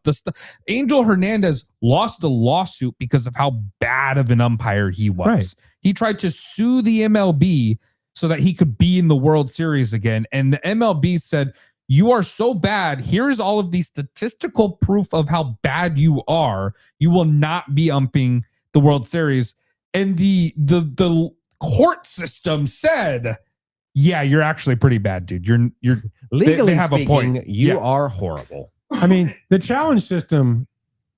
Angel Hernandez lost a lawsuit because of how bad of an umpire he was. Right. He tried to sue the MLB so that he could be in the World Series again. And the MLB said, you are so bad. Here's all of the statistical proof of how bad you are. You will not be umping the World Series. And the court system said, yeah, you're actually pretty bad, dude. You're Legally they have speaking, a point. you are horrible. I mean, the challenge system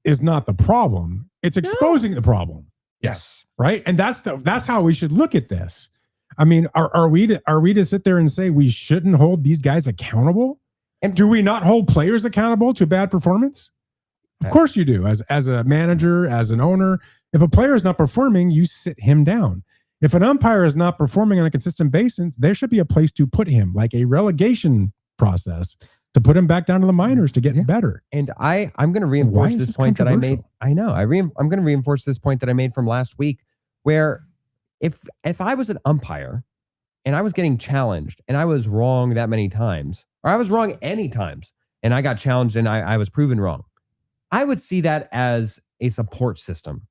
is not the problem. It's exposing the problem, Yes. right? And that's how we should look at this. I mean, are we to sit there and say we shouldn't hold these guys accountable? And do we not hold players accountable to bad performance? Of course you do. As a manager, as an owner, if a player is not performing, you sit him down. If an umpire is not performing on a consistent basis, there should be a place to put him, like a relegation process, to put him back down to the minors to get better. And I'm going to reinforce this point that I made. I know. I'm going to reinforce this point that I made from last week, where if I was an umpire and I was getting challenged and I was wrong that many times, or I was wrong any times and I got challenged and I was proven wrong, I would see that as a support system.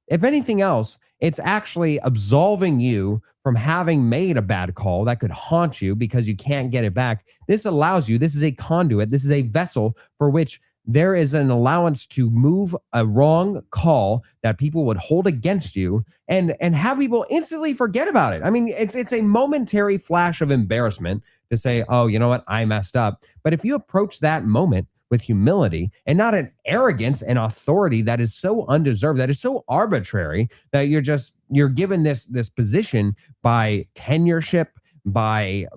If anything else, it's actually absolving you from having made a bad call that could haunt you because you can't get it back. This allows you, this is a conduit, this is a vessel for which there is an allowance to move a wrong call that people would hold against you and have people instantly forget about it. I mean, it's a momentary flash of embarrassment to say, oh, you know what, I messed up. But if you approach that moment with humility and not an arrogance and authority that is so undeserved, that is so arbitrary, that you're given this position by tenureship, by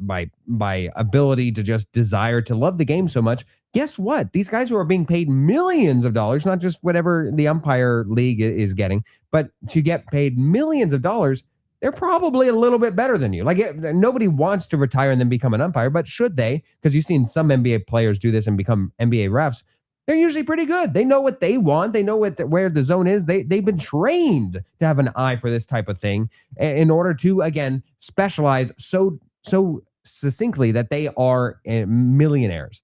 ability to just desire to love the game so much. Guess what? These guys who are being paid millions of dollars, not just whatever the umpire league is getting, but to get paid millions of dollars, they're probably a little bit better than you. Like, nobody wants to retire and then become an umpire, but should they? Because you've seen some NBA players do this and become NBA refs. They're usually pretty good. They know what they want. They know where the zone is. They've been trained to have an eye for this type of thing in order to, again, specialize so succinctly that they are millionaires.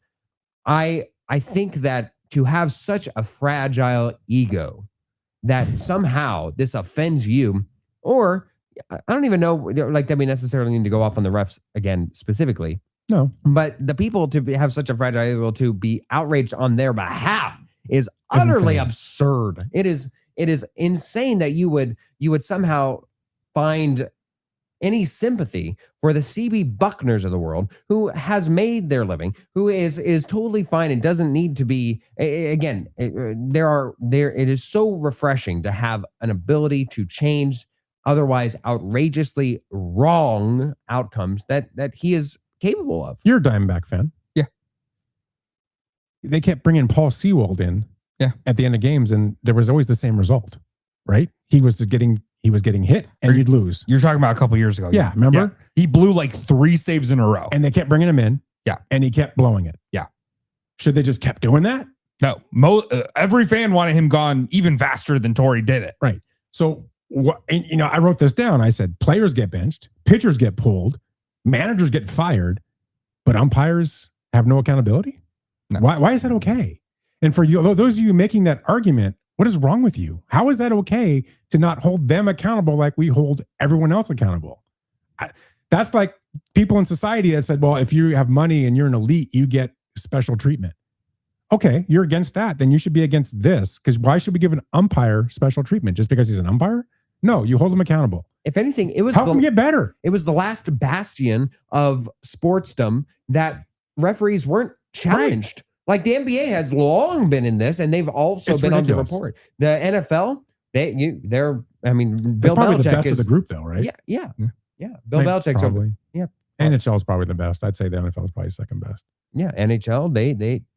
I think that to have such a fragile ego that somehow this offends you, or I don't even know like that we necessarily need to go off on the refs again specifically. No. But the people to have such a fragile ego to be outraged on their behalf is utterly absurd. It is insane that you would somehow find any sympathy for the CB Buckners of the world, who has made their living, who is totally fine and doesn't need to be. Again, it is so refreshing to have an ability to change otherwise outrageously wrong outcomes that he is capable of. You're a Diamondback fan. Yeah. They kept bringing Paul Sewald in at the end of games, and there was always the same result, right? He was getting hit, and you'd lose. You're talking about a couple years ago. Yeah, remember? Yeah. He blew like 3 saves in a row. And they kept bringing him in. Yeah. And he kept blowing it. Yeah. Should they just kept doing that? No. Every fan wanted him gone even faster than Torrey did it. Right. So, I wrote this down. I said, players get benched, pitchers get pulled, managers get fired, but umpires have no accountability? No. Why is that okay? And for you, those of you making that argument, what is wrong with you? How is that okay to not hold them accountable like we hold everyone else accountable? That's like people in society that said, well, if you have money and you're an elite, you get special treatment. Okay, you're against that. Then you should be against this, because why should we give an umpire special treatment just because he's an umpire? No, you hold him accountable. If anything, it was help him get better. It was the last bastion of sportsdom that referees weren't challenged. Right. Like the NBA has long been in this, and they've also been on the report. The NFL, they're Bill probably Belichick the best is of the group, though, right? Yeah. Bill Belichick's probably. Yeah. NHL is probably the best. I'd say the NFL is probably second best. Yeah, NHL.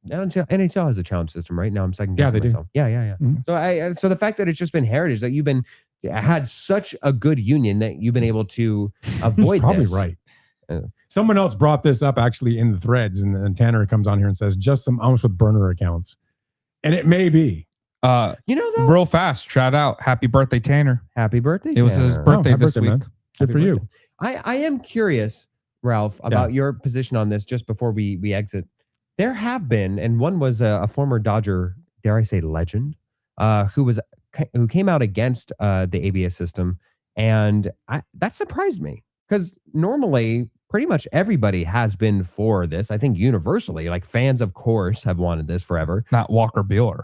NHL has a challenge system, right? Now I'm second guessing myself. Do. Yeah. Mm-hmm. So the fact that it's just been heritage, that you've been had such a good union that you've been able to avoid. He's probably this. right. Someone else brought this up actually in the threads, and Tanner comes on here and says just some umps with burner accounts, and it may be. Real fast, shout out, happy birthday, Tanner. Happy birthday. It was his Tanner. birthday happy this birthday, week. man. Good for you. I am curious, Ralph, about your position on this just before we exit. There have been, and one was a former Dodger, dare I say legend, who came out against the ABS system. And that surprised me because normally pretty much everybody has been for this. I think universally, like fans, of course, have wanted this forever. Not Walker Buehler.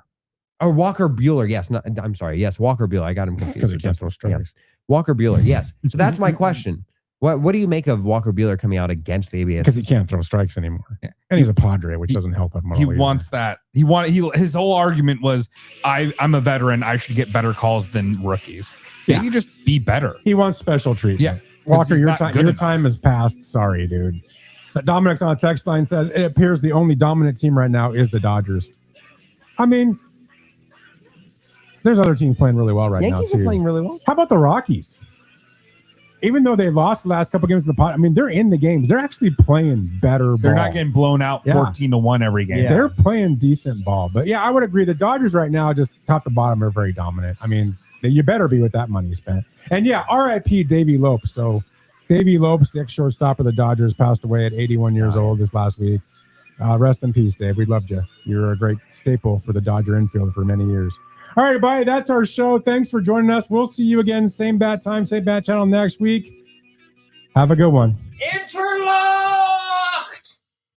Or Walker Buehler, yes. I'm sorry. Yes, Walker Buehler. I got him confused. Because he can't throw strikes. Yeah. Walker Buehler, yes. So that's my question. What do you make of Walker Buehler coming out against the ABS? Because he can't throw strikes anymore. Yeah. And he's a Padre, which doesn't help him. He wants that. His whole argument was, I'm a veteran. I should get better calls than rookies. Can't you just be better? He wants special treatment. Yeah. Walker, your time has passed. Sorry, dude. But Dominic's on a text line says, it appears the only dominant team right now is the Dodgers. I mean, there's other teams playing really well right now, Yankees too. are playing really well. How about the Rockies? Even though they lost the last couple games of the pot, I mean, they're in the games. They're actually playing better ball. They're not getting blown out 14-1 every game. Yeah. They're playing decent ball. But yeah, I would agree. The Dodgers right now, just top to bottom, are very dominant. I mean, you better be with that money spent. And yeah, RIP Davey Lopes. So Davey Lopes, the ex-shortstop of the Dodgers, passed away at 81 years old this last week. Rest in peace, Dave. We loved you. You were a great staple for the Dodger infield for many years. All right, everybody, that's our show. Thanks for joining us. We'll see you again, same bat time, same bat channel next week. Have a good one. Interlock!